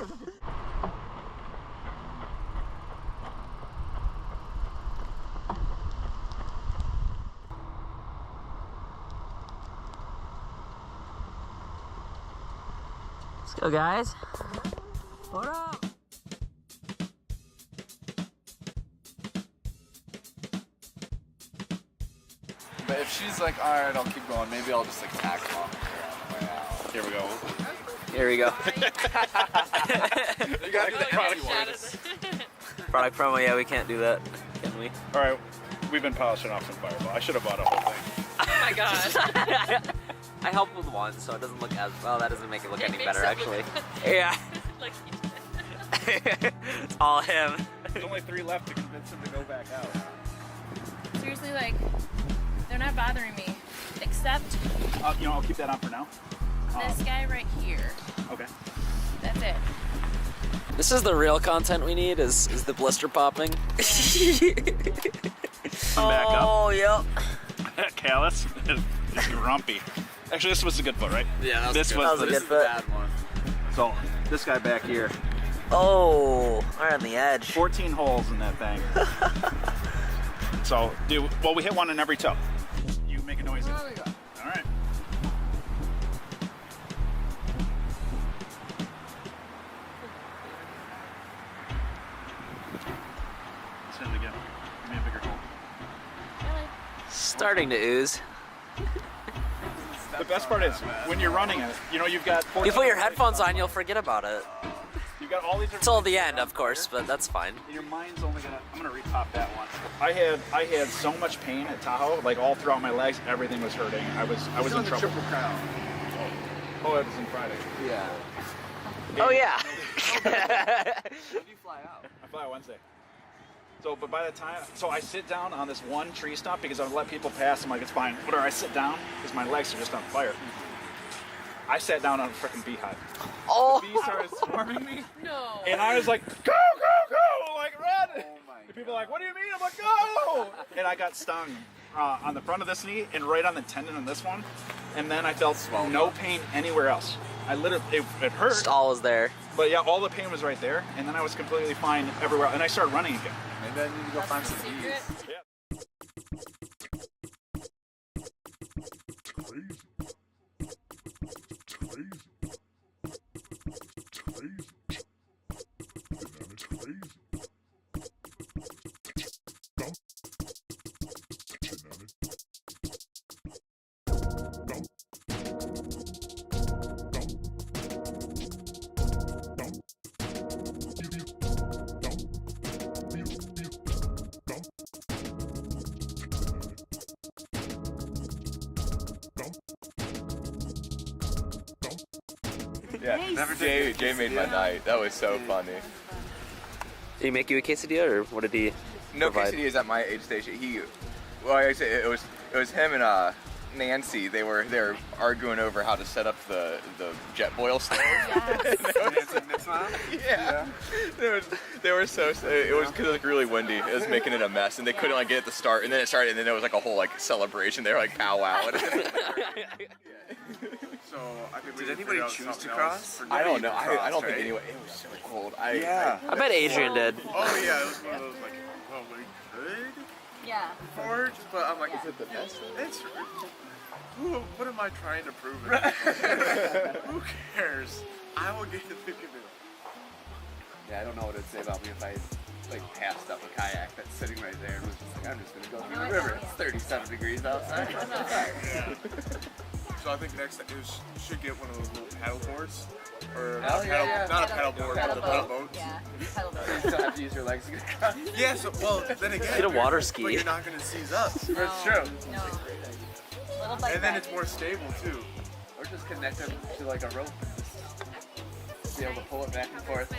Let's go, guys. What up? But if she's like, all right, I'll keep going, maybe I'll just like tack along with her on the way out. Here we go. Here we go. You gotta do the product words. Product promo, yeah, we can't do that, can we? All right, we've been polishing off some Fireball. I should have bought a whole thing. Oh my god. I helped with one, so it doesn't look as well. That doesn't make it look any makes better, it actually. look- Yeah, Like, it's all him. There's only 3 left to convince him to go back out. seriously, like, they're not bothering me. Except You know, I'll keep that on for now. this guy right here. Okay. That's it. This is the real content we need. Is the blister popping? Back up. Oh, yep. Callus is grumpy. Actually, this was a good foot, right? Yeah, this that was a good foot. So, this guy back here. Oh, right on the edge. 14 holes in that thing. So, dude, well, we hit one in every toe. You make a noise. All right. Let's hit it again. Give me a bigger hole. Starting to ooze. The best part is when you're running it, you know, you've got 14 You put your headphones on, you'll forget about it. You've got all these Till the end, of course, but that's fine. Your mind's only gonna. I'm gonna repop that one. I had so much pain at Tahoe, like all throughout my legs, everything was hurting. I was in trouble. Triple Crown. Oh, it was in Friday. Yeah. Oh yeah. When do you fly out? I fly Wednesday. So, but by the time, so I sit down on this one tree stump because I let people pass. I'm like, it's fine. Whatever. I sit down because my legs are just on fire. I sat down on a freaking beehive. Oh. The bees started swarming me. No. And I was like, go, go, go, like run. And people are like, what do you mean? I'm like, go. And I got stung on the front of this knee and right on the tendon on this one. And then I felt no pain anywhere else. I literally, it hurt. Just all was there. But yeah, all the pain was right there. And then I was completely fine everywhere. And I started running again. And then you need to go find some bees. Yeah. Yeah, Jay made my night. That was so funny. Did he make you a quesadilla, or what did he No provide? quesadillas at my aid station. Well, like I said, it was him and Nancy. They were arguing over how to set up the jet boil stove. Yes. Mom? Yeah. They were so. It was because it was like really windy. It was making it a mess, and they couldn't like get it to start. And then it started, and then there was like a whole like celebration. They were like powwow. So I think did anybody choose to cross? I don't know. I don't think anyone. It was so cold. I bet Adrian did. Oh yeah, it was one of those like, well, we could. Yeah. Forge, but I'm like, is it the best? It's. What am I trying to prove? Who cares? I will get the canoe. Yeah, I don't know what it'd say about me if I like passed up a kayak that's sitting right there and was just like, I'm just gonna go through the river. It's 37 degrees outside. Yeah. So I think next you should get one of those little paddle boards. Or not a paddle board, but a paddle boat. Yeah, paddle boat. You still have to use your legs to get across. Yeah, so, well, then again, get a water ski. But you're not going to seize up. No, That's true. No. And then it's more stable, too. Or just connect them to like a rope and just be able to pull it back and forth.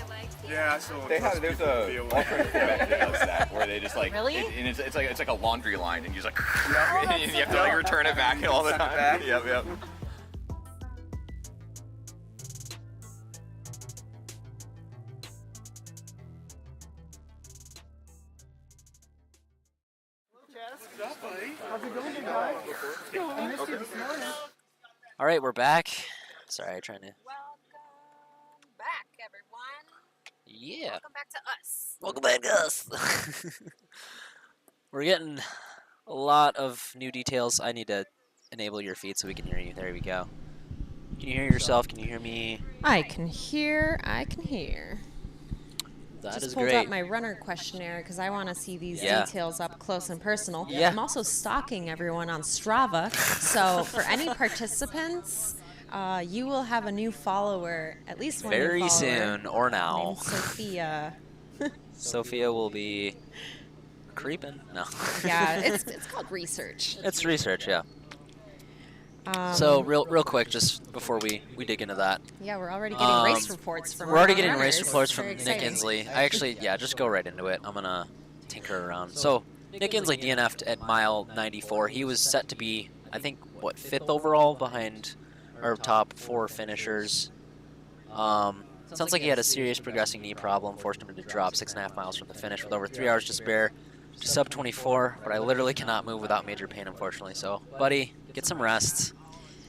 Yeah, so there's a alternative method that does that, where they just like, really? And it's like a laundry line, and you just like, and you have to like return it back all the time. Yep. How's it going, guys? I missed you this morning. All right, we're back. Sorry, trying to. Welcome back, everyone. Yeah. Welcome back to us. Welcome back to us. We're getting a lot of new details. I need to enable your feed so we can hear you. There we go. Can you hear yourself? Can you hear me? I can hear. That Just is pulled great. up my runner questionnaire because I want to see these details up close and personal. Yeah. I'm also stalking everyone on Strava. So for any participants, you will have a new follower, at least one very new follower, soon or now. named Sophia. Sophia will be creeping. No. Yeah, it's called research. It's research, yeah. So real quick, just before we dig into that. Yeah, we're already getting race reports from. We're already our getting runners. race reports from Very Nick exciting. Inslee. I actually, just go right into it. I'm gonna tinker around. So Nick Inslee DNF'd at mile 94. He was set to be, I think, what, 5th overall behind our top 4 finishers. Sounds like he had a serious progressing knee problem, forced him to drop 6.5 miles from the finish with over 3 hours to spare. Just sub 24, but I literally cannot move without major pain, unfortunately. So, buddy, get some rest.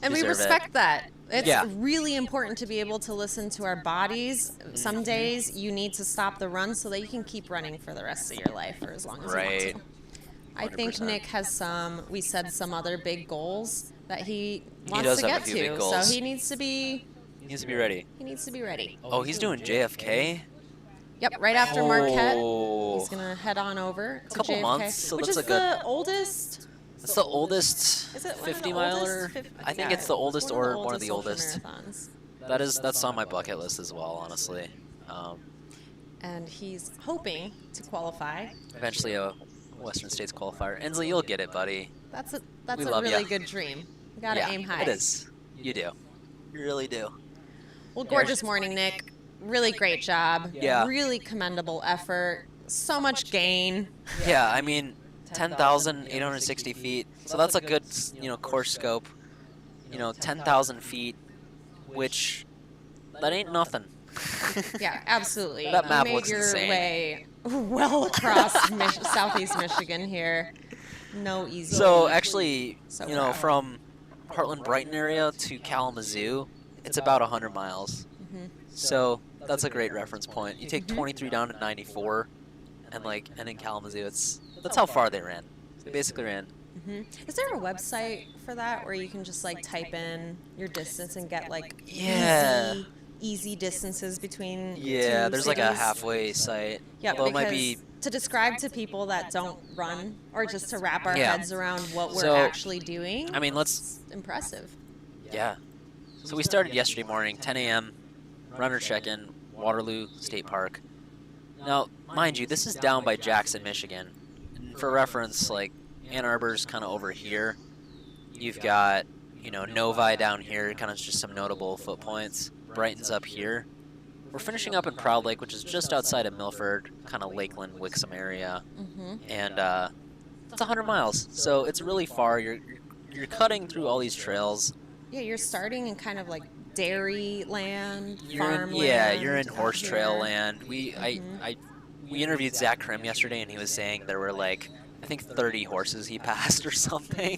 And we Deserve respect it. that. It's Yeah. really important to be able to listen to our bodies. Some days you need to stop the run so that you can keep running for the rest of your life or as long as you Right. want to. I think 100%. Nick has some other big goals that he wants does to have a get few big to. goals. So he needs to be ready. He needs to be ready. Oh, he's doing JFK? Yep, right after Marquette. Oh. He's going to head on over to Couple JFK, months, so which that's is a good- the oldest. It's the oldest Is it one of the 50 miler. oldest? I think Yeah, it's the oldest or one of the ultra oldest. marathons. That's on my bucket list as well, honestly. And he's hoping to qualify. Eventually a Western States qualifier. Inslee, you'll get it, buddy. That's a We love really ya. good dream. You gotta Yeah, aim high. it is. You do. You really do. Well, gorgeous morning, Nick. Really great job. Yeah. Really commendable effort. So much gain. Yeah, I mean, 10,860 feet. So that's a good, course scope. 10,000 feet, which that ain't nothing. Yeah, absolutely. That map you made looks your insane. way well across southeast Michigan here. No easy. So actually, So proud. from Heartland Brighton area to Kalamazoo, it's about 100 miles. Mhm. So that's a great reference point. You take 23 down to 94, and in Kalamazoo, that's how far they ran. They basically ran. Mhm. Is there a website for that where you can just type in your distance and get Yeah. easy distances between Yeah, two there's a cities? halfway site. Yeah, Well, it because might be. to describe to people that don't run or just to wrap our Yeah. heads around what we're So, actually doing. I mean, it's impressive. Yeah. So we started yesterday morning, 10 a.m. Runner check-in, Waterloo State Park. Now, mind you, this is down by Jackson, Michigan. And for reference, Ann Arbor's kind of over here. You've got, Novi down here, kind of just some notable foot points. Brighton's up here. We're finishing up in Proud Lake, which is just outside of Milford, kind of Lakeland, Wixom area. Mhm. And it's 100 miles, so it's really far. You're cutting through all these trails. Yeah, you're starting in kind of dairy land, You're farmland. yeah, you're in horse here. trail land. We interviewed Zach Krim yesterday, and he was saying there were like I think 30 horses he passed or something.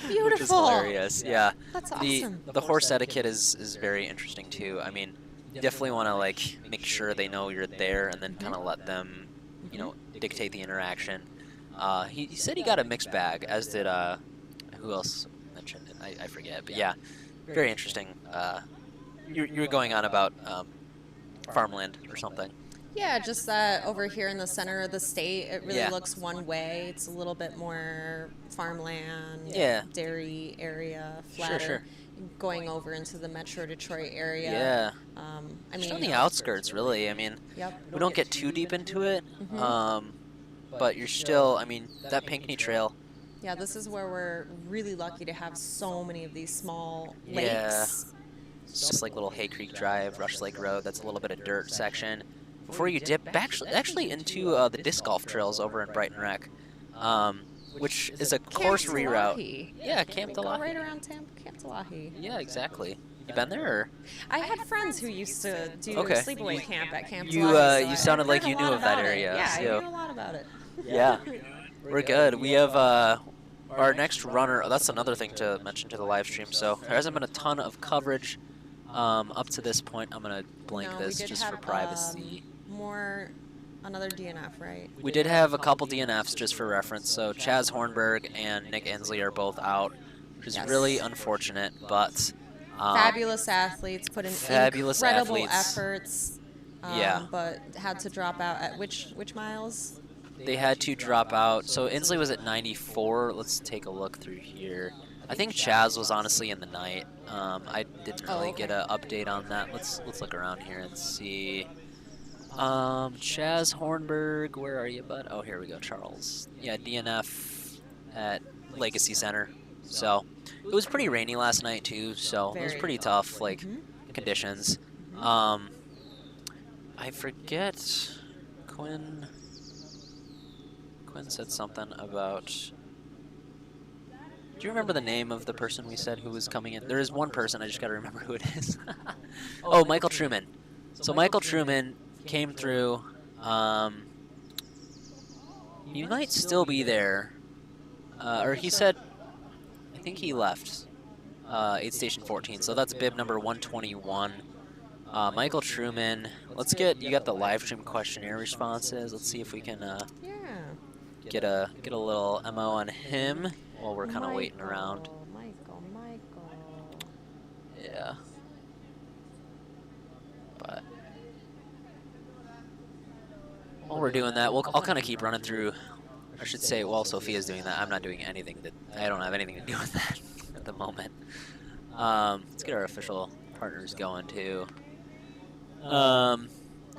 Beautiful. Which is hilarious. Yeah. That's awesome. The horse etiquette is very interesting too. I mean, you definitely want to like make sure they know you're there, and then kind of let them, you know, dictate the interaction. He said he got a mixed bag, as did who else mentioned it? I forget, but yeah, very interesting. You were going on about farmland or something. Yeah, just that over here in the center of the state, it really looks one way. It's a little bit more farmland, dairy area, flatter. Sure. Going over into the Metro Detroit area. Yeah. I Just mean, on the outskirts, really. I mean, we don't get too deep into it, but you're still. I mean, that Pinckney Trail. Yeah, this is where we're really lucky to have so many of these small lakes. Yeah. It's just like little Hay Creek Drive, Rush Lake Road. That's a little bit of dirt section. Before you dip actually into the disc golf trails over in Brighton Rec, which is a course reroute. Yeah, Camp Go Delahi. right around Camp Delahi. Yeah, exactly. You been there? Or? I had friends who used to do sleepaway camp at Camp You Delahi, so you I sounded like heard you a knew lot of that about it. area. Yeah, so. I knew a lot about it. Yeah, we're good. We have our next runner. That's another thing to mention to the live stream. So there hasn't been a ton of coverage up to this point. I'm gonna blank No, this we did just have, for privacy. Another DNF, right? We did have a couple DNFs just for reference. So Chaz Hornberg and Nick Inslee are both out, which is really unfortunate. But fabulous athletes, put in incredible efforts. But had to drop out at which miles? They had to drop out. So Inslee was at 94. Let's take a look through here. I think Chaz was honestly in the night. I didn't really get an update on that. Let's look around here and see. Chaz Hornberg, where are you, bud? Oh, here we go, Charles. Yeah, DNF at Legacy Center. So it was pretty rainy last night too. So it was pretty tough, like conditions. I forget. Quinn said something about. Do you remember the name of the person we said who was coming in? There is one person. I just got to remember who it is. Oh, Michael Truman. So Michael Truman came through. He might still be there, or he said. I think he left. Aid Station 14. So that's bib number 121. Michael Truman. Let's get. You got the live stream questionnaire responses. Let's see if we can. Get a little MO on him while we're kind of waiting around. Michael. Yeah. But while we're doing that, I'll kind of keep running through. I should say, while Sophia's doing that, I'm not doing anything. I don't have anything to do with that at the moment. Let's get our official partners going too.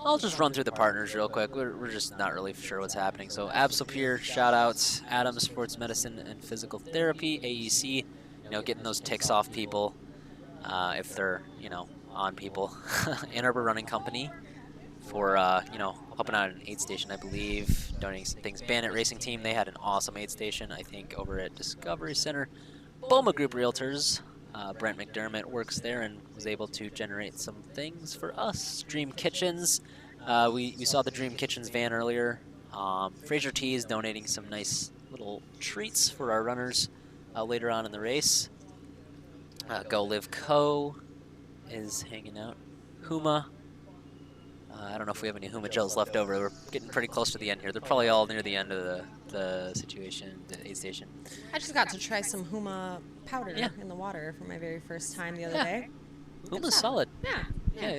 I'll just run through the partners real quick. We're just not really sure what's happening. So Absolpure, shout-outs, Adams Sports Medicine and Physical Therapy, AEC, getting those ticks off people if they're, on people. Ann Arbor Running Company for, helping out an aid station, I believe, donating some things. Bandit Racing Team, they had an awesome aid station, I think, over at Discovery Center. Boma Group Realtors. Brent McDermott works there and was able to generate some things for us. Dream Kitchens. We saw the Dream Kitchens van earlier. Fraser T is donating some nice little treats for our runners later on in the race. Go Live Co. is hanging out. Huma. I don't know if we have any Huma gels left over. We're getting pretty close to the end here. They're probably all near the end of the situation, the aid station. I just got to try some Huma powder in the water for my very first time the other day. Huma's solid. Yeah,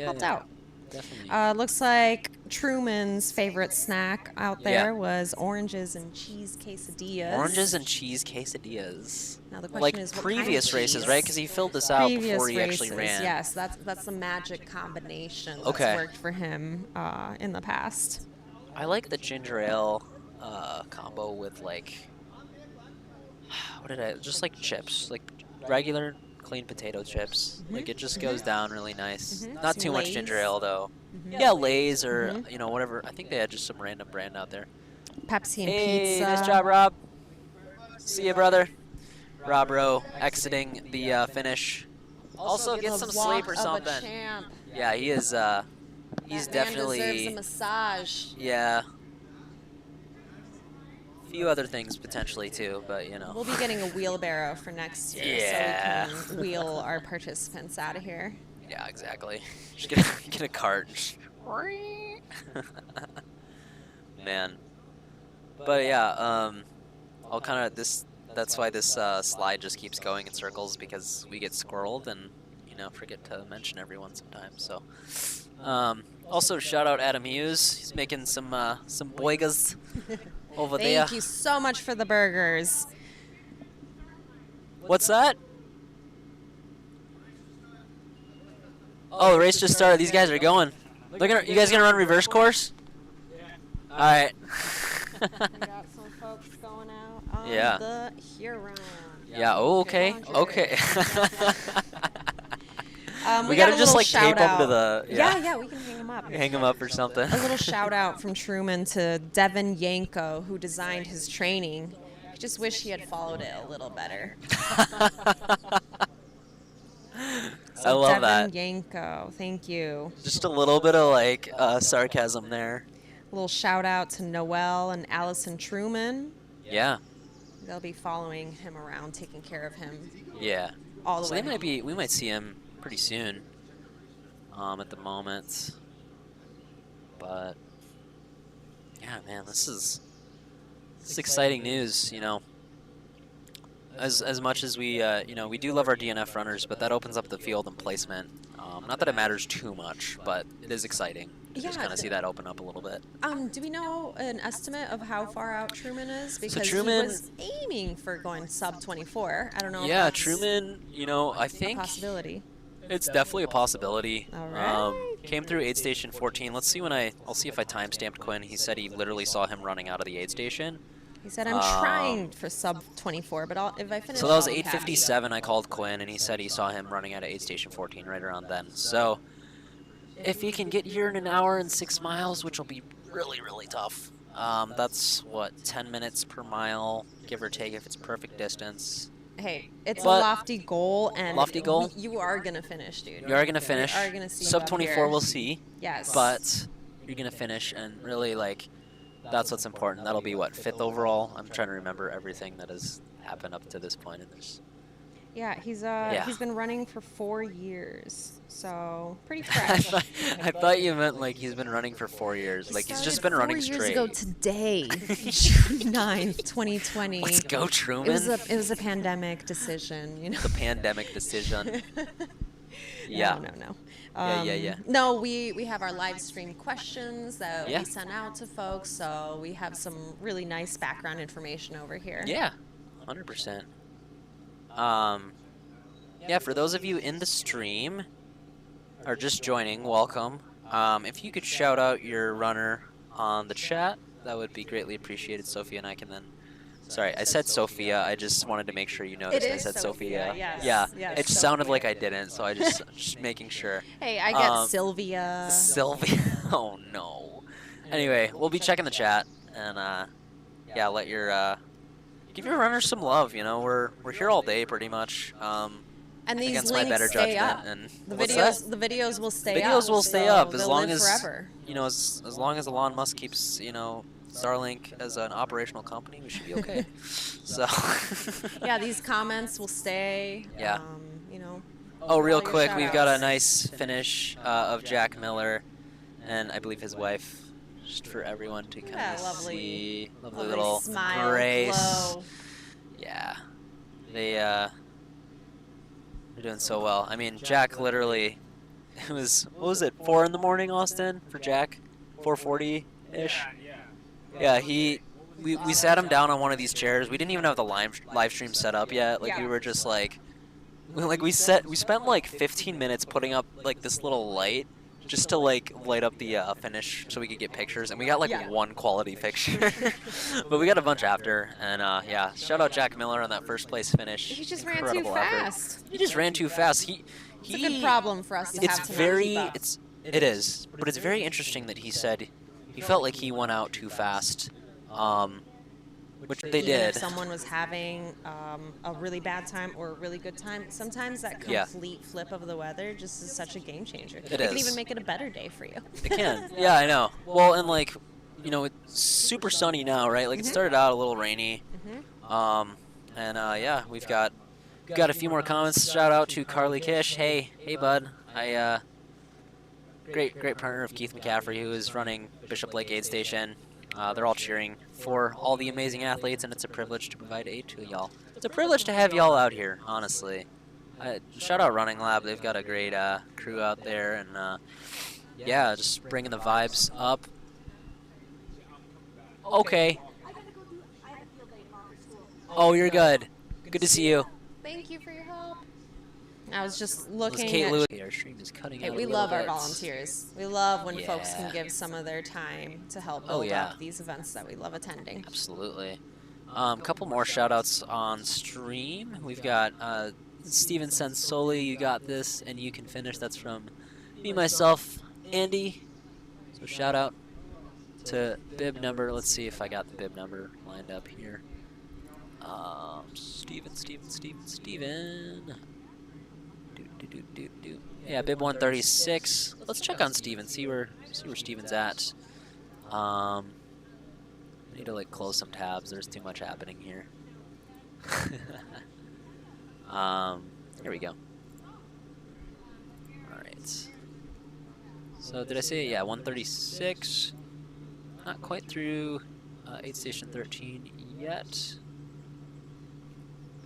helped out. Definitely. Looks like Truman's favorite snack out there was oranges and cheese quesadillas. Oranges and cheese quesadillas. Now the question like is, what previous kind of races, cheese? right? Because he filled this out Previous before he races, actually ran. Yes, that's the magic combination that's worked for him in the past. I like the ginger ale combo with just like chips, like regular clean potato chips. Like it just goes down really nice. Not too much ginger ale though. Yeah, Lay's or whatever. I think they had just some random brand out there. Pepsi and hey, pizza. Nice job, Rob. See ya, brother. Rob Rowe exiting the finish. Also, get some sleep or something. Yeah, he is. He's definitely. Deserves a massage. Yeah. A few other things potentially too, but you know. We'll be getting a wheelbarrow for next year, Yeah. so we can wheel our participants out of here. Yeah, exactly. Just get a cart. Man. But yeah, I'll kind of That's why this slide just keeps going in circles, because we get squirreled and forget to mention everyone sometimes. So, also shout out Adam Hughes. He's making some boigas over there. Thank you so much for the burgers. What's that? Oh, the race just started. These guys are going. You guys gonna run reverse course? All right. We got some folks going out on Yeah. the Huron. Yeah. Oh, okay. Okay. We gotta got a just little like tape shout them out. to the. Yeah, we can hang them up. Hang them up or something. A little shout out from Truman to Devin Yanko, who designed his training. I just wish he had followed it a little better. I love that. Devin Yanko, thank you. Just a little bit of like sarcasm there. A little shout out to Noelle and Allison Truman. Yeah. They'll be following him around, taking care of him. Yeah. All the So way. we might see him pretty soon. At the moment. But yeah, man, this is exciting news, As much as we we do love our DNF runners, but that opens up the field and placement. Not that it matters too much, but it is exciting to just kind of see that open up a little bit. Do we know an estimate of how far out Truman is? Because Truman- he was aiming for going sub 24. I don't know. Yeah, if that's Truman, I think a possibility. it's definitely a possibility. All right. Came through aid station 14. Let's see I'll see if I timestamped Quinn. He said he literally saw him running out of the aid station. He said, I'm trying for sub 24, but if I finish. So that was I'll pass." 8:57. I called Quinn, and he said he saw him running out of aid station 14 right around then. So if he can get here in an hour and 6 miles, which will be really, really tough. That's what 10 minutes per mile, give or take, if it's perfect distance. Hey, it's But- a lofty goal, and Lofty goal? you are gonna finish, dude. You are gonna finish. You are gonna see Sub up 24 here. we'll see. Yes. But you're gonna finish, and really that's what's important. That'll be what, 5th overall. I'm trying to remember everything that has happened up to this point in this. Yeah, he's been running for 4 years, so pretty I fresh. thought you meant like he's been running for 4 years. Like he's just been running 4 years straight. ago today, June 9th, 2020. Let's go, Truman. It was a pandemic decision, The pandemic decision. Yeah. No. Yeah. No, we have our live stream questions that Yeah. we sent out to folks, so we have some really nice background information over here. Yeah, 100%. Yeah, for those of you in the stream or just joining, welcome. If you could shout out your runner on the chat, that would be greatly appreciated. Sophia and I can then. Sorry, I said Sophia. I just wanted to make sure you noticed I said Sophia. Yes, Yeah, yes, it sounded like I didn't, so I just making sure. Hey, I get Sylvia. Sylvia. Oh no. Anyway, we'll be checking the chat and yeah, let your give your runners some love. We're here all day pretty much. And these against links my better stay judgment. up. And The what's videos, that? the videos will stay up. Videos will stay so up as they'll long live as forever. as long as Elon Musk keeps Starlink as an operational company, we should be okay. So. Yeah, these comments will stay. Yeah. Oh, all real your quick, we've got a shout-outs. nice finish of Jack Miller, and I believe his wife, just for everyone to kind of see. Lovely little smile, grace. glow. Yeah, they're doing so well. I mean, Jack literally, it was, what was it, 4 in the morning, Austin, for Jack? 4:40-ish? Yeah, we sat him down on one of these chairs. We didn't even have the live stream set up yet. Like, we were just like, we spent like 15 minutes putting up like this little light just to like light up the finish so we could get pictures, and we got like one quality picture. But we got a bunch after, and yeah, shout out Jack Miller on that first place finish. He just ran too Incredible effort. fast. He just ran too fast. It's a good problem for us to have to not keep up. It is, but it's very interesting that he said he felt like he went out too fast. Which they Even did. if someone was having a really bad time or a really good time, sometimes that Yeah. complete flip of the weather just is such a game changer. It can is. even make it a better day for you. It can. Yeah, I know. Well, and like, you know, it's super sunny now, right? Like it started out a little rainy. And yeah, we've got a few more comments. Shout out to Carly Kish. Hey bud. Great partner of Keith McCaffrey, who is running Bishop Lake Aid Station. They're all cheering for all the amazing athletes, and it's a privilege to provide aid to y'all. It's a privilege to have y'all out here, honestly. Shout out Running Lab. They've got a great crew out there, and yeah, just bringing the vibes up. Okay. Oh, you're good. Good to see you. Thank you for your help. I was just looking Kate at... Lewis. Our stream is cutting Hey, out we a little love our bit. volunteers. We love when folks Yeah. can give some of their time to help Oh, build yeah. up these events that we love attending. Absolutely. A couple more shout-outs on stream. We've got Steven Sensoli, You Got This, and You Can Finish. That's from me, myself, Andy. So shout-out to bib number. Let's see if I got the bib number lined up here. Steven. Yeah, bib 136. Let's check on Steven. See where Steven's at. I need to like close some tabs. There's too much happening here. Here we go. All right. So did I say, yeah, 136? Not quite through aid station 13 yet,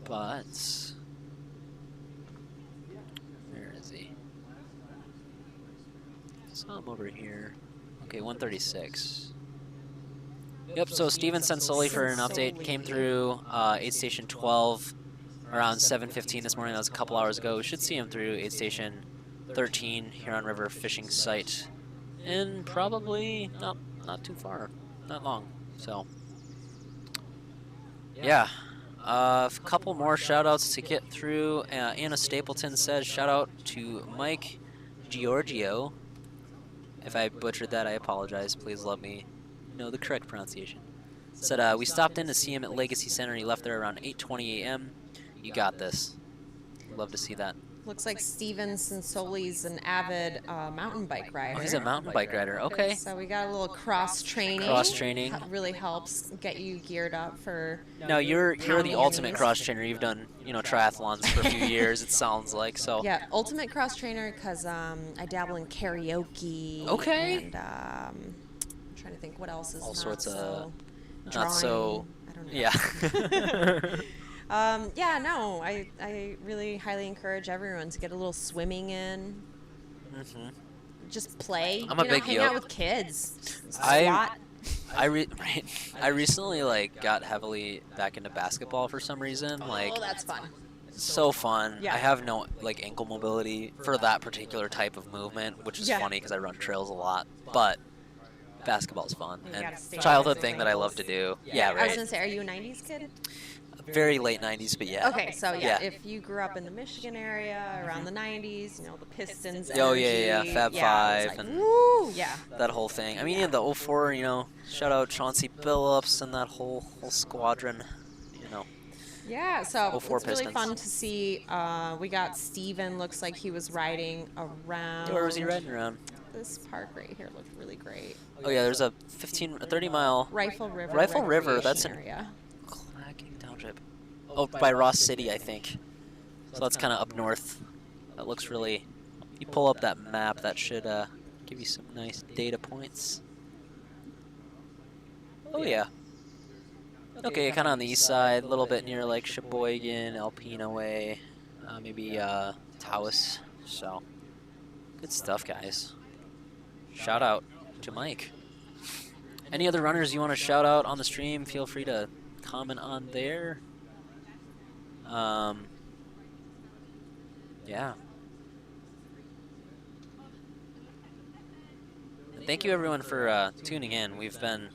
but where is he? Saw him over here. Okay, 136. Yep, so Steven Sensoli for an update came through aid station 12 around 7:15 this morning. That was a couple hours ago. We should see him through aid station 13, Huron River fishing site, and probably not too far, not long. So yeah, a couple more shout-outs to get through. Anna Stapleton says, shout out to Mike Giorgio. If I butchered that, I apologize. Please let me know the correct pronunciation. Said, we stopped in to see him at Legacy Center. He left there around 8:20 a.m. You got this. Love to see that. Looks like Steven Sensoli's an avid mountain bike rider. Oh, he's a mountain bike rider. Okay. So we got a little cross training. Cross training. Really helps get you geared up for. Now you're the pounding ultimate knees. cross trainer. You've done triathlons for a few years. It sounds like so. Yeah, ultimate cross trainer because I dabble in karaoke. Okay. And I'm trying to think what else is All not sorts so of drawing. not so. I don't know. Yeah. Yeah, no, I really highly encourage everyone to get a little swimming in. Just play. I'm a big hang out with kids. Squat. I recently like got heavily back into basketball for some reason. Like, oh, that's fun. So fun. Yeah. I have no like ankle mobility for that particular type of movement, which is Yeah. funny because I run trails a lot. But basketball's fun You and gotta stay childhood on thing that I love to do. I Yeah, was right. gonna say, are you a '90s kid? Very late '90s, but yeah. Okay, so yeah, if you grew up in the Michigan area around the '90s, the Pistons. Oh yeah, energy, Fab I Five was like, and woo, yeah. that whole thing. I mean, in the 04, shout out Chauncey Billups and that whole squadron, Yeah, so 04 it's really Pistons. fun to see. We got Steven, looks like he was riding around. Where was he riding around? This park right here looked really great. Oh yeah, there's a 30 mile Rifle River. Rifle River. That's Recreation in area. Clacking Township. Oh, by Ross City, I think. So that's kind of up north. That looks really. You pull up that map, that should give you some nice data points. Oh yeah. Okay, kind of on the east side, a little bit near like Sheboygan, Alpena way, maybe Taos. So good stuff, guys. Shout out to Mike. Any other runners you want to shout out on the stream? Feel free to comment on there. Yeah. And thank you everyone for tuning in. We've been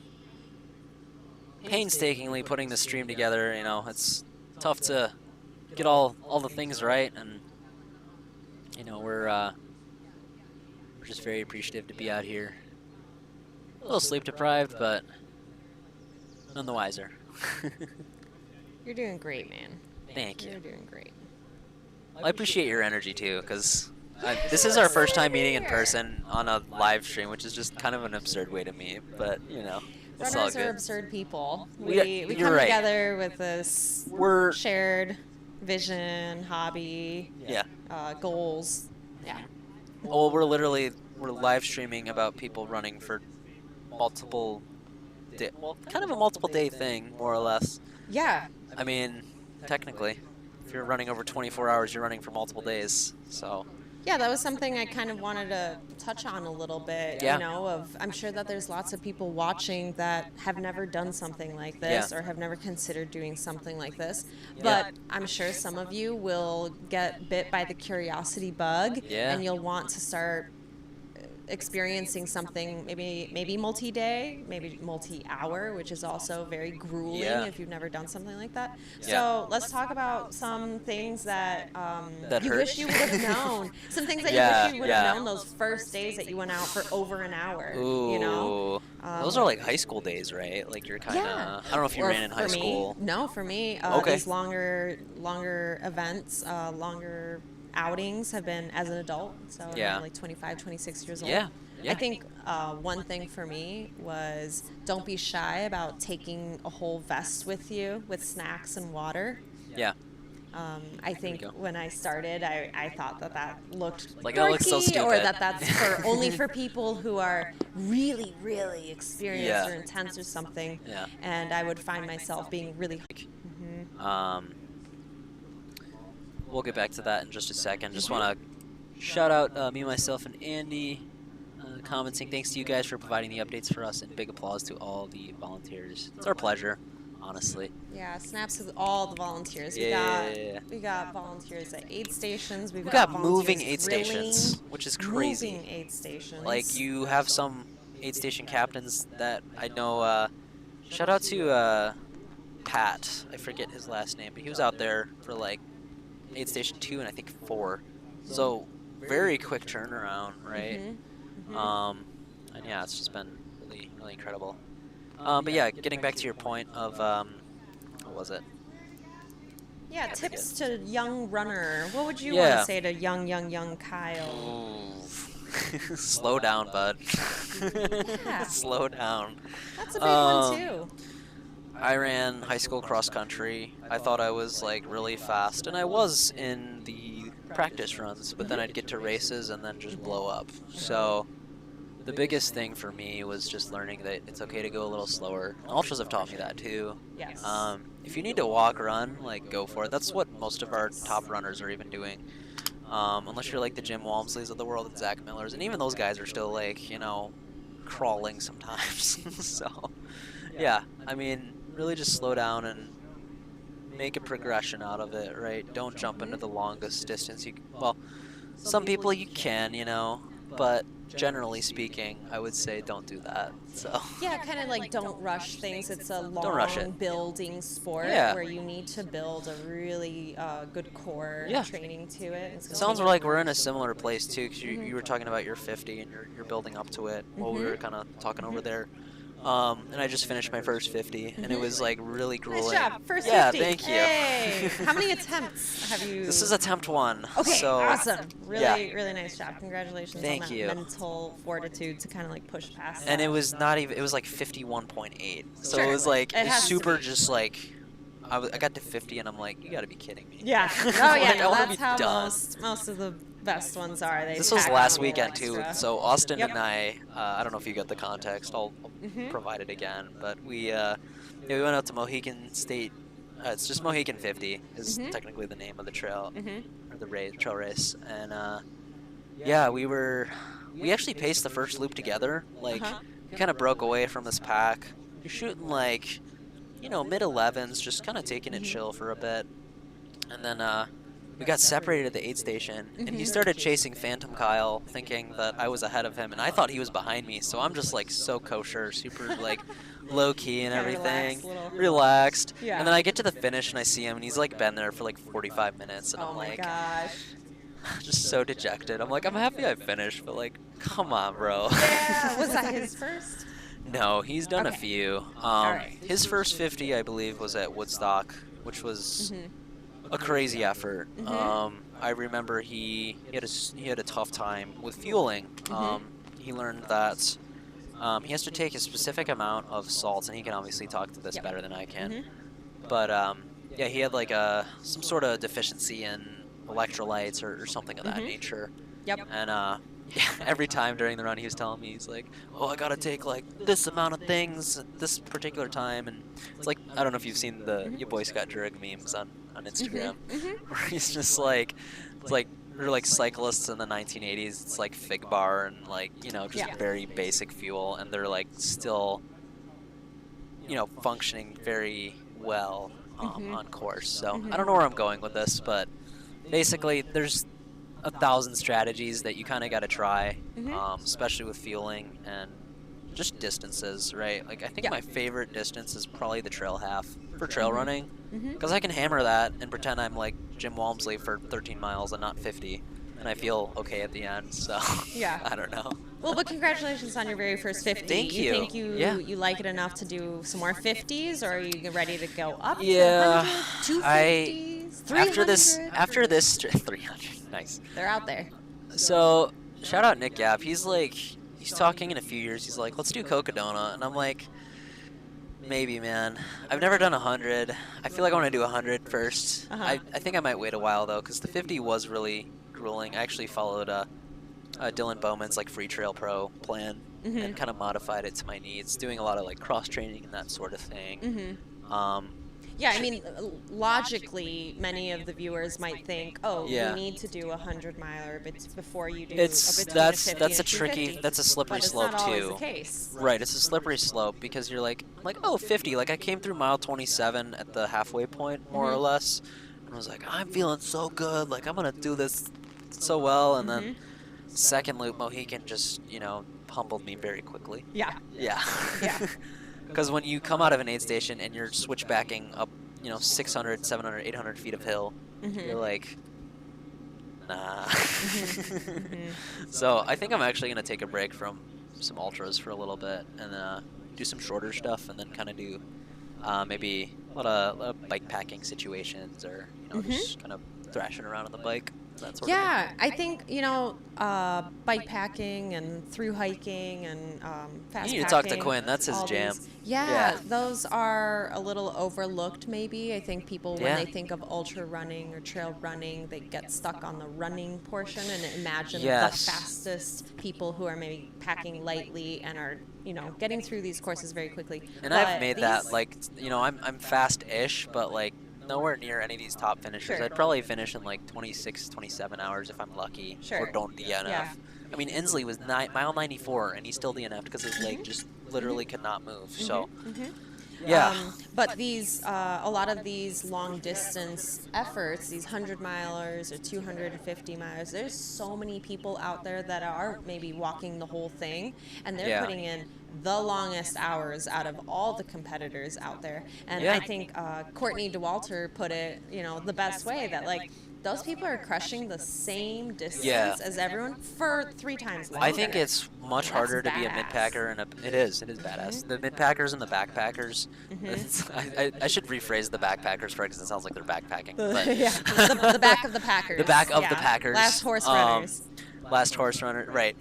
painstakingly putting the stream together. It's tough to get all the things right, and we're just very appreciative to be out here. A little sleep deprived, but None the wiser. You're doing great, man. Thank you. You're doing great. I appreciate your energy too, because this is our first time meeting in person on a live stream, which is just kind of an absurd way to meet. But you know, it's all Runners good. are absurd people. We We you're come right. together with this shared vision, hobby, Yeah. Goals. Yeah. Well, we're live streaming about people running for multiple, kind of a multiple day thing, more or less. Yeah. I mean, technically, if you're running over 24 hours, you're running for multiple days. So. Yeah, that was something I kind of wanted to touch on a little bit. Yeah. You know, I'm sure that there's lots of people watching that have never done something like this or have never considered doing something like this. But I'm sure some of you will get bit by the curiosity bug, and you'll want to start experiencing something maybe multi-day, maybe multi-hour, which is also very grueling if you've never done something like that. So let's talk about some things that you hurt. wish you would have known. Some things that you wish you would have known those first days that you went out for over an hour. Ooh. You know, those are like high school days, right? Like you're kind of. I don't know if you ran in high school. No, for me, these longer events, longer outings have been as an adult, so I'm like 25, 26 years old. Yeah. I think one thing for me was don't be shy about taking a whole vest with you with snacks and water. Yeah. I think when I started, I thought that looked like that looks so stupid, or that's for only for people who are really, really experienced or intense or something. Yeah. And I would find myself being really. We'll get back to that in just a second. Just want to shout out me, myself, and Andy commenting. Thanks to you guys for providing the updates for us, and big applause to all the volunteers. It's our pleasure, honestly. Yeah, snaps with all the volunteers. We got volunteers at aid stations. We've got got moving volunteers aid stations, which is crazy. Moving aid stations. Like you have some aid station captains that I know. Shout out to Pat. I forget his last name, but he was out there for like aid station 2 and I think 4. So very quick turnaround, right? And yeah, it's just been really, really incredible. But yeah, getting back to your point of what was it? Yeah, tips to young runner. What would you want to say to young Kyle? Slow down, bud. Slow down. That's a big one too. I ran high school cross country. I thought I was like really fast, and I was in the practice runs, but then I'd get to races and then just blow up. So the biggest thing for me was just learning that it's okay to go a little slower. Ultras have taught me that too. Yes. If you need to walk, run, like go for it. That's what most of our top runners are even doing. Unless you're like the Jim Walmsleys of the world and Zach Millers, and even those guys are still like, you know, crawling sometimes. So yeah, I mean, really just slow down and make a progression out of it, right? Don't jump into the longest distance. Well, some people you can, you know, but generally speaking, I would say don't do that. So yeah, kind of like don't rush things. It's a Don't rush long it. building sport Yeah. where you need to build a really good core training to it. It's It gonna sounds take- like we're in a similar place too, because you were talking about your 50 and you're building up to it while we were kind of talking over there. And I just finished my first 50, and it was like really grueling. Nice job, first 50. Yeah, thank you. Hey, how many attempts have you? This is attempt 1. Okay, so, awesome. Really, yeah. really nice job. Congratulations Thank on that you. mental fortitude to kind of like push past And that. it was not even, it was like 51.8. So Sure. it was like It has to super be. just like, I got to 50 and I'm like, you gotta be kidding me. Yeah. Oh Like, yeah. I No, wanna that's be how done. most of the best ones are. They This was pack last on a little weekend too, extra. so Austin Yep. and I don't know if you got the context, I'll provide it again, but we we went out to Mohican State, it's just Mohican 50 is technically the name of the trail, or the trail race, and yeah, we actually paced the first loop together, like we kind of broke away from this pack. You're shooting like, you know, mid-11s, just kind of taking it chill for a bit, and then we got separated at the aid station, and he started chasing Phantom Kyle, thinking that I was ahead of him, and I thought he was behind me, so I'm just like so kosher, super like low-key and Kinda everything, relaxed. relaxed. And then I get to the finish and I see him, and he's like been there for like 45 minutes, and Oh I'm my like, gosh. just so dejected. I'm like, I'm happy I finished, but like, come on, bro. Yeah. Was that his first? No, he's done a Okay. few. Alright. His first 50, I believe, was at Woodstock, which was a crazy effort. I remember he had a tough time with fueling. He learned that he has to take a specific amount of salts, and he can obviously talk to this better than I can. But yeah, he had like some sort of deficiency in electrolytes or something of that nature. Yep. And every time during the run, he was telling me, he's like, "Oh, I gotta take like this amount of things at this particular time," and it's like, I don't know if you've seen the "You Boy Scout Drug" memes on Instagram, where he's just like, it's like they're like cyclists in the 1980s. It's like Fig Bar and like, you know, just very basic fuel, and they're like still, you know, functioning very well on course. So I don't know where I'm going with this, but basically there's 1,000 strategies that you kind of got to try, especially with fueling and just distances, right? Like I think my favorite distance is probably the trail half for trail running, because I can hammer that and pretend I'm like Jim Walmsley for 13 miles and not 50, and I feel okay at the end. So I don't know. Well, but congratulations on your very first 50. Thank you. You think you like it enough to do some more 50s, or are you ready to go up to Yeah, 100, 250s, 300? after this 300, nice. They're out there. So shout out Nick Gap. He's talking in a few years. He's like, let's do Cocodona, and I'm like, maybe, man. I've never done 100. I feel like I want to do 100 first. I think I might wait a while though, because the 50 was really grueling. I actually followed Dylan Bowman's like Free Trail Pro plan and kind of modified it to my needs, doing a lot of like cross training and that sort of thing. Yeah, I mean, logically, many of the viewers might think, oh, you need to do a 100-miler before you do that's a tricky, that's a slippery but slope it's not always too. the case. Right, it's a slippery slope because you're like, oh, 50. Like I came through mile 27 at the halfway point, more or less, and I was like, I'm feeling so good. Like I'm gonna do this so well, and then second loop Mohican just, you know, humbled me very quickly. Yeah. Because when you come out of an aid station and you're switchbacking up, you know, 600, 700, 800 feet of hill, you're like, nah. So I think I'm actually going to take a break from some ultras for a little bit and do some shorter stuff, and then kind of do maybe a lot of bike packing situations, or, you know, just kind of thrashing around on the bike. That sort of thing. I think, you know, bike packing and through hiking and fast You need to talk to Quinn. That's his jam. Those are a little overlooked maybe. I think people, when they think of ultra running or trail running, they get stuck on the running portion and imagine the fastest people who are maybe packing lightly and are, you know, getting through these courses very quickly. And I've made that, like, you know, I'm fast-ish, but, like, nowhere near any of these top finishers. I'd probably finish in like 26, 27 hours if I'm lucky, or don't DNF. I mean, Inslee was mile 94, and he still DNF'd because his leg just literally could not move. So, but these, a lot of these long distance efforts, these 100-milers or 250 miles, there's so many people out there that are maybe walking the whole thing, and they're putting in the longest hours out of all the competitors out there. And I think Courtney DeWalter put it, you know, the best way, that like those people are crushing the same distance as everyone for 3 times longer. I think it's much harder to be a mid-packer, and it is badass. The mid-packers and the backpackers, I should rephrase the backpackers for it, because it sounds like they're backpacking. But the back of the packers. The back of the packers. Last horse runners. Last horse runner, right.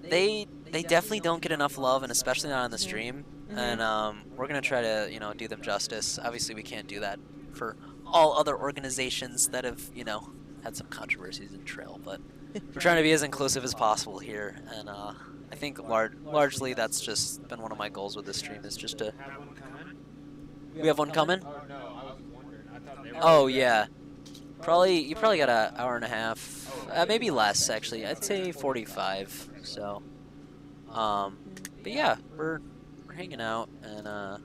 They definitely don't get enough love, and especially not on the stream. And we're going to try to, you know, do them justice. Obviously, we can't do that for all other organizations that have, you know, had some controversies in trail, but we're trying to be as inclusive as possible here. And I think largely that's just been one of my goals with this stream, is just to... We have one coming? Oh, no, I was wondering. I thought they were... Oh, yeah. You probably got an hour and a half, maybe less, actually. I'd say 45, so... but yeah, we're hanging out, and I'm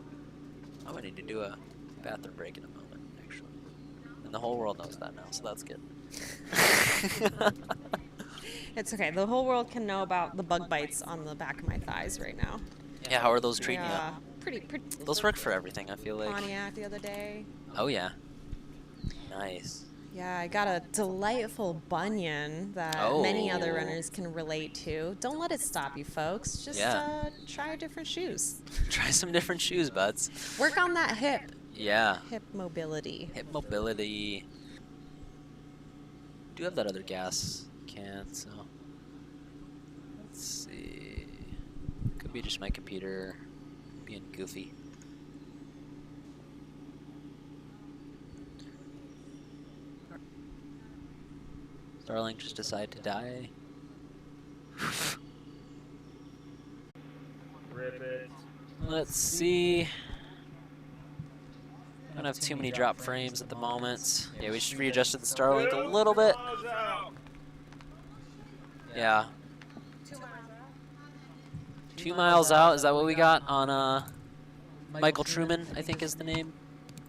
gonna need to do a bathroom break in a moment, actually. And the whole world knows that now, so that's good. It's okay. The whole world can know about the bug bites on the back of my thighs right now. Yeah, how are those treating you? Pretty. Those work for everything, I feel like. Pontiac the other day. Oh yeah. Nice. Yeah, I got a delightful bunion that many other runners can relate to. Don't let it stop you, folks. Just try different shoes. Try some different shoes, buds. Work on that hip. Yeah. Hip mobility. Hip mobility. Do have that other gas can, so let's see. Could be just my computer being goofy. Starlink just decided to die. Rip it. Let's see. I don't have too many drop frames at the moment. Yeah, we just readjusted the Starlink a little bit. Yeah. 2 miles out, is that what we got on Michael Truman, I think is the name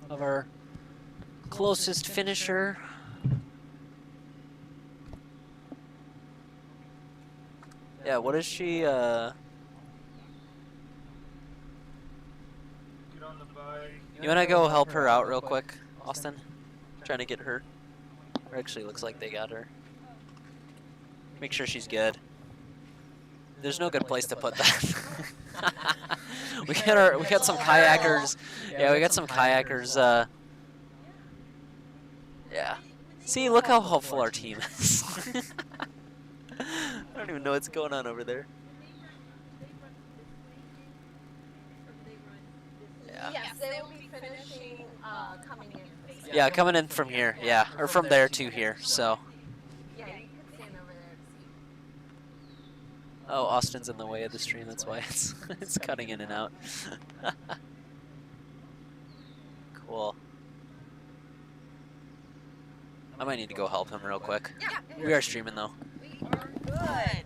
of our closest finisher. Yeah, what is she, Get on the bike. You wanna go help her out real quick, Austin? Trying to get her. Or actually looks like they got her. Make sure she's good. There's no good place to put that. we got some kayakers. Yeah, we got some kayakers. Yeah. See, look how helpful our team is. I don't even know what's going on over there. Yeah. Yes, they will be finishing coming in. Yeah, coming in from here. Yeah, or from there to here. So. Yeah, you could stand over there and see. Oh, Austin's in the way of the stream. That's why it's cutting in and out. Cool. I might need to go help him real quick. Yeah. We are streaming though. We are good.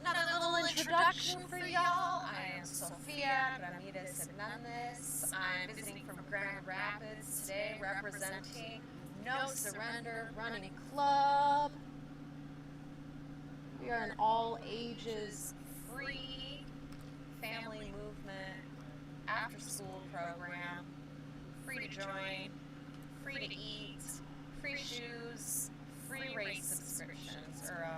Another little introduction for y'all. I am Sophia Hernandez. I'm visiting from Grand Rapids today, representing No Surrender Running Club. We are an all ages free family movement after school program. Free to join, free to eat, free shoes, free race subscriptions or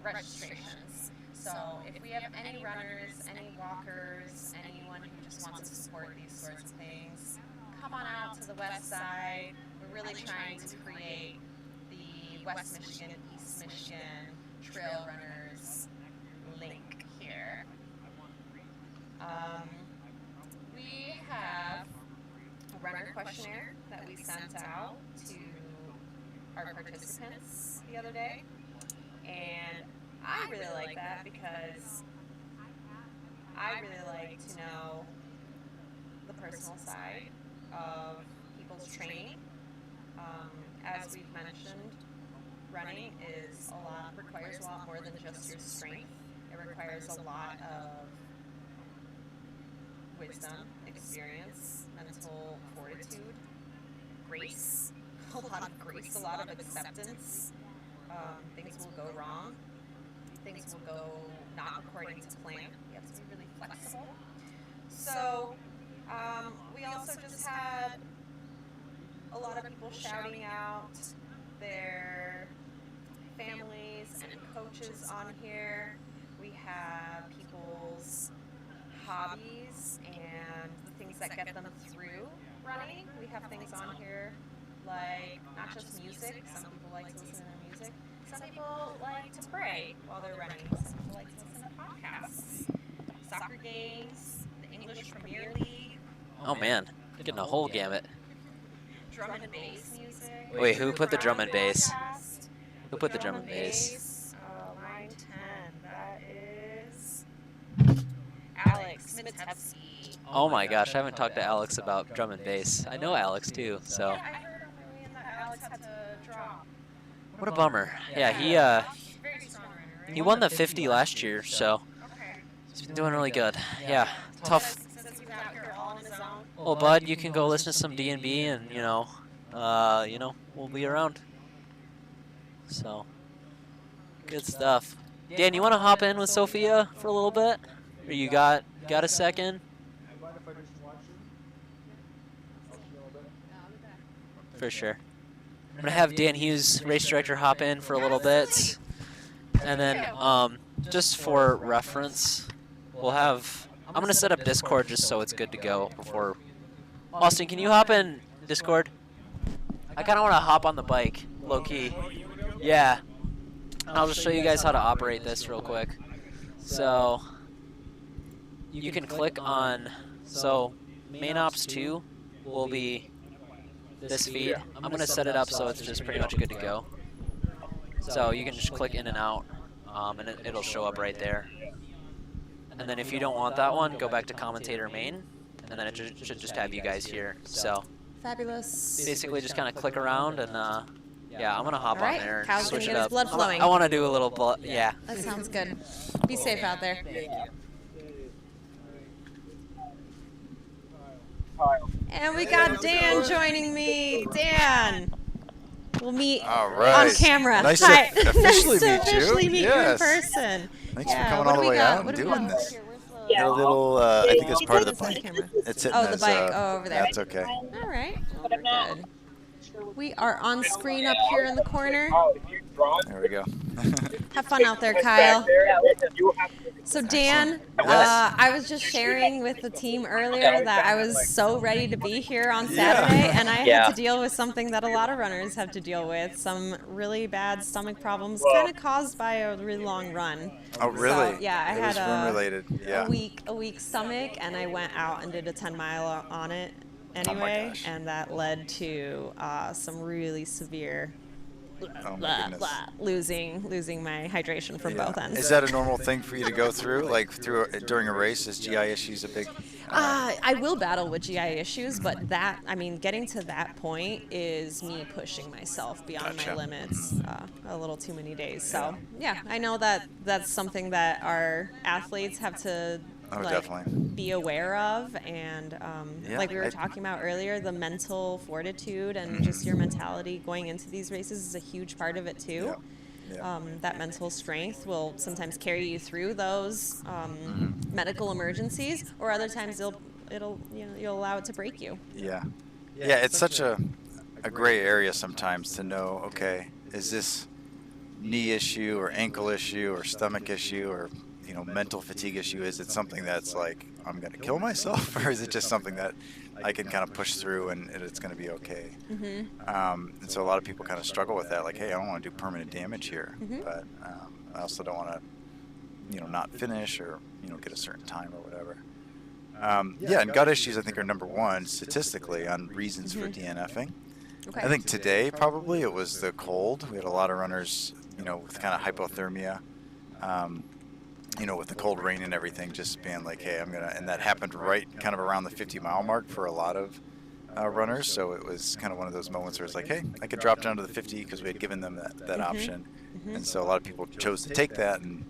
registrations. So if we have any runners, any walkers, anyone who just wants to support these sorts of things, come on out to the west side. We're really trying to create the West Michigan, East Michigan Trail Runners link here. We have a runner questionnaire that we sent out to our participants the other day, and I really like that because I really like to know the personal side of people's training. As we've mentioned, running requires a lot more than just your strength. It requires a lot of wisdom, experience, mental fortitude, grace, a lot of grace, a lot of acceptance. Things will go wrong. Things will go not according to plan. You have to be really flexible. So we also just had a lot of people shouting out their families and coaches on here. We have people's hobbies and the things that get them through running. We have things on here like not just music. Some people like to listen to their music. Some people like to pray while they're running. Some people like to listen to podcasts. Soccer games, the English Premier League. Oh man, getting a whole gamut. Drum and bass music. Wait, who put the drum and bass? Who put the drum and bass? Line 10. That is Alex Mitevsky. Oh my gosh, I haven't talked to Alex about drum and bass. I know Alex too, so. Yeah, I heard on my way in that Alex had to drop. What a bummer. Yeah, he won the 50 last year, so he's been doing really good. Yeah, tough. Well, bud, you can go listen to some D&B, and you know, we'll be around. So, good stuff. Dan, you want to hop in with Sophia for a little bit? Or you got a second? For sure. I'm gonna have Dan Hughes, race director, hop in for a little bit, and then just for reference, we'll have. I'm gonna set up Discord just so it's good to go before. Austin, can you hop in Discord? I kind of want to hop on the bike, low key. Yeah. I'll just show you guys how to operate this real quick. So you can click on. So main ops 2 will be this feed. I'm gonna set it up so it's just pretty much good to go. So you can just click in and out, and it'll show up right there. And then if you don't want that one, go back to commentator main, and then it should just have you guys here. So fabulous. Basically, just kind of click around and yeah, I'm gonna hop on there and Kyle's switch gonna it get his up. blood flowing. I want to do a little blood. Yeah. That sounds good. Be safe out there. And we got Dan joining me. Dan. We'll meet on camera. Nice Hi. to officially nice to meet officially you. meet you in person. Thanks for coming all the way out and doing this. A little, I think it's part of the bike. It's hitting the bike. Over there. That's okay. All right. Well, we're good. We are on screen up here in the corner. There we go. Have fun out there, Kyle. So Dan, I was just sharing with the team earlier that I was so ready to be here on Saturday, and I had to deal with something that a lot of runners have to deal with, some really bad stomach problems, kind of caused by a really long run. Oh, really? So, yeah, I had a weak stomach, and I went out and did a 10-mile on it anyway, and that led to some really severe losing my hydration from both ends. Is that a normal thing for you to go through, like during a race? Is GI issues a big? I will battle with GI issues, but getting to that point is me pushing myself beyond my limits a little too many days. So yeah, I know that that's something that our athletes have to be aware of, and like we were talking about earlier, the mental fortitude and just your mentality going into these races is a huge part of it too. That mental strength will sometimes carry you through those medical emergencies, or other times you'll allow it to break you. Yeah, it's such a gray area sometimes to know, okay, is this knee issue or ankle issue or stomach issue or mental fatigue issue? Is it something that's like, I'm going to kill myself, or is it just something that I can kind of push through and it's going to be okay? And so a lot of people kind of struggle with that, like, hey, I don't want to do permanent damage here, but I also don't want to, not finish or, get a certain time or whatever. And gut issues, I think, are number one statistically on reasons for DNFing. I think today probably it was the cold. We had a lot of runners, with kind of hypothermia. With the cold rain and everything, just being like, hey, and that happened right kind of around the 50-mile mark for a lot of runners. So it was kind of one of those moments where it's like, hey, I could drop down to the 50 because we had given them that option. And so a lot of people chose to take that and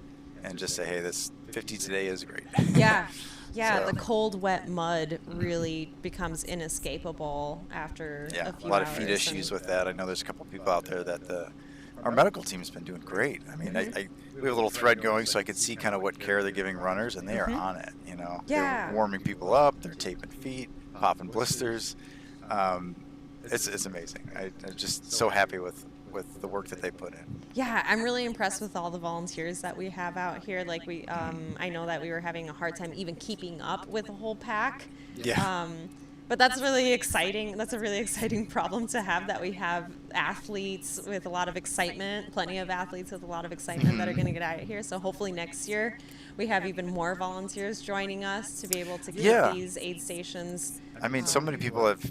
just say, hey, this 50 today is great. The cold, wet mud really becomes inescapable after a few a lot hours. of feet issues with that. I know there's a couple people out there that our medical team's been doing great. I mean, we have a little thread going so I could see kind of what care they're giving runners, and they are on it, They're warming people up, they're taping feet, popping blisters. It's amazing. I'm just so happy with the work that they put in. Yeah, I'm really impressed with all the volunteers that we have out here. Like I know that we were having a hard time even keeping up with the whole pack. But that's really exciting. That's a really exciting problem to have, that we have athletes with a lot of excitement, plenty of athletes with a lot of excitement that are going to get out here. So hopefully next year we have even more volunteers joining us to be able to keep these aid stations. I mean, so many people have,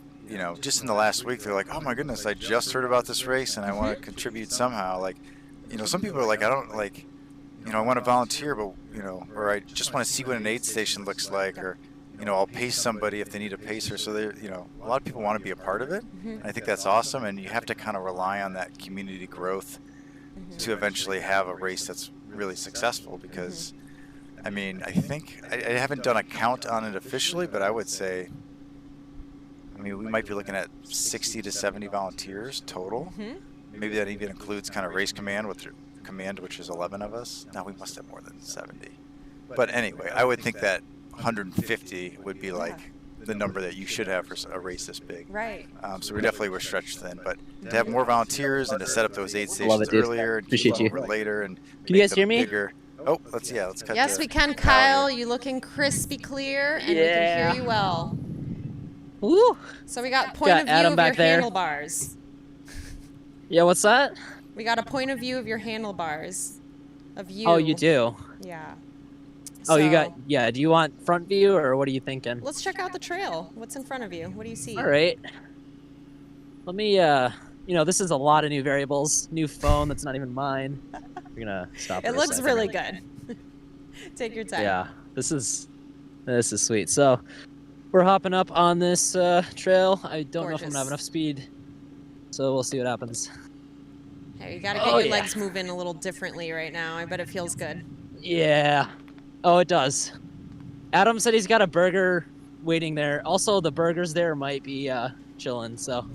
just in the last week, they're like, oh my goodness, I just heard about this race and I want to contribute somehow. Like, some people are like, I don't like, I want to volunteer, but, or I just want to see what an aid station looks like, or, I'll pace somebody if they need a pacer. So a lot of people want to be a part of it. And I think that's awesome. And you have to kind of rely on that community growth to eventually have a race that's really successful. Because, I mean, I think I haven't done a count on it officially, but I would say, we might be looking at 60 to 70 volunteers total. Maybe that even includes kind of race command, which is 11 of us. Now we must have more than 70. But anyway, I would think that 150 would be like the number that you should have for a race this big. Right. So we definitely were stretched thin, but to have more volunteers and to set up those aid Love stations it, dude. earlier and Appreciate keep them you. over later and Can you make guys hear them me? bigger. Oh, let's cut. Yes, the we can, power Kyle. here. You looking crispy clear, and we Yeah. can hear you well. Woo! So we got point Got of view Adam of back your there. handlebars. Yeah, what's that? We got a point of view of your handlebars. Of you. Oh, you do? Yeah. Oh, you So, got, yeah, do you want front view or what are you thinking? Let's check out the trail. What's in front of you? What do you see? All right. Let me, this is a lot of new variables. New phone that's not even mine. We're gonna stop for It a looks second. really good. Take your time. Yeah, this is sweet. So we're hopping up on this trail. I don't know if I'm gonna have enough speed, so we'll see what happens. Hey, you gotta get your legs moving a little differently right now. I bet it feels good. Yeah. Oh, it does. Adam said he's got a burger waiting there. Also, the burgers there might be chilling. So.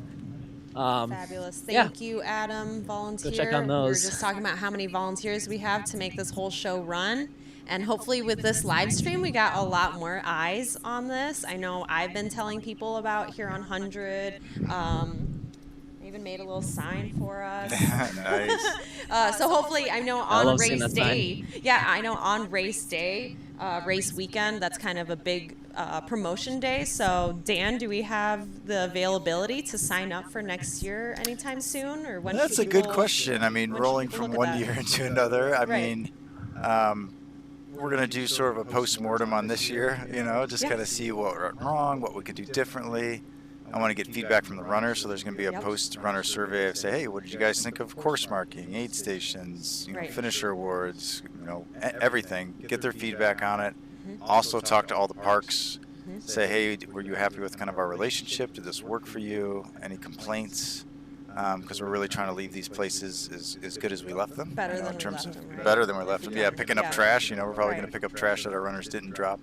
Fabulous. Thank you, Adam, volunteer. Go check on We were those. just talking about how many volunteers we have to make this whole show run. And hopefully with this live stream, we got a lot more eyes on this. I know I've been telling people about Huron 100. I even made a little sign for us. Nice. So hopefully, I know I on love seeing race that sign. day, yeah, I know on race day, race weekend, that's kind of a big promotion day. So Dan, do we have the availability to sign up for next year anytime soon, or when? That's should a good people- question. I mean, when rolling should people from look at one that? year into another. I Right. mean, we're gonna do sort of a post-mortem on this year. Just kind of see what went wrong, what we could do differently. I want to get feedback from the runners, so there's going to be a post-runner survey of say, hey, what did you guys think of course marking, aid stations, finisher awards, everything. Get their feedback on it. Also talk to all the parks. Say, hey, were you happy with kind of our relationship? Did this work for you? Any complaints? Because we're really trying to leave these places as good as we left them. Better than in we terms left of them, right? better than we left them. Yeah, picking up Yeah. trash. We're probably going to pick up trash that our runners didn't drop.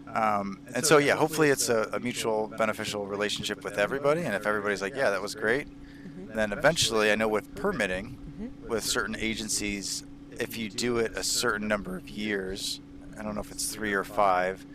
And so, yeah, hopefully it's a mutual beneficial relationship with everybody. And if everybody's like, yeah, that was great, then eventually, I know with permitting, with certain agencies, if you do it a certain number of years, I don't know if it's 3 or 5,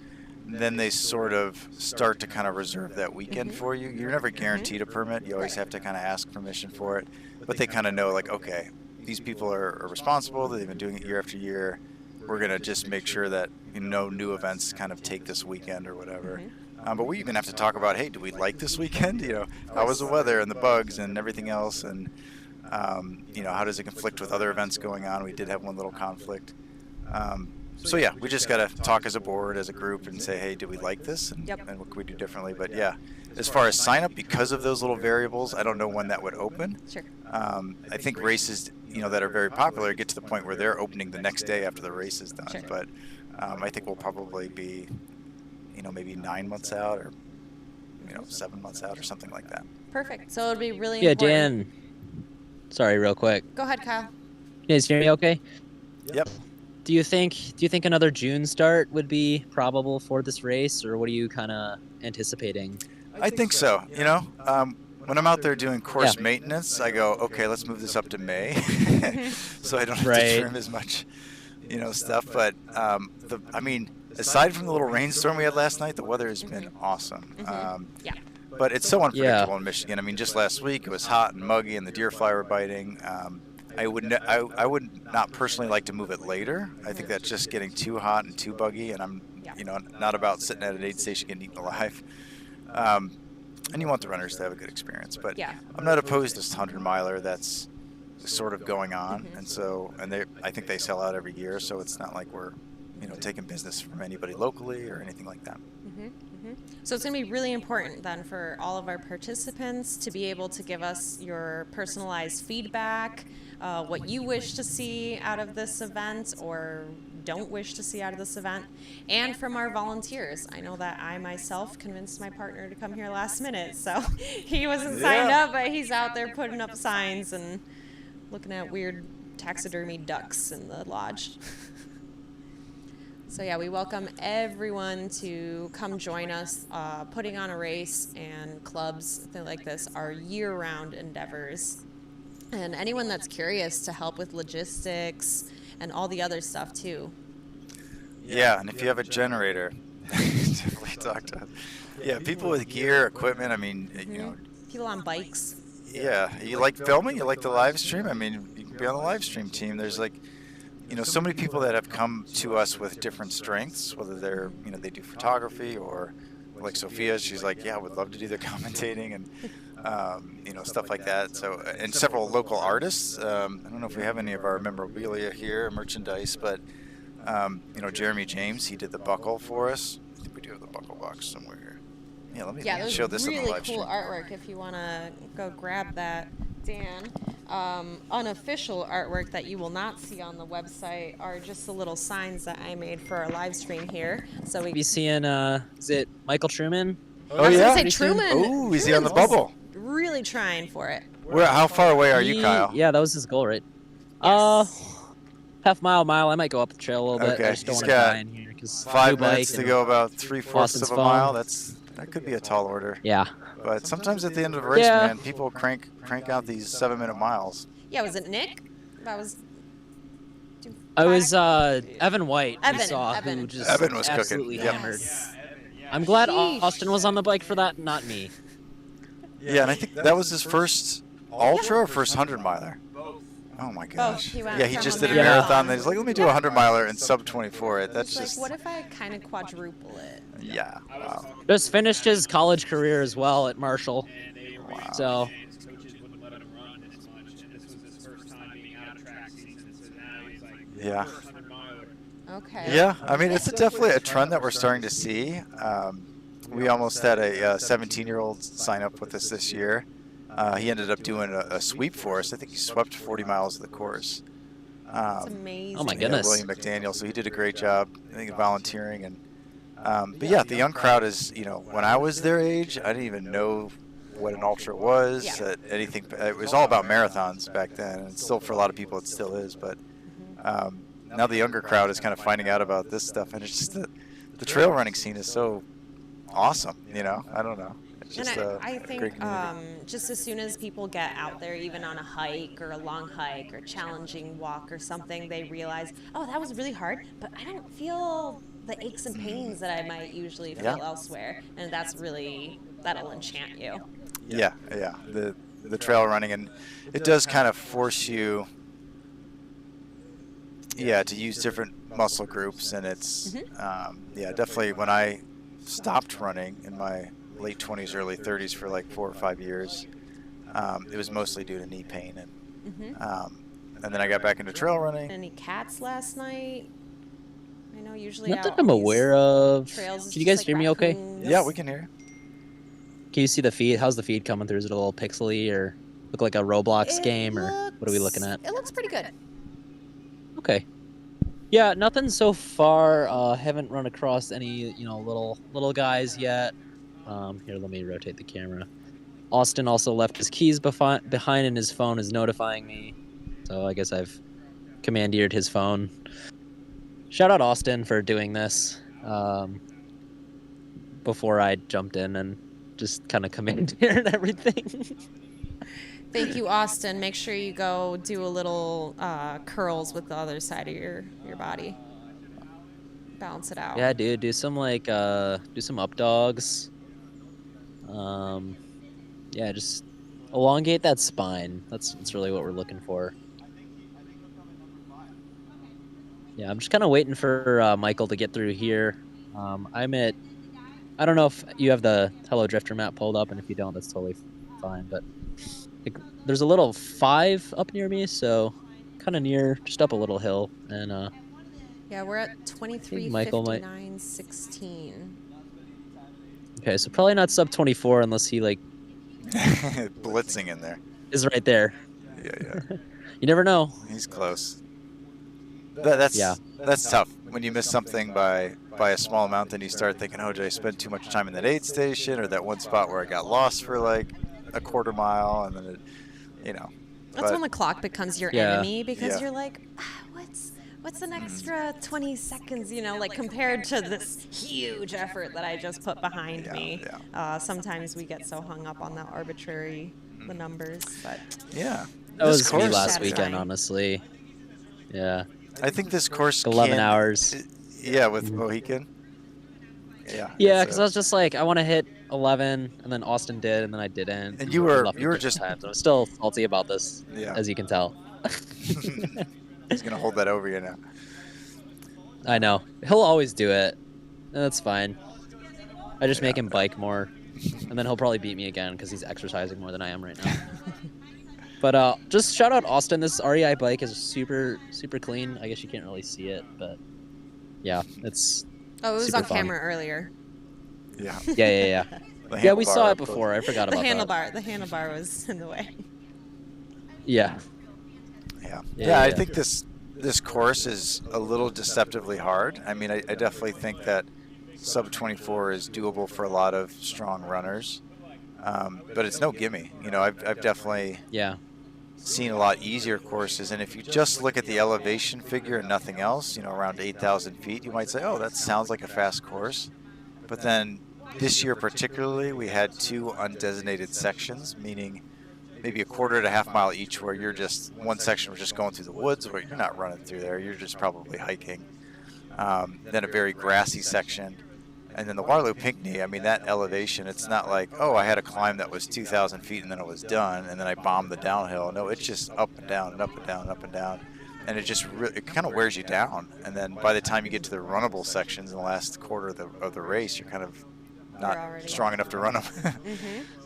then they sort of start to kind of reserve that weekend for you. You're never guaranteed a permit. You always have to kind of ask permission for it. But they kind of know, like, okay, these people are responsible. They've been doing it year after year. We're going to just make sure that no new events kind of take this weekend or whatever. But we even have to talk about, hey, do we like this weekend? How was the weather and the bugs and everything else? And, how does it conflict with other events going on? We did have one little conflict. So, yeah, we just got to talk as a board, as a group, and say, hey, do we like this? And what can we do differently? But, yeah, as far as sign up, because of those little variables, I don't know when that would open. Sure. I think races, that are very popular get to the point where they're opening the next day after the race is done. Sure. But I think we'll probably be, maybe 9 months out or, 7 months out or something like that. Perfect. So it'll be really Yeah, important. Dan. Sorry, real quick. Go ahead, Kyle. You guys hear me okay? Yep. Do you think another June start would be probable for this race, or what are you kind of anticipating? I think so. When I'm out there doing course maintenance, I go, okay, let's move this up to May, so I don't have to trim as much, stuff. But aside from the little rainstorm we had last night, the weather has been awesome. But it's so unpredictable in Michigan. I mean, just last week it was hot and muggy, and the deer fly were biting. I would not personally like to move it later. I think that's just getting too hot and too buggy, and I'm not about sitting at an aid station getting eaten alive. And you want the runners to have a good experience, but I'm not opposed to this 100-miler that's sort of going on, and I think they sell out every year, so it's not like we're taking business from anybody locally or anything like that. So it's going to be really important then for all of our participants to be able to give us your personalized feedback, what you wish to see out of this event or don't wish to see out of this event, and from our volunteers. I know that I myself convinced my partner to come here last minute, so he wasn't signed up, but he's out there putting up signs and looking at weird taxidermy ducks in the lodge. So yeah, we welcome everyone to come join us. Putting on a race and clubs, things like this, are year-round endeavors. And anyone that's curious to help with logistics and all the other stuff too. Yeah, and if you have a generator, definitely talk to us. Yeah, people with gear, equipment. I mean, you know. People on bikes. Yeah, you like filming? You like the live stream? I mean, you can be on the live stream team. There's like, you know, so many people that have come to us with different strengths, whether they're, you know, they do photography or like Sophia, she's like, yeah, I would love to do the commentating and, you know, stuff like that. So, and several local artists. I don't know if we have any of our memorabilia here, merchandise, but, you know, Jeremy James, he did the buckle for us. I think we do have the buckle box somewhere here. Yeah, let me show this on the live stream. Really cool artwork if you want to go grab that, Dan. Unofficial artwork that you will not see on the website are just the little signs that I made for our live stream here. So we be seeing, is it Michael Truman? Oh, yeah? I was going to say Truman. Oh, is he on the bubble? Really trying for it. How far away are you, Kyle? Yeah, that was his goal, right? Half mile. I might go up the trail a little bit. I just don't want to die in here. 5 minutes to go about 3/4 of a mile. That could be a tall order. Yeah. But sometimes at the end of a race, man, people crank out these 7-minute miles. Yeah, was it Nick? That was. I was Evan White. Evan who just Evan was absolutely cooking. hammered. I'm glad Austin was on the bike for that, not me. Yeah, and I think that was his first ultra or first 100-miler. Oh my gosh. He just did a marathon. Then he's like, let me do a 100-miler in sub 24. That's just. Like, what if I kind of quadruple it? Yeah. Wow. Just finished his college career as well at Marshall. Wow. So. Yeah. Okay. Yeah, I mean, it's definitely a trend that we're starting to see. We almost had a 17-year-old sign up with us this year. He ended up doing a sweep for us. I think he swept 40 miles of the course. That's amazing. Oh my goodness. William McDaniel. So he did a great job, I think, volunteering. And but yeah, the young crowd is, you know, when I was their age, I didn't even know what an ultra was. Anything. It was all about marathons back then, and still for a lot of people it still is. But now the younger crowd is kind of finding out about this stuff, and it's just the trail running scene is so awesome. You know, I don't know. Just I think just as soon as people get out there, even on a hike or a long hike or challenging walk or something, they realize, oh, that was really hard, but I don't feel the aches and pains that I might usually feel elsewhere. And that'll enchant you. Yeah. The trail running, and it does kind of force you, to use different muscle groups. And it's, definitely when I stopped running in my late 20s, early 30s for like 4 or 5 years. It was mostly due to knee pain, and then I got back into trail running. Any cats last night? I know usually. Not that I'm aware of. Can you guys hear me okay? Yeah, we can hear. Can you see the feed? How's the feed coming through? Is it a little pixely or look like a Roblox game, or what are we looking at? It looks pretty good. Okay. Yeah, nothing so far. Haven't run across any, little guys yet. Here, let me rotate the camera. Austin also left his keys behind, and his phone is notifying me. So I guess I've commandeered his phone. Shout out Austin for doing this before I jumped in and just kind of commandeered everything. Thank you, Austin. Make sure you go do a little curls with the other side of your body. Balance it out. Yeah, dude. Do some up dogs. Just elongate that spine. That's really what we're looking for. Yeah, I'm just kind of waiting for Michael to get through here. I don't know if you have the Hello Drifter map pulled up, and if you don't, that's totally fine. But there's a little 5 up near me, so kind of near, just up a little hill. And yeah, we're at 23:59:16. Okay, so probably not sub 24 unless he blitzing in there. Is right there. Yeah. You never know. He's close. That's tough. When you miss something by a small amount, then you start thinking, oh, did I spend too much time in that aid station, or that one spot where I got lost for like a quarter mile, and then That's when the clock becomes your enemy, because you're like, what's an extra 20 seconds, compared to this huge effort that I just put behind me. Sometimes we get so hung up on the numbers, but yeah, that was me last weekend, honestly. Yeah, I think this course 11 hours. Yeah, with Mohican. Yeah, because I was just like, I want to hit 11, and then Austin did, and then I didn't. And you were just times. I'm still salty about this, as you can tell. He's gonna hold that over you now. I know. He'll always do it, and that's fine. I just make him bike more, and then he'll probably beat me again because he's exercising more than I am right now. But just shout out Austin. This REI bike is super clean. I guess you can't really see it, but yeah, it's. Oh, it was on fun. camera earlier. Yeah. Yeah, we saw it before. I forgot about that. The handlebar was in the way. Yeah. Yeah, I think this course is a little deceptively hard. I mean, I definitely think that sub 24 is doable for a lot of strong runners, but it's no gimme. You know, I've definitely seen a lot easier courses, and if you just look at the elevation figure and nothing else, you know, around 8,000 feet, you might say, oh, that sounds like a fast course. But then this year particularly, we had 2 undesignated sections, meaning maybe a quarter to half mile each, where you're just, one section was just going through the woods where you're not running through there, you're just probably hiking. Then a very grassy section. And then the Waterloo Pinckney, I mean, that elevation, it's not like, oh, I had a climb that was 2,000 feet and then it was done, and then I bombed the downhill. No, it's just up and down and up and down and up and down. And it just it kind of wears you down. And then by the time you get to the runnable sections in the last quarter of the race, you're kind of not strong enough to run them.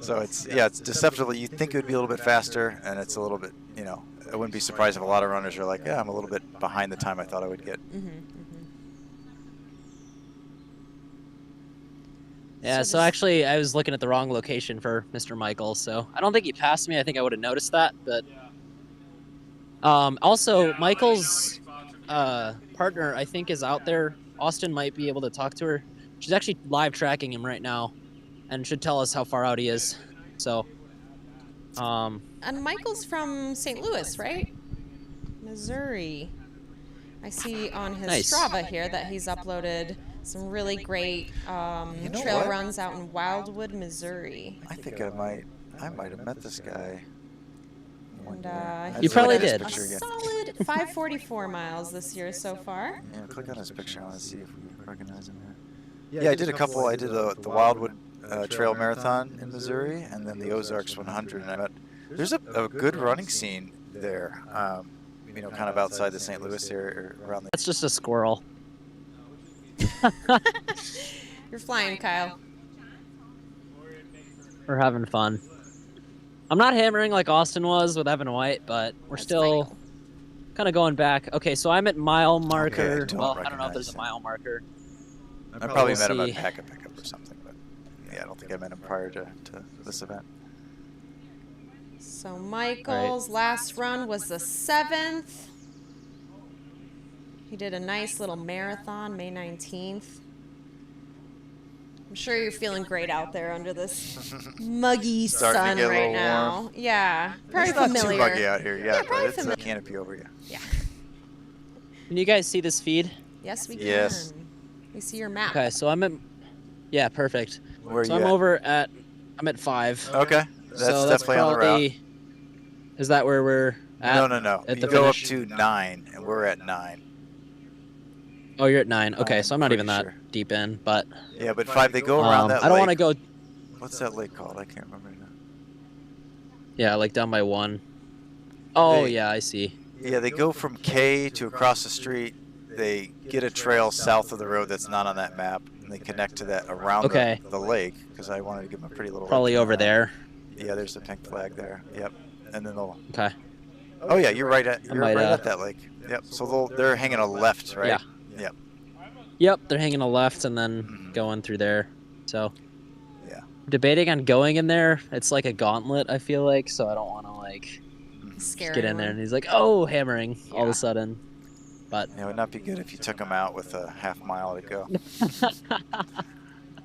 So it's deceptively, you'd think it would be a little bit faster, and it's a little bit, you know, I wouldn't be surprised if a lot of runners are like, yeah, I'm a little bit behind the time I thought I would get. Yeah, so actually, I was looking at the wrong location for Mr. Michael, so I don't think he passed me. I think I would have noticed that, but also Michael's partner, I think, is out there. Austin might be able to talk to her. She's actually live tracking him right now, and should tell us how far out he is. So, and Michael's from St. Louis, right? Missouri. I see on his Strava here that he's uploaded some really great trail runs out in Wildwood, Missouri. I think I might have met this guy. And, you probably did. A solid 544 miles this year so far. Yeah, click on his picture. I want to see if we recognize him here. Yeah, I did a couple. I did the Wildwood Trail Marathon in Missouri, and then the Ozarks 100. And I met. There's a good running scene there. You know, kind of outside the St. Louis area, around the. That's just a squirrel. You're flying, Kyle. We're having fun. I'm not hammering like Austin was with Evan White, but we're still kind of going back. Okay, so I'm at mile marker. Okay, well, I don't know if there's a mile marker. I probably met him at Packet Pickup or something, but yeah, I don't think I met him prior to this event. So Michael's last run was the 7th. He did a nice little marathon, May 19th. I'm sure you're feeling great out there under this muggy sun right now. Warm. Yeah, probably it's familiar. It's not too muggy out here yet, but it's familiar. a canopy over you. Yeah. Can you guys see this feed? Yes, we can. Yes. We see your map. Okay, so I'm at. Yeah, perfect. Where are so you I'm at? over at. I'm at 5. Okay, that's definitely on the route. Is that where we're at? No. At you the go finish? up to 9, and we're at 9. Oh, you're at 9. Okay, so I'm not even that sure. deep in, but. Yeah, but 5. They go around that. I don't want to go. What's that lake called? I can't remember now. Yeah, like down by 1. Oh, yeah, I see. Yeah, they go from K to across the street. They get a trail south of the road that's not on that map, and they connect to that around the lake, because I wanted to give them a pretty little. Probably over there. Yeah, there's a pink flag there. Yep, and then they'll. Okay. Oh yeah, you're right at at that lake. Yep. So they're hanging a left, right? Yeah. Yep. Yep, they're hanging a left and then going through there. So. Yeah. Debating on going in there. It's like a gauntlet, I feel like, so I don't want to like. Scare get in there, and he's like, "Oh, hammering!" All of a sudden. But it would not be good if you took him out with a half mile to go.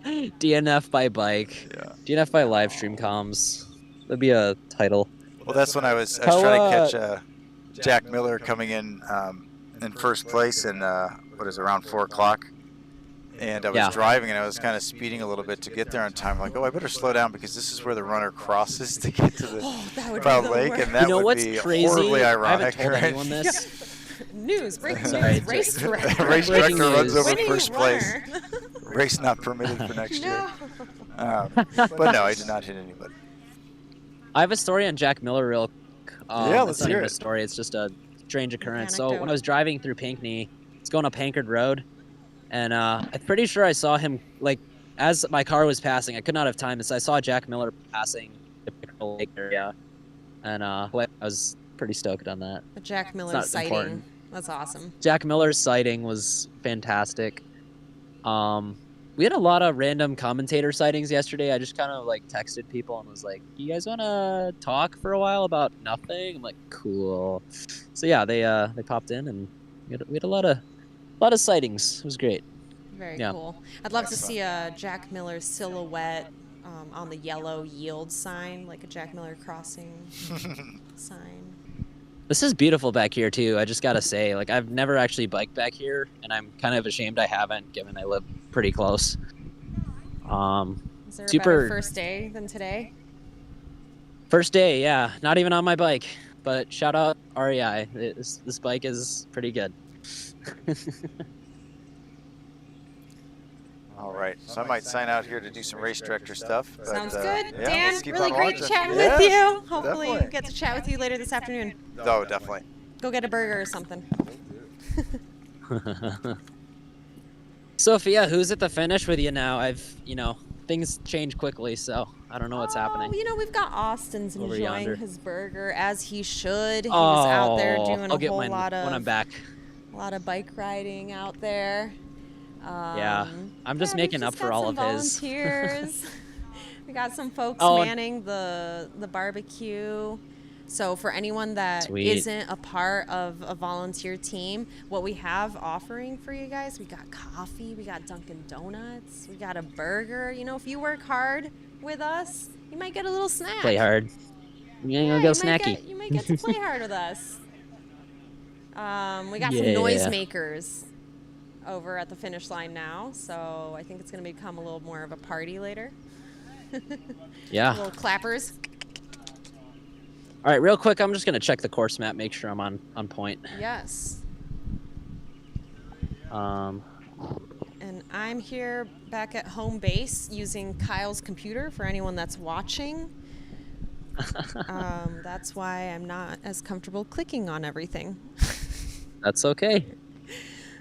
DNF by bike. Yeah. DNF by live stream comms. That'd be a title. Well, that's when I was trying to catch Jack Miller coming in first place in around 4 o'clock, and I was driving and I was kind of speeding a little bit to get there on time. I'm like, oh, I better slow down because this is where the runner crosses to get to the Proud Lake, and that would be horribly ironic. I haven't told anyone this. News, breaking Sorry. news, race director. Race director runs over first place. race not permitted for next year. But no, I did not hit anybody. I have a story on Jack Miller real. Yeah, let's it's not hear even a it. story. It's just a strange occurrence. So Anecdote. when I was driving through Pinckney, it's going up Pankard Road, and I'm pretty sure I saw him like as my car was passing. I could not have timed this. I saw Jack Miller passing the Pickerel Lake area, and I was pretty stoked on that. A Jack It's Miller not sighting. important. That's awesome. Jack Miller's sighting was fantastic. We had a lot of random commentator sightings yesterday. I just kind of like texted people and was like, "You guys want to talk for a while about nothing?" I'm like, "Cool." So yeah, they popped in and we had a lot of sightings. It was great. Very Yeah. cool. I'd love to see a Jack Miller silhouette on the yellow yield sign, like a Jack Miller crossing sign. This is beautiful back here too. I just gotta say, like I've never actually biked back here, and I'm kind of ashamed I haven't, given I live pretty close. Is there a super better first day than today? First day, yeah. Not even on my bike, but shout out REI. This bike is pretty good. All right, so I might sign out here to do some race director stuff. But, Sounds good. yeah, Dan, let's keep really on great watching. chatting Yes, with you. Hopefully definitely. get to chat with you later this afternoon. Oh, definitely. Go get a burger or something. Sophia, who's at the finish with you now? Things change quickly, so I don't know what's happening. You know, we've got Austin's Over enjoying yonder. his burger as he should. He was out there doing I'll a get whole mine lot when I'm back. bike riding out there. Yeah, I'm just we've making up for got all some of his. volunteers. We got some folks Oh, manning the barbecue. So for anyone that Sweet. not a part of a volunteer team, what we have offering for you guys, we got coffee, we got Dunkin' Donuts, we got a burger. You know, if you work hard with us, you might get a little snack. Play hard. You're gonna go you might snacky. you might get to play hard with us. We got some Yeah. noisemakers over at the finish line now, so I think it's going to become a little more of a party later. Yeah. Little clappers. All right, real quick, I'm just gonna check the course map, make sure I'm on point. Yes. And I'm here back at home base using Kyle's computer for anyone that's watching. That's why I'm not as comfortable clicking on everything. That's okay.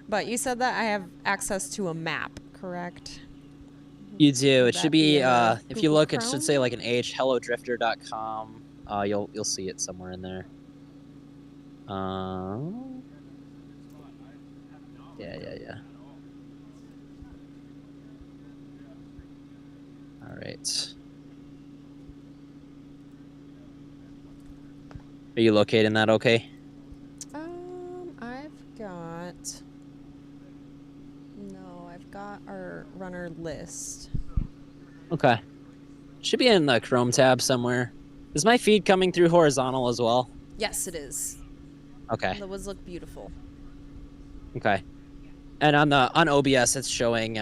But you said that I have access to a map, correct? You do. It that should be be in the if you Google look, it Chrome? should say like an H, hellodrifter.com. You'll see it somewhere in there. Yeah. All right. Are you locating that okay? I've got our runner list. Okay. Should be in the Chrome tab somewhere. Is my feed coming through horizontal as well? Yes, it is. Okay. The woods look beautiful. Okay. And on OBS, it's showing.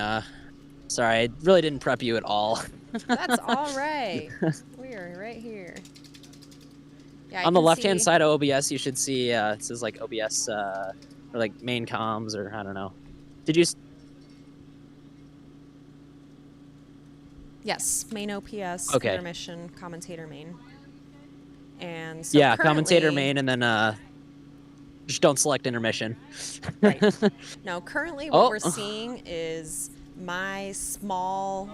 Sorry, I really didn't prep you at all. That's all right. We are right here. Yeah, On the left-hand side of OBS, you should see it says like OBS or like main comms or I don't know. Did you? Yes, main OPS, Okay. intermission, commentator main. And so Yeah, commentator currently- main, and then just don't select intermission. No, currently what Oh. we're seeing is my small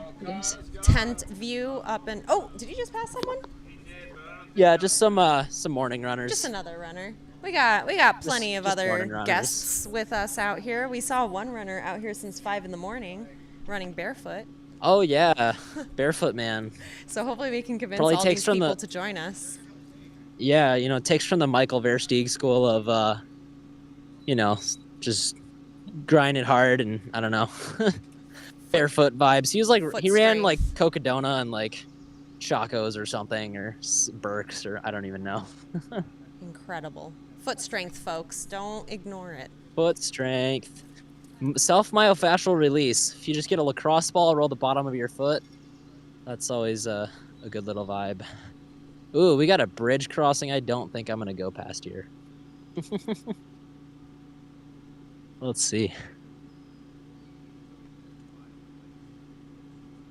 tent view up in. Oh, did you just pass someone? Yeah, just some morning runners. Just another runner. We got plenty of just morning other runners. guests with us out here. We saw one runner out here since 5 in the morning, running barefoot. Oh yeah, barefoot man. So hopefully we can convince Probably all takes these from people the- to join us. Yeah, it takes from the Michael Versteeg school of, just grind it hard and I don't know, barefoot vibes. He was like Foot he ran strength. like Cocodona and like Chacos or something or Burks or I don't even know. Incredible. Foot strength, folks. Don't ignore it. Foot strength. Self-myofascial release. If you just get a lacrosse ball, roll the bottom of your foot, that's always a good little vibe. Ooh, we got a bridge crossing. I don't think I'm going to go past here. Let's see.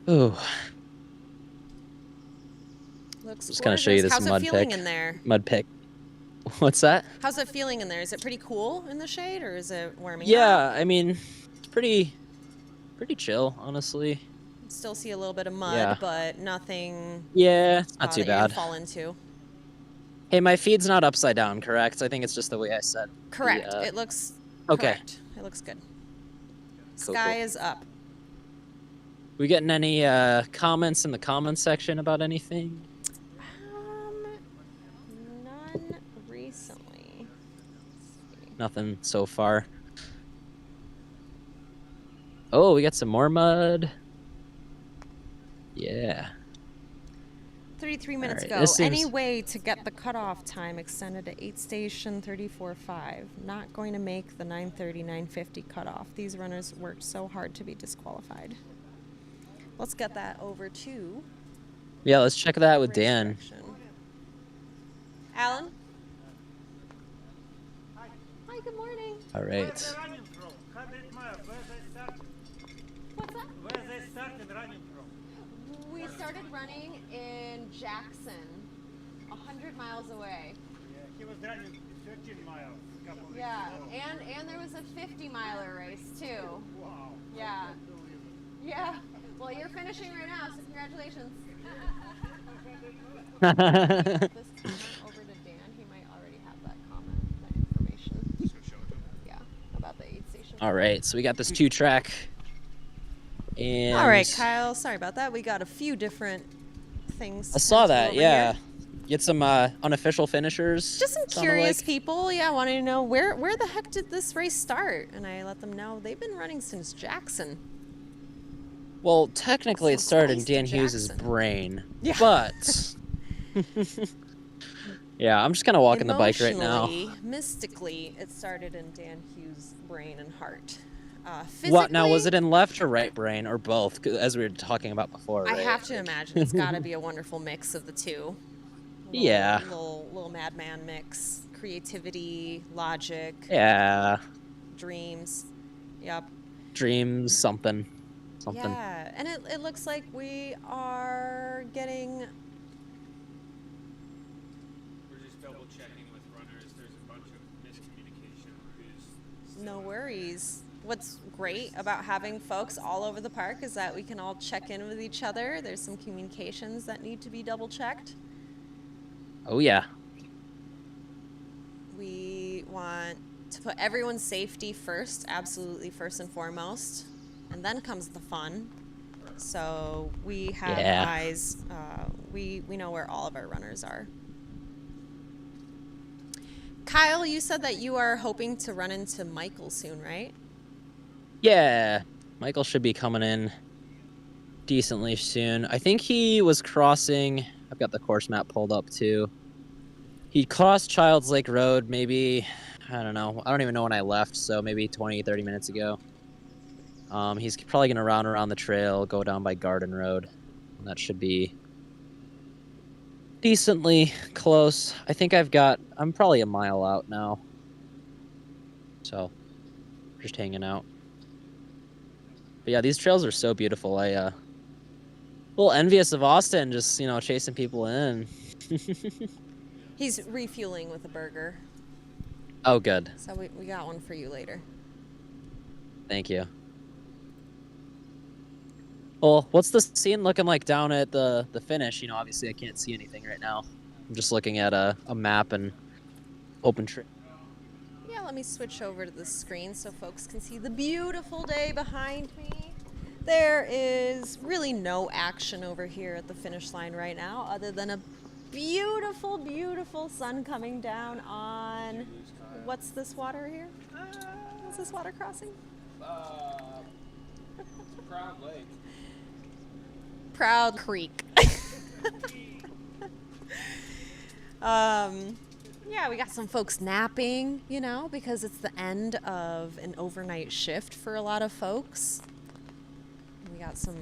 Ooh. Looks Just gonna show you this How's mud it feeling pick. in there? Mud pick. What's that? How's it feeling in there? Is it pretty cool in the shade, or is it warming up? Yeah, I mean, it's pretty chill, honestly. Still see a little bit of mud, Yeah. but nothing. Yeah, not too that you're gonna bad. fall into. Hey, my feed's not upside down, correct? I think it's just the way I said. Correct. The, It looks. Okay. Correct. It looks good. Cool, Sky cool. is up. We getting any comments in the comments section about anything? None recently. Nothing so far. Oh, we got some more mud. Yeah. 33 minutes Alright, ago. this Any seems- way to get the cutoff time extended to 8 station 34.5. Not going to make the 9:30, 9:50 cutoff. These runners worked so hard to be disqualified. Let's get that over to Yeah, let's check that with Dan. Alan. Hi, good morning. All right. What's that? We started running in Jackson, 100 miles away. Yeah, he was running 13 miles a couple weeks Yeah, ago. and there was a 50-miler race too. Wow. Yeah. Yeah. Well, you're finishing right now, so congratulations. This comment over to Dan. He might already have that comment, that information. Yeah, about the 8 station. All right, so we got this 2-track. And All right, Kyle. Sorry about that. We got a few different things. I saw that, over yeah. here. Get some unofficial finishers. Just some sounded curious like. people, yeah, wanting to know where the heck did this race start? And I let them know they've been running since Jackson. Well, technically it Since started in East of Dan Hughes' Jackson. brain. Yeah. But yeah, I'm just kind of walking the bike right now. Emotionally, mystically, it started in Dan Hughes' brain and heart. What now? Was Physically, it in left or right brain or both? 'Cause as we were talking about before. I right? have to imagine it's got to be a wonderful mix of the two. Yeah. Little madman mix, creativity, logic. Yeah. Dreams. Yep. Dreams, something. Yeah, and it looks like we are getting. We're just double checking with runners. There's a bunch of miscommunication. No worries. What's great about having folks all over the park is that we can all check in with each other. There's some communications that need to be double checked. Oh yeah. We want to put everyone's safety first, absolutely first and foremost, and then comes the fun. So we have Yeah. eyes. We know where all of our runners are. Kyle, you said that you are hoping to run into Michael soon, right? Yeah. Michael should be coming in decently soon. I think he was crossing. I've got the course map pulled up too. He crossed Childs Lake Road maybe, I don't know. I don't even know when I left, so maybe 20, 30 minutes ago. He's probably going to round around the trail, go down by Garden Road. And that should be decently close. I think I'm probably a mile out now. So, just hanging out. But yeah, these trails are so beautiful. A little envious of Austin, just, chasing people in. He's refueling with a burger. Oh, good. So we got one for you later. Thank you. Well, what's the scene looking like down at the finish? Obviously I can't see anything right now. I'm just looking at a map and open tree. Yeah, let me switch over to the screen so folks can see the beautiful day behind me. There is really no action over here at the finish line right now other than a beautiful, beautiful sun coming down on, what's this water here? What's this water crossing? Proud Lake. Proud Creek. Yeah, we got some folks napping, because it's the end of an overnight shift for a lot of folks. We got some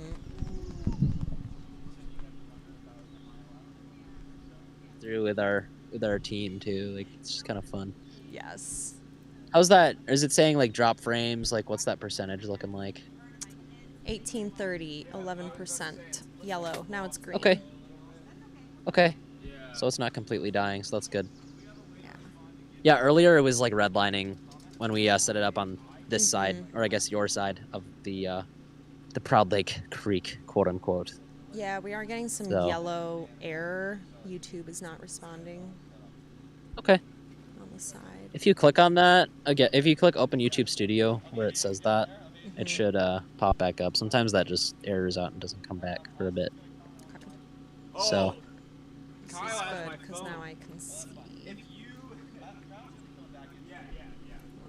Through with our team too. Like, it's just kind of fun. Yes. How's that? Is it saying like drop frames? Like, what's that percentage looking like? 1830, 11% yellow. Now it's green. Okay. Okay. So it's not completely dying, so that's good. Yeah, earlier it was like redlining when we set it up on this side, or I guess your side of the Proud Lake Creek, quote unquote. Yeah, we are getting some So. yellow error. YouTube is not responding. Okay. On the side. If you click on that, again, if you click Open YouTube Studio where it says that, it should pop back up. Sometimes that just errors out and doesn't come back for a bit. Okay. So. This is good, because now I can see.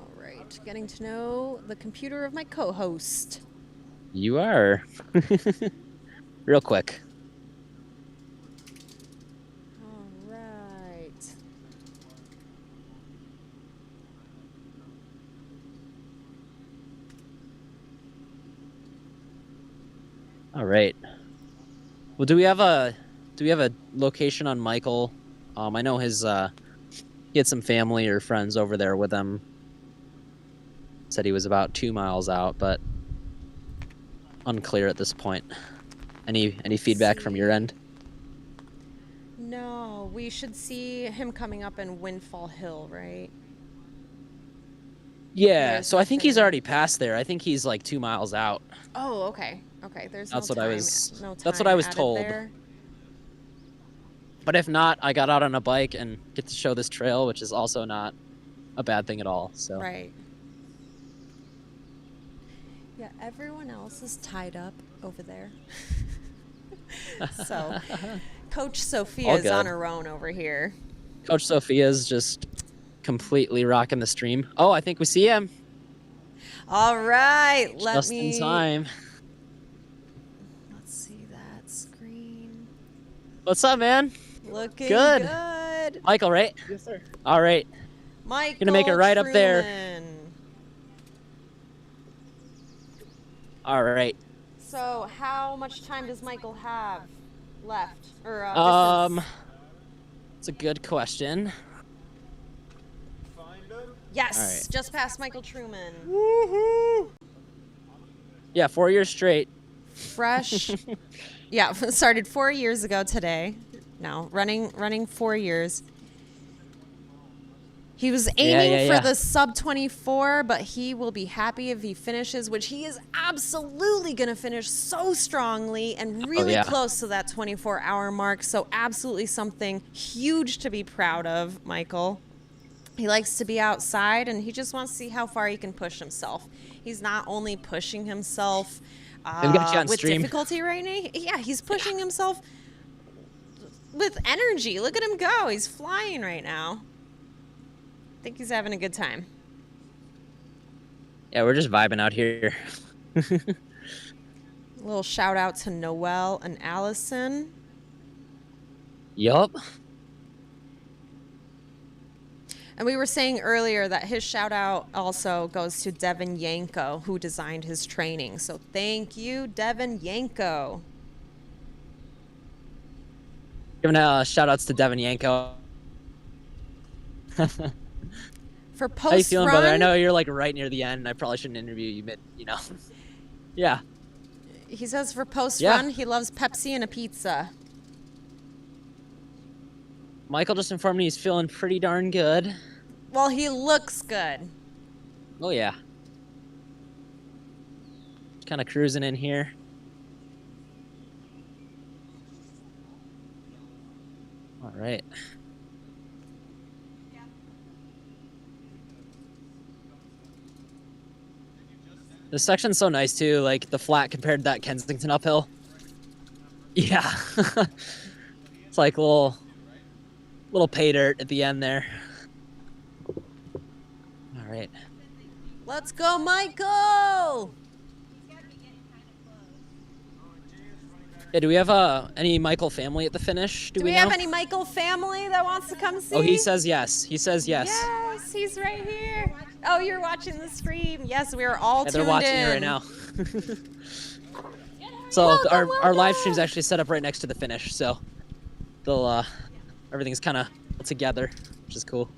Alright, getting to know the computer of my co-host. You are. Real quick. Alright. All right. Well, do we have a location on Michael? I know his he had some family or friends over there with him. Said he was about 2 miles out, but unclear at this point. Any feedback from your end? No, we should see him coming up in Windfall Hill, right? Yeah, so I think he's already past there. I think he's like 2 miles out. Oh, okay. Okay, there's That's no what time, I was. no That's what time I was added told. there. But if not, I got out on a bike and get to show this trail, which is also not a bad thing at all. So. Right. Yeah, everyone else is tied up over there. So, Coach Sophia is on her own over here. Coach Sophia's just completely rocking the stream. Oh, I think we see him. All right, Just in time. Let's see that screen. What's up, man? Looking good. good. Michael, right? Yes, sir. All right. Michael Gonna make it right up there. Truman. All right. So, how much time does Michael have left? Or distance? It's a good question. Yes, All right. just past Michael Truman. Woohoo! Yeah, 4 years straight. Fresh. Yeah, started 4 years ago today. No, running 4 years. He was aiming for the sub 24, but he will be happy if he finishes, which he is absolutely going to finish so strongly and really close to that 24-hour mark. So absolutely something huge to be proud of, Michael. He likes to be outside, and he just wants to see how far he can push himself. He's not only pushing himself with difficulty right now. Yeah, he's pushing himself with energy. Look at him go. He's flying right now. I think he's having a good time. Yeah, we're just vibing out here. A little shout out to Noelle and Allison. Yup. And we were saying earlier that his shout out also goes to Devin Yanko, who designed his training. So thank you, Devin Yanko. Giving shout outs to Devin Yanko. For post How you feeling, run, brother? I know you're like right near the end, and I probably shouldn't interview you mid, Yeah. He says for post run, he loves Pepsi and a pizza. Michael just informed me he's feeling pretty darn good. Well, he looks good. Oh, yeah. Kind of cruising in here. All right. This section's so nice, too, like the flat compared to that Kensington uphill. Yeah. It's like a little pay dirt at the end there. All right. Let's go, Michael! Yeah, do we have any Michael family at the finish? Do we have any Michael family that wants to come see? Oh, he says yes. He says yes. Yes, he's right here. Oh, you're watching the stream. Yes, we are all tuned in. They're watching it right now. So our live stream's actually set up right next to the finish, so they'll everything's kind of together, which is cool.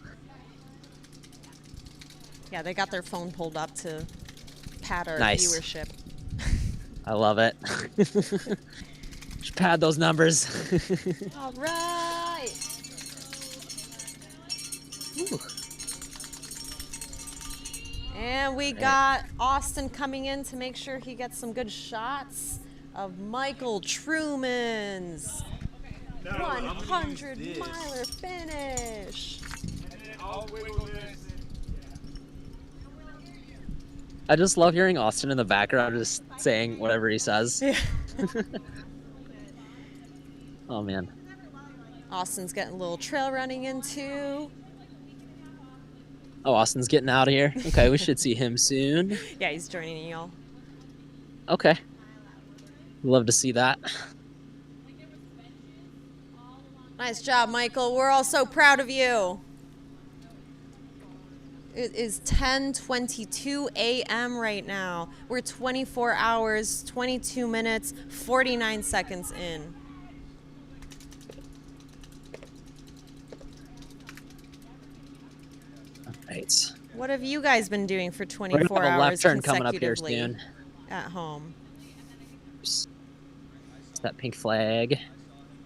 Yeah, they got their phone pulled up to pad our Nice. viewership. I love it. Just pad those numbers. All right. Ooh. And we got Austin coming in to make sure he gets some good shots of Michael Truman's 100-miler finish. I just love hearing Austin in the background just saying whatever he says. Yeah. Oh, man. Austin's getting a little trail running in too. Oh, Austin's getting out of here. Okay, we should see him soon. Yeah, he's joining y'all. Okay. Love to see that. Nice job, Michael. We're all so proud of you. It is 10:22 a.m. right now. We're 24 hours, 22 minutes, 49 seconds in. Right. What have you guys been doing for We're 24 gonna have a hours left turn coming up here consecutively soon. at home? It's that pink flag.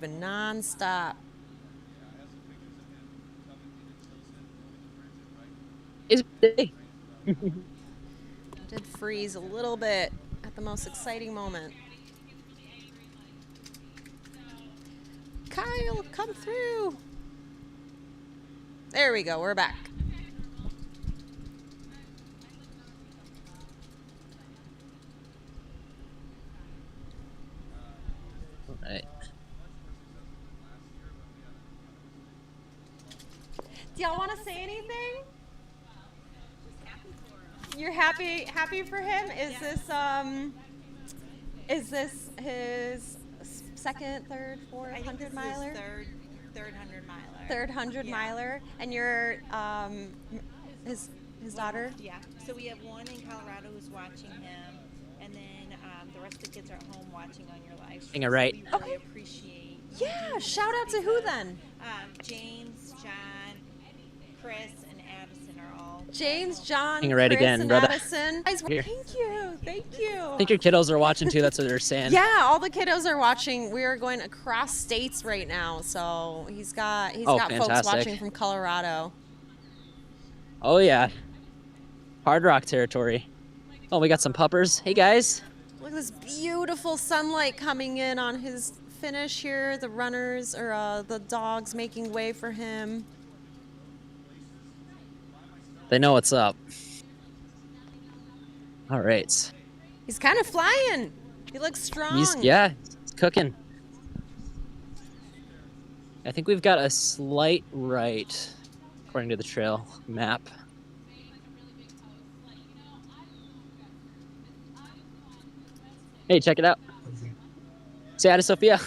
Been non-stop. It's day. Did freeze a little bit at the most exciting moment. Kyle, come through. There we go, we're back. All right. Do y'all want to say anything? You're happy for him? Is this his second, third, fourth 100-miler? Third 100-miler. Third 100-miler, and you're his daughter? Yeah. So we have one in Colorado who's watching him, and then the rest of the kids are at home watching on your live stream. All right. So we really appreciate. Yeah. Shout out to who then? James, John, Chris, and Addison are all. James, John, Hang right Chris, again, and brother. Addison. Guys, Here. thank you. I think your kiddos are watching too. That's what they're saying. Yeah, all the kiddos are watching. We are going across states right now, so he's got folks fantastic. watching from Colorado. Oh yeah. Hard Rock territory. Oh, we got some puppers. Hey guys. Look at this beautiful sunlight coming in on his finish here. The runners or the dogs making way for him. They know what's up. All right. He's kind of flying. He looks strong. He's cooking. I think we've got a slight right, according to the trail map. Hey, check it out. Say hi to Sophia.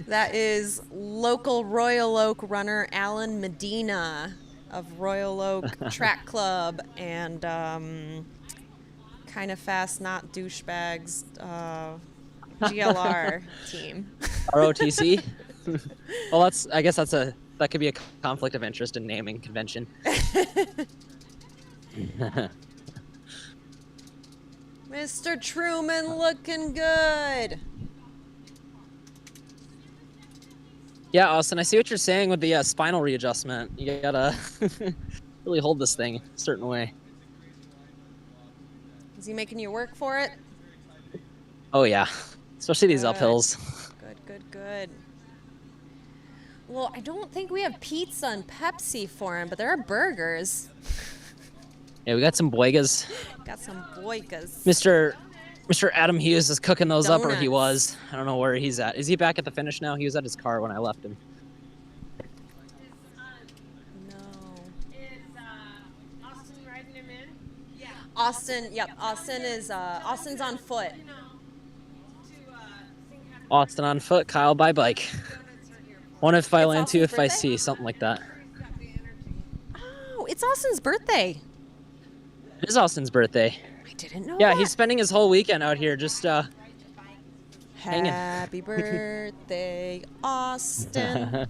That is local Royal Oak runner Alan Medina of Royal Oak Track Club and kind of fast, not douchebags GLR team. ROTC. Well, I guess that could be a conflict of interest in naming convention. Mr. Truman looking good. Yeah, Austin, I see what you're saying with the spinal readjustment. You gotta really hold this thing a certain way. Is he making you work for it? Oh yeah, especially these uphills. Good. Well, I don't think we have pizza and Pepsi for him, but there are burgers. Yeah, we got some boigas. Got some boigas. Mr. Adam Hughes is cooking those up, or he Donuts. was. I don't know where he's at. Is he back at the finish now? He was at his car when I left him. Austin riding him in? Yeah. Austin, yep. Austin's on foot. Austin on foot, Kyle by bike. One if I land, two Austin's if I birthday? see, something like that. Oh, it's Austin's birthday. It is Austin's birthday. I didn't know Yeah, that. he's spending his whole weekend out here just hanging. Happy birthday, Austin.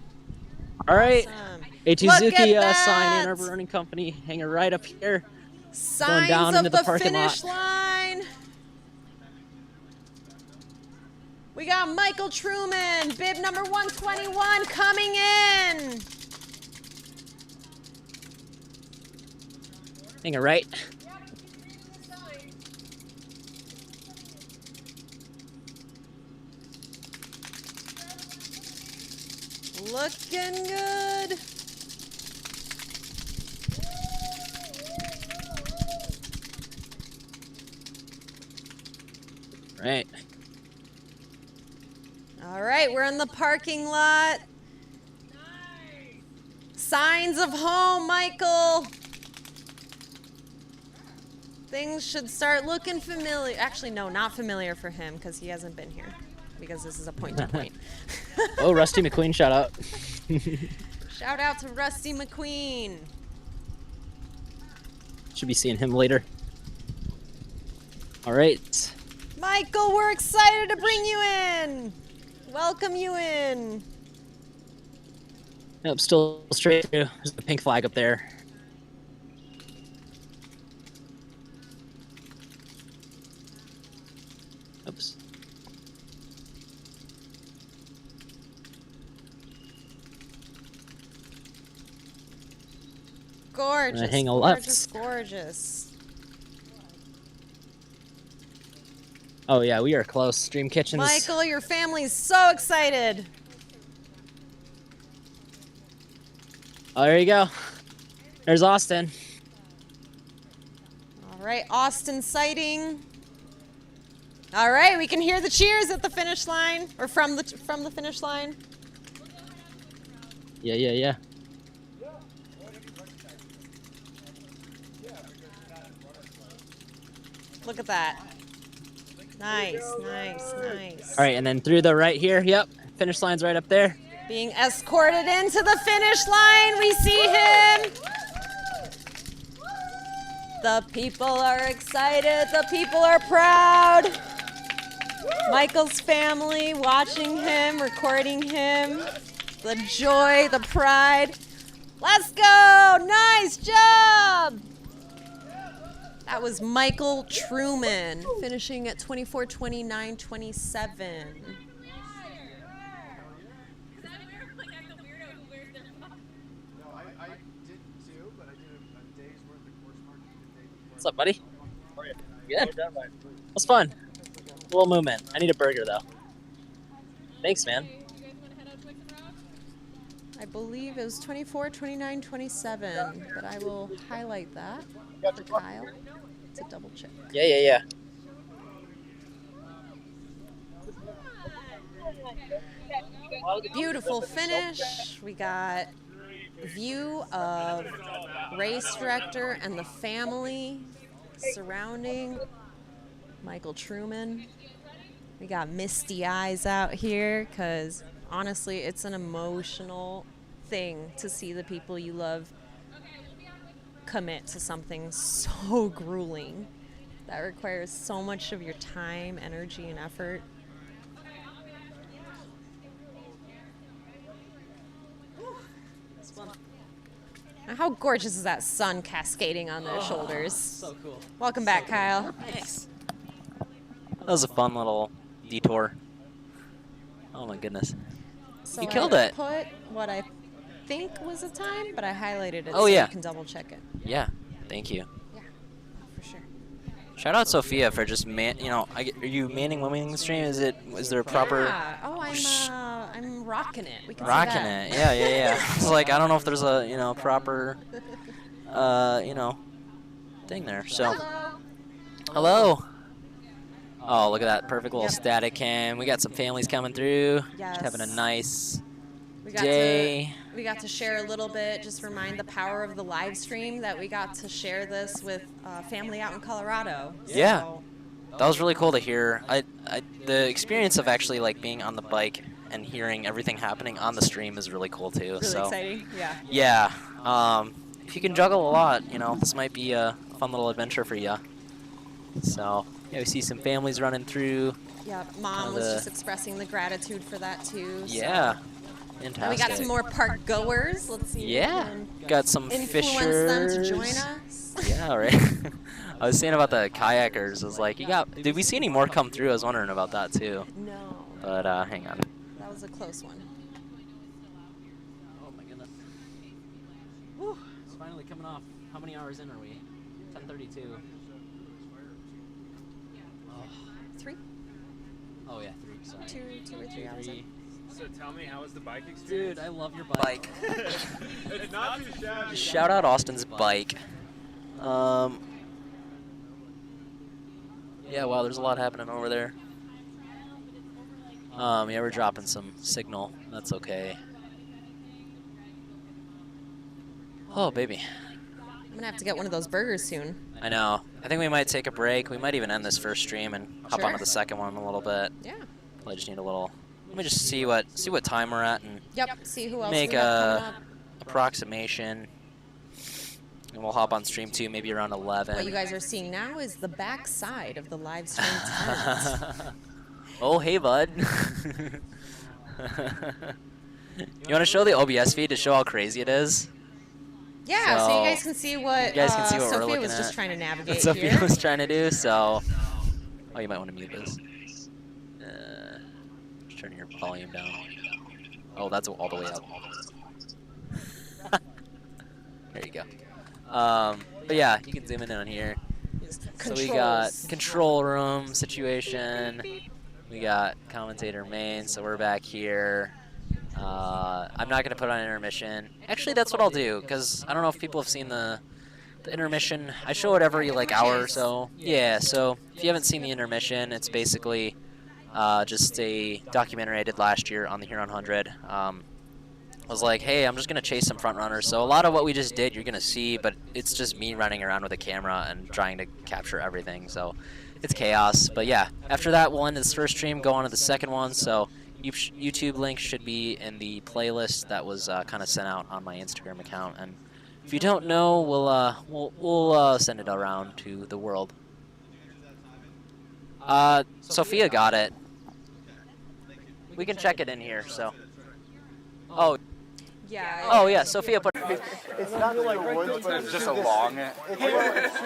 All right. Awesome. A2 Look Zuki at sign, Ann that. Arbor Running Company, hanging right up here. Signs down of into the the parking finish lot. line. We got Michael Truman, bib number 121, coming in. Hang it right. Looking good. Right. All right, we're in the parking lot. Signs of home, Michael. Things should start looking familiar. Actually, no, not familiar for him because he hasn't been here because this is a point-to-point. Oh, Rusty McQueen, shout out. Shout out to Rusty McQueen. Should be seeing him later. All right. Michael, we're excited to bring you in. Welcome you in. Nope, still straight through. There's the pink flag up there. Oops. Gorgeous, hang a left. gorgeous, gorgeous. Oh yeah, we are close. Dream Kitchens. Michael, your family's so excited. Oh, there you go. There's Austin. All right, Austin sighting. All right, we can hear the cheers at the finish line, or from the finish line. Yeah, yeah, yeah. Look at that. Nice, nice, nice. All right, and then through the right here. Yep, finish line's right up there. Being escorted into the finish line, we see him. The people are excited. The people are proud. Michael's family watching him, recording him. The joy, the pride. Let's go! Nice job! That was Michael Truman, finishing at 24:29:27. What's up, buddy? Good. That's fun. A little movement. I need a burger, though. Thanks, man. I believe it was 24:29:27, but I will highlight that for Kyle to double check. Yeah, yeah, yeah. Beautiful finish. We got view of race director and the family surrounding Michael Truman. We got misty eyes out here because honestly, it's an emotional thing to see the people you love commit to something so grueling that requires so much of your time, energy, and effort. Now, how gorgeous is that sun cascading on their shoulders? So cool. Welcome back, Kyle. Thanks. That was a fun little detour. Oh my goodness. So You killed I it. put what I think was a time, but I highlighted it Oh, so yeah. you can double check it. Yeah, thank you. Yeah, for sure. Shout out Sophia for just are you manning women stream? Is there a proper Yeah. Oh, I'm rocking it. We can say rocking that. it? Yeah, yeah, yeah. It's like I don't know if there's a proper thing there. So hello. Oh, look at that perfect little static cam. We got some families coming through. Yes. Just having a nice We got day. we got to share a little bit, just remind the power of the live stream that we got to share this with family out in Colorado. Yeah. So, That was really cool to hear. The experience of actually like being on the bike and hearing everything happening on the stream is really cool too. really so exciting. Yeah. yeah, if you can juggle a lot, this might be a fun little adventure for you. So yeah, we see some families running through. Yeah, Mom was just expressing the gratitude for that too. So. Yeah, And fantastic. we got some more park goers. Let's see. if we Yeah, can got some influence fishers. them to join us. Yeah, right. I was saying about the kayakers. I was like, did we see any more come through? I was wondering about that too. No. But hang on. That was a close one. Oh my goodness. Whew. It's finally coming off. How many hours in are we? 10:32. Oh. 3? Oh yeah, 3. Sorry. 2 or 3 hours in. So tell me, how was the bike experience? Dude, I love your bike. It's not too shabby. Shout out Austin's bike. Yeah, wow, there's a lot happening over there. Yeah, we're dropping some signal. That's okay. Oh, baby. I'm gonna have to get one of those burgers soon. I know. I think we might take a break. We might even end this first stream and hop Sure. onto the second one in a little bit. Yeah. I just need a little. Let me just see what time we're at and See who else make we have coming a up. approximation. And we'll hop on stream 2 maybe around 11. What you guys are seeing now is the back side of the live stream tent. Oh, hey, bud. You want to show the OBS feed to show how crazy it is? Yeah, so you guys can see what, we're Sophia looking was at. just trying to navigate What Sophia here. was trying to do, so... Oh, you might want to mute this. Just turn your volume down. Oh, that's all the way up. There you go. But yeah, you can zoom in on here. So we got control room situation. We got commentator main, so we're back here. I'm not going to put on intermission. Actually, that's what I'll do, because I don't know if people have seen the intermission. I show it every hour or so. Yeah, so if you haven't seen the intermission, it's basically just a documentary I did last year on the Huron 100. I was like, hey, I'm just going to chase some front runners. So a lot of what we just did you're going to see, but it's just me running around with a camera and trying to capture everything. So it's chaos. But yeah, after that, we'll end this first stream, go on to the second one. So YouTube link should be in the playlist that was kind of sent out on my Instagram account. And if you don't know, we'll send it around to the world. Sophia got it. We can check it in here, so. Oh. Yeah. Oh, yeah, Sophia put It's not like woods, but it's just a long. Alright, guys, it's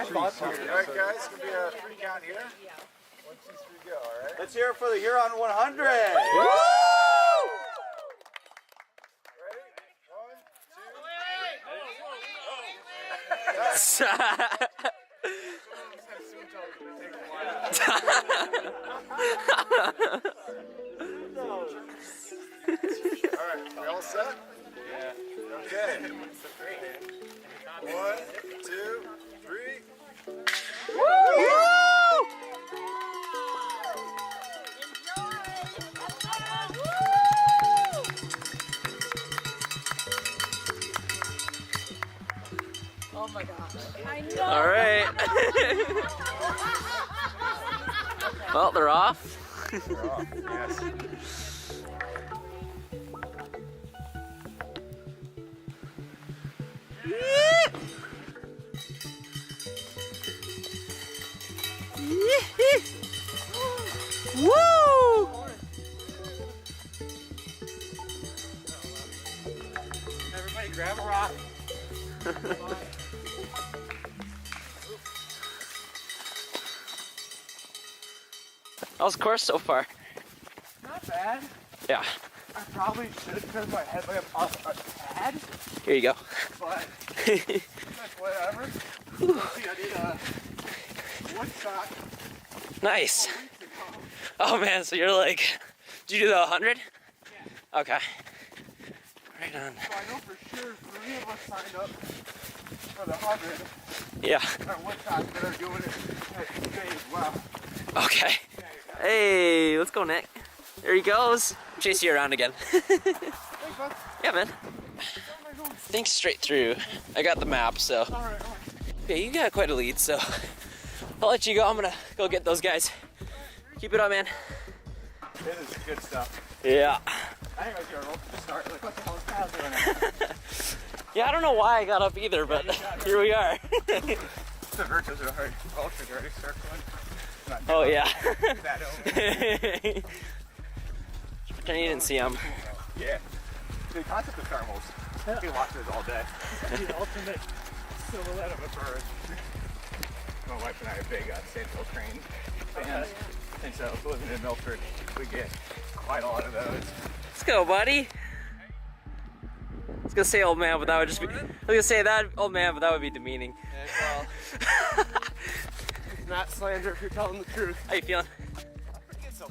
gonna be a 3 count here. 1, 2, 3, go. All right. Let's hear it for the Huron 100. Woo! Alright, we all set? Yeah. Okay. 1, 2, 3. Woo! Oh my gosh. I know. All right. Well, they're off. They're off, yes. Woo! Everybody grab a rock. How's the course so far? Not bad. Yeah. I probably should have turned my headlamp off a tad, Here you go. but that's whatever. Let's see, I did a Woodstock. Nice. Oh man, so you're like, did you do the 100? Yeah. Okay. Right on. So I know for sure 3 of us signed up for the 100. Yeah. At Woodstock that are doing it today as well. Okay. Hey, let's go, Nick. There he goes. I'm chasing you around again. Thanks, bud. Yeah, man. Think straight through. I got the map, so. Alright. Yeah, you got quite a lead, so I'll let you go. I'm gonna go get those guys. Keep it up, man. This is good stuff. Yeah. I think I was gonna roll to the start. Like, what the hell is Kyle doing? Yeah, I don't know why I got up either, but here we are. The virtues are hard. Ultra's already circling. Oh, yeah. That Pretend you didn't see him. Yeah. The concept of thermals. You can watch this all day. The ultimate silhouette of a bird. My wife and I are big sandhill crane fans, and so living in Milford, we get quite a lot of those. Let's go, buddy. I was gonna say old man, but that would just be. I was gonna say that old man, but that would be demeaning. Well, it's not slander if you're telling the truth. How you feeling?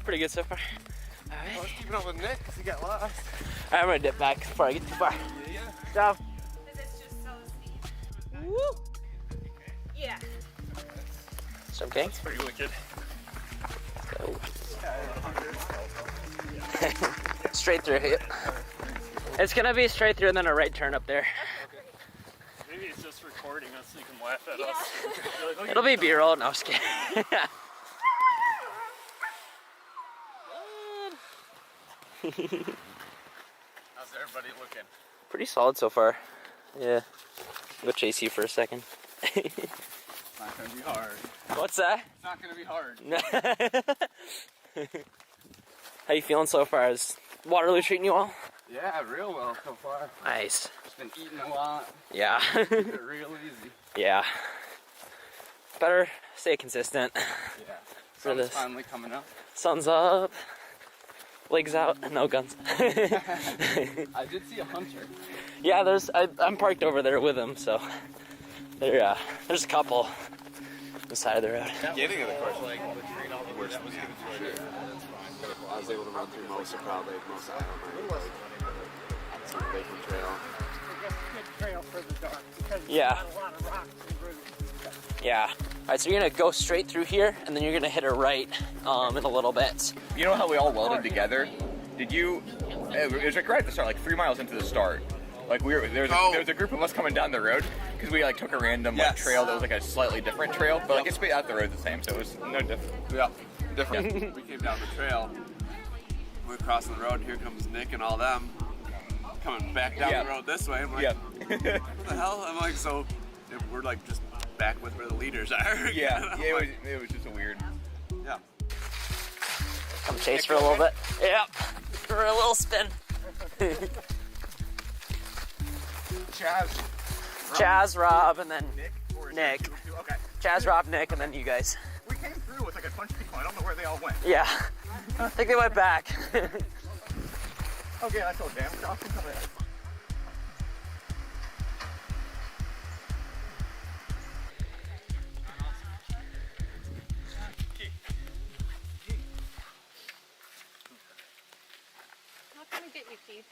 Pretty good so far. I was keeping up with Nick because he got lost. Alright, I'm gonna dip back before I get too far. Yeah. Stop. Woo! Yeah. It's okay. That's pretty wicked. Go. Straight through here. It's gonna be straight through and then a right turn up there. Maybe it's just recording us so you can laugh at us. Like, It'll be B-roll. No, I'm just kidding. How's everybody looking? Pretty solid so far. Yeah. Go chase you for a second. It's not gonna be hard. What's that? It's not gonna be hard. How you feeling so far? Is Waterloo treating you well? Yeah, real well so far. Nice. Just been eating a lot. Yeah. Keep it real easy. Yeah. Better stay consistent. Yeah. For Sun's this. finally coming up. Sun's up. Legs out. No guns. I did see a hunter. Yeah, I'm parked over there with him, so there's a couple on the side of the road. Beginning of the course, like the train all the way up. I was able to run through most of Proud Lake, most of Island Lake, some Lakeland Trail. Good trail for the dark because Yeah. there's not a lot of rocks and roots. Yeah. Alright, so you're gonna go straight through here, and then you're gonna hit a right in a little bit. You know how we all welded together? Did you? It was like right at the start, like 3 miles into the start. Like there was a group of us coming down the road because we like took a random like, trail that was like a slightly different trail, but like it's out the road the same, so it was no different. Yeah, different. We came down the trail. We're crossing the road, and here comes Nick and all them coming back down the road this way. I'm like, what the hell? I'm like, so we're like just back with where the leaders are. Yeah, it was just a weird. Yeah. Come chase for a little bit. Yep. For a little spin. Chaz, Rob, and then Nick. Okay. Chaz, Rob, Nick, and then you guys. We came through with like a bunch of people. I don't know where they all went. Yeah. I think they went back. Okay, I saw damn crossing over there. Not gonna get you, Keith.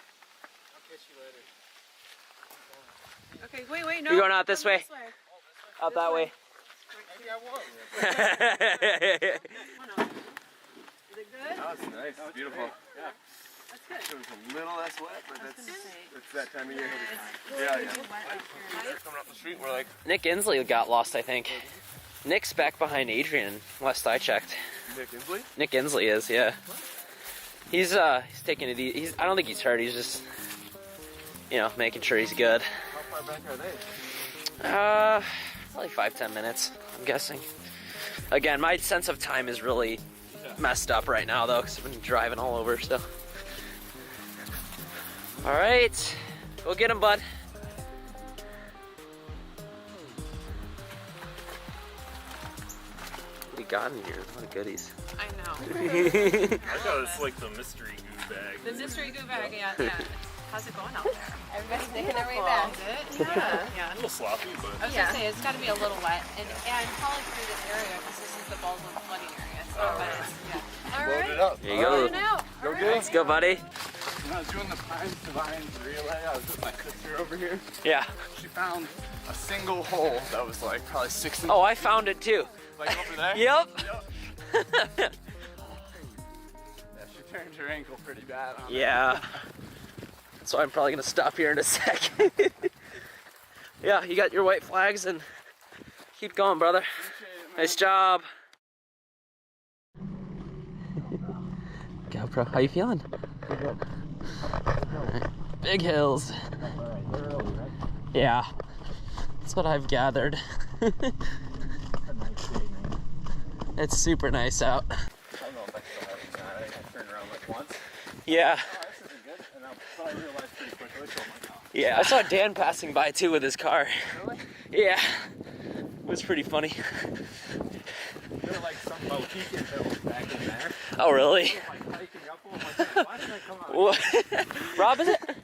I'll catch you later. Okay, wait, no. You're going out this come way? Out that way. Maybe I was. Is it good? Oh, it's nice. It's beautiful. Yeah. That's good. It was a little less wet, but it's that time of year. Yeah, Yeah. They're coming up the street. We're like, Nick Inslee got lost, I think. Nick's back behind Adrian, last I checked. Nick Inslee? Nick Inslee is, yeah. He's taking it easy. I don't think he's hurt. He's just, making sure he's good. How far back are they? Like 5-10 minutes, I'm guessing. Again, my sense of time is really messed up right now, though, because I've been driving all over, so. All right, go get him, bud. What do you got in here? What goodies. I know. I thought it's like the mystery goo bag. The mystery goo bag, yeah. How's it going out there? Everybody's making their way back. Is it? Yeah. A little sloppy, but. I was gonna say, it's gotta be a little wet, and probably through this area, because this is the Baldwin flooding area, so, but it's, yeah. All right. Load it up. There you go. Go good. Let's go, buddy. When I was doing the Pines to Vines relay, I was with my sister over here. Yeah. She found a single hole that was like probably 6 inches. Oh, I found it too. Like over there? Yep. Yeah, she turned her ankle pretty bad on it. Yeah. So I'm probably gonna stop here in a second. Yeah, you got your white flags and keep going, brother. Nice job. GoPro, how you feeling? Right. Big hills. Yeah, that's what I've gathered. It's super nice out. I don't know if I still have it. I think I turned around like once. Yeah. Oh, this isn't good. And but I realized pretty quickly, oh my God. Yeah, I saw Dan passing by too with his car. Really? Yeah, it was pretty funny. There were like some Mohicans that were back in there. Oh, really? They were, like, hiking up. I'm like, why did I come out? What? Rob, is it? Yep.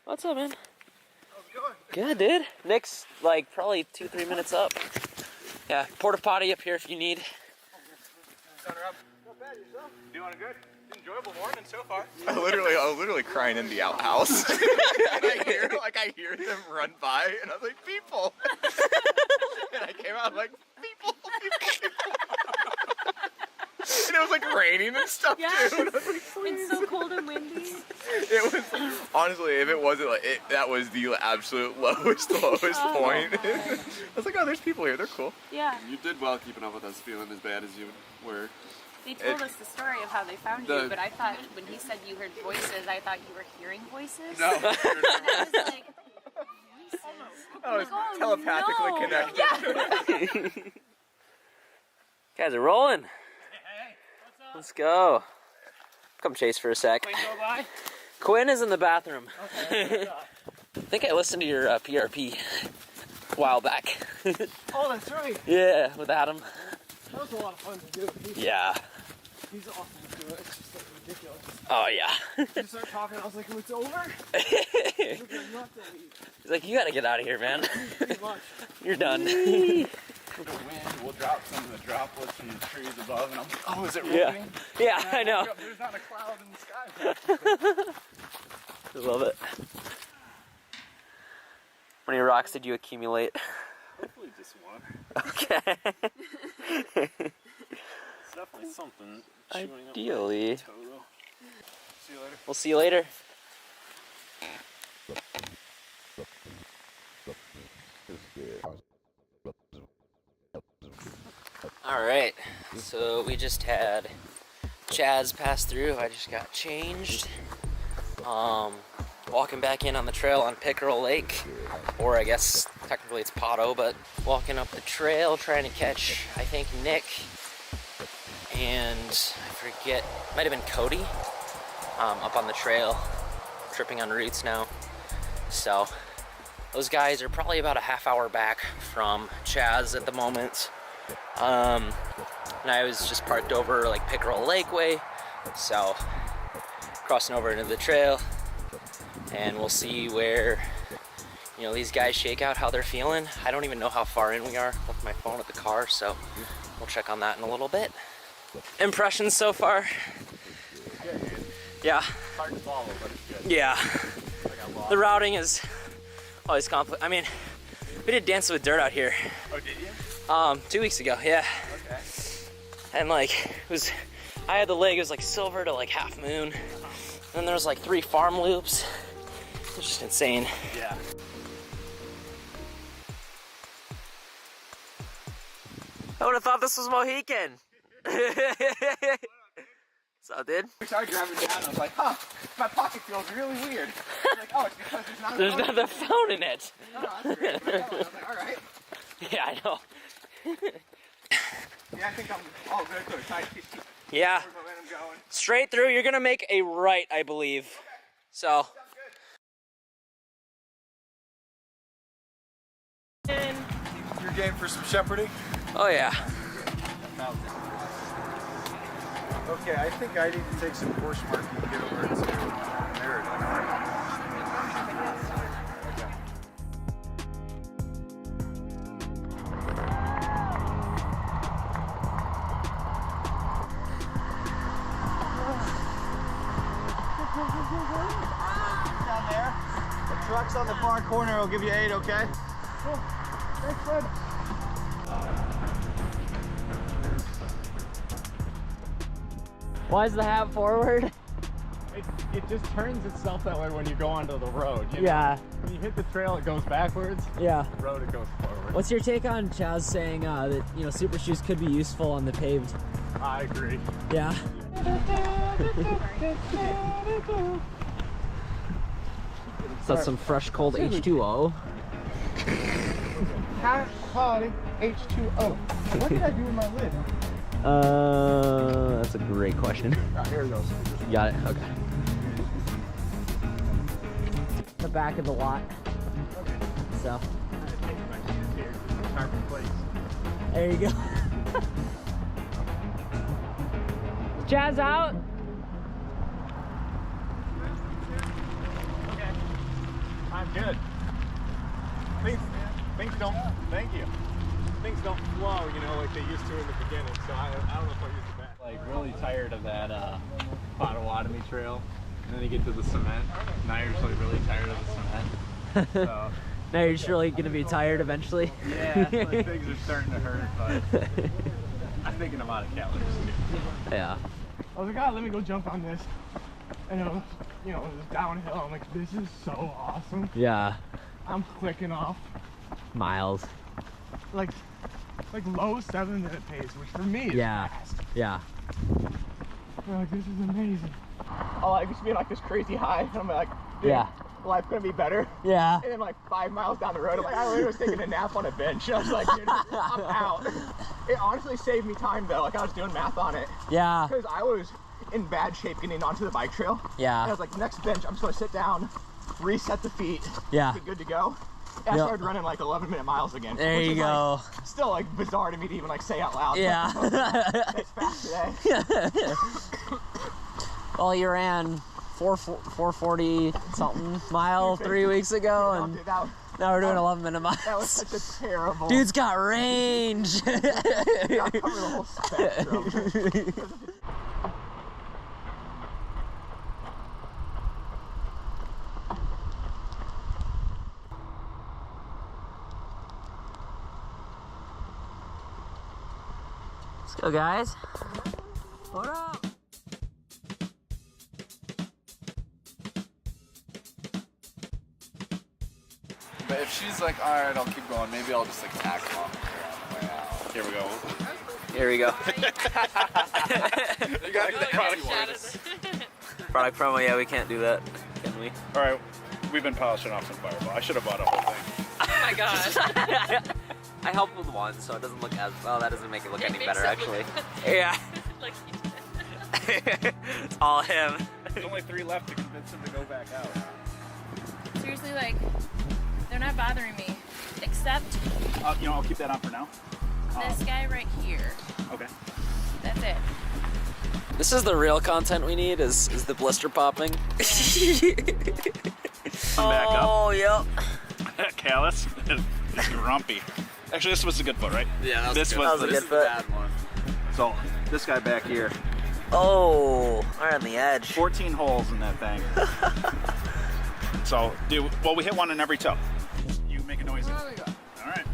What's up, man? How's it going? Good, dude. Nick's like probably 2-3 minutes up. Yeah, porta potty up here if you need. Not bad, yourself? Doing good? Enjoyable morning so far. I was literally crying in the outhouse. And I hear them run by, and I was like, people. And I came out like, people. And it was like raining and stuff too. And I was like, It's so cold and windy. it was honestly, if it wasn't like that was the absolute lowest point. I was like, oh, there's people here. They're cool. Yeah. You did well keeping up with us feeling as bad as you were. They told us the story of how they found you, but I thought when he said you heard voices, I thought you were hearing voices. No. I was like, I was telepathically connected. Guys are rolling. Let's go. Come chase for a sec. Quinn go by? Quinn is in the bathroom. Okay. I think I listened to your PRP a while back. Oh, that's right. Yeah, with Adam. That was a lot of fun to do. Yeah. He's awesome to do it. It's just like ridiculous. Oh, yeah. You start talking, I was like, oh, it's over? He's like, you gotta get out of here, man. Pretty much. You're done. The wind will drop some of the droplets from the trees above, and I'm like, oh, is it raining? Yeah, And I know. look up, there's not a cloud in the sky. I love it. How many rocks did you accumulate? Hopefully just one. Okay. It's definitely something. Ideally. See you later. We'll see you later. Alright, so we just had Chaz pass through. I just got changed. Walking back in on the trail on Pickerel Lake, or I guess technically it's Potto, but walking up the trail trying to catch, I think, Nick and I forget, might have been Cody, up on the trail, tripping on roots now. So those guys are probably about a half hour back from Chaz at the moment. And I was just parked over like Pickerel Lake way, so crossing over into the trail, and we'll see where, you know, these guys shake out, how they're feeling. I don't even know how far in we are. Left my phone at the car, so we'll check on that in a little bit. Impressions so far? Yeah. Hard to follow, but it's good. Yeah. The routing is always complex. I mean, we did Dance with Dirt out here. Oh, did you? 2 weeks ago, yeah. Okay. And like, it was, I had the leg, it was like silver to like half moon. And then there was like 3 farm loops. It was just insane. Yeah. I would have thought this was Mohican. So, dude? I started grabbing down, I was like, huh, my pocket feels really weird. I was like, oh, it's because there's not There's not the phone in it. Oh, that's great. I was like, all right. Yeah, I know. Yeah, I think I'm all good to try to keep Yeah. momentum going. Straight through, you're gonna make a right, I believe. So. Your game for some shepherding? Oh yeah. Okay, I think I need to take some course marking and get over to Meriden. Down there. The truck's on the far corner. I'll give you 8, okay? Cool. Thanks, Fred. Why is the hat forward? It just turns itself that way when you go onto the road. You know? Yeah. When you hit the trail, it goes backwards. Yeah. The road, it goes forward. What's your take on Chaz saying that, you know, super shoes could be useful on the paved? I agree. Yeah. Is that some fresh cold H2O? High quality H2O. What did I do with my lid? That's a great question. Here it goes. You got it? Okay. The back of the lot. So. Carbon plates. There you go. Jazz out. Okay. I'm good. Things don't, thank you. Things don't flow, you know, like they used to in the beginning, so I don't know if I'll use the back. Like, really tired of that Potawatomi trail, and then you get to the cement. Now you're just like really tired of the cement. So, Now you're just really gonna be tired eventually. yeah, my things are starting to hurt, but I'm thinking I'm out of calories too. Yeah. I was like, God, let me go jump on this. And it was, you know, it was downhill. I'm like, this is so awesome. Yeah. I'm clicking off Miles. like low 7-minute pace, which for me is fast. Yeah. I'm like, this is amazing. Oh, I used to be in like this crazy high, and I'm like, dude, Yeah. life's gonna be better. Yeah. And then like 5 miles down the road, I'm like, I literally was taking a nap on a bench. I was like, dude, I'm out. It honestly saved me time though. Like I was doing math on it. Yeah. Because I was in bad shape getting onto the bike trail. Yeah. And I was like, next bench, I'm just gonna sit down, reset the feet, Yeah. be good to go. And I Yep. started running like 11-minute miles again. There which you is, go. Like, still like bizarre to me to even like say out loud. Yeah. That's fast today. Well, you ran 440 something mile 3 weeks ago, and now we're doing 11-minute miles. That was such a terrible. Dude's got range. Yeah, I covered the whole spectrum. Let's go, guys. What up? But if she's like, all right, I'll keep going, maybe I'll just like tack along her on the way out. Here we go. Here we go. You gotta do the product words. Product promo, yeah, we can't do that, can we? All right, we've been polishing off some Fireball. I should have bought a whole thing. Oh my gosh. I helped with one, so it doesn't look as well. That doesn't make it look It any makes better, it actually. look- Yeah, Like you did. it's all him. There's only 3 left to convince him to go back out. Seriously, like, they're not bothering me. Except You know, I'll keep that on for now. this guy right here. Okay. That's it. This is the real content we need, is the blister popping. Back up. Oh, yep. Callus is grumpy. Actually, this was a good foot, right? Yeah, that was this good. was That was a this good foot. bad one. So this guy back here. Oh, right on the edge. 14 holes in that thing. So, dude, well, we hit one in every toe. You make a noise. There we go. All right.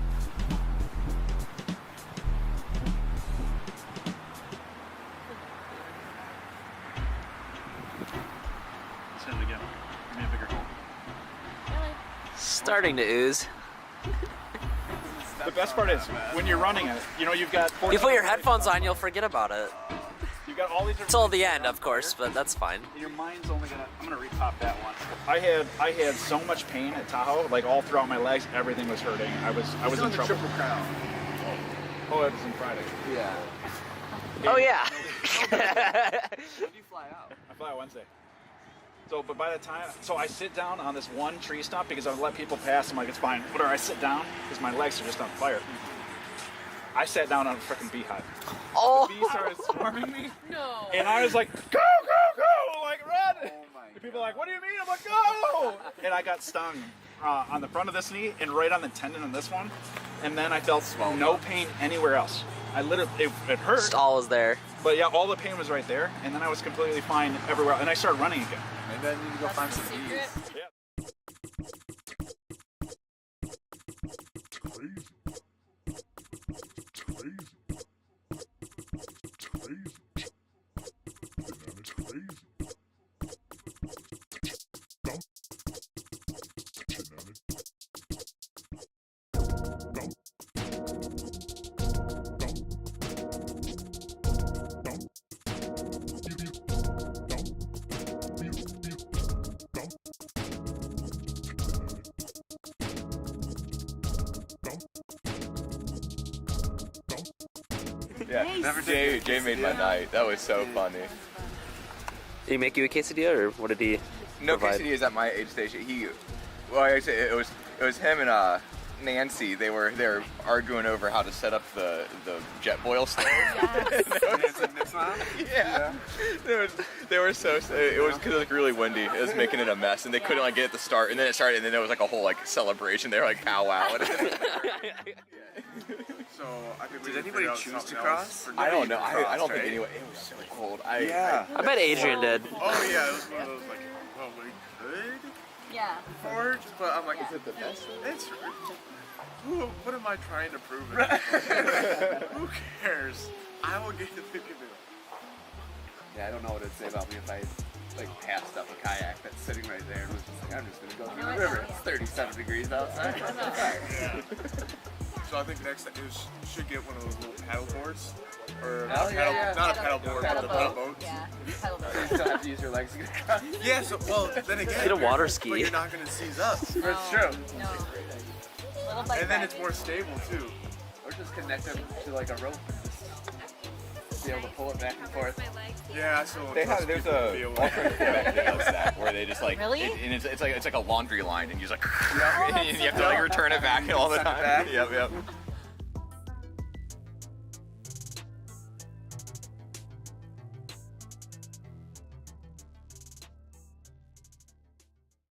Let's hit it again. Give me a bigger hole. Starting to ooze. The best part is when you're running it, you know, you've got. You put your headphones on, you'll forget about it. You've got all these. Till the end, of course, but that's fine. Your mind's only gonna. I'm gonna repop that one. I had so much pain at Tahoe, like all throughout my legs, everything was hurting. I was in trouble. Triple Crown. Oh, it was on Friday. Yeah. Oh yeah. When do you fly out? I fly out Wednesday. So, but by the time, so I sit down on this one tree stump because I've let people pass. I'm like, it's fine. Whatever. I sit down because my legs are just on fire. I sat down on a freaking beehive. Oh. The bees started swarming me. No. And I was like, go, go, go! Like, run! And people are like, what do you mean? I'm like, go! And I got stung on the front of this knee and right on the tendon on this one. And then I felt no pain anywhere else. I literally, it hurt. Just all was there. But yeah, all the pain was right there. And then I was completely fine everywhere. And I started running again. Maybe I need to go find some bees. Yeah. Yeah, Jay made my night. That was so funny. Did he make you a quesadilla, or what did he No provide? quesadillas at my aid station. Well, I say it was him and Nancy, they were arguing over how to set up the jet boil stove. Yeah. They were so. It was because it was like really windy. It was making it a mess, and they couldn't like get it to start. And then it started, and then there was like a whole like celebration. They were like powwow. So did anybody choose to cross? I don't know. I don't think anyone. It was so cold. I bet Adrian did. Oh yeah, it was one of those like, well, we could. Yeah. Forge, but I'm like, is it the best? It's. What am I trying to prove? Who cares? I will get the canoe. Yeah, I don't know what it'd say about me if I like passed up a kayak that's sitting right there and was just like, I'm just gonna go through the river. It's 37 degrees outside. Yeah. So I think next is should get one of those little paddle boards. Or not a paddle board, but a paddle boat. Yeah, paddle boat. You still have to use your legs to get across. Yeah, so, well, then again, Get a water ski. But you're not going to seize us. No, That's true. No. Little bike And then ride. it's more stable, too. Or just connect them to like a rope. Just be able to pull it back and forth. Yeah, so There's a alternative method that does that, where they just like, Really? and it's like a laundry line, and you just like, and you have to like return it back all the time. Yep.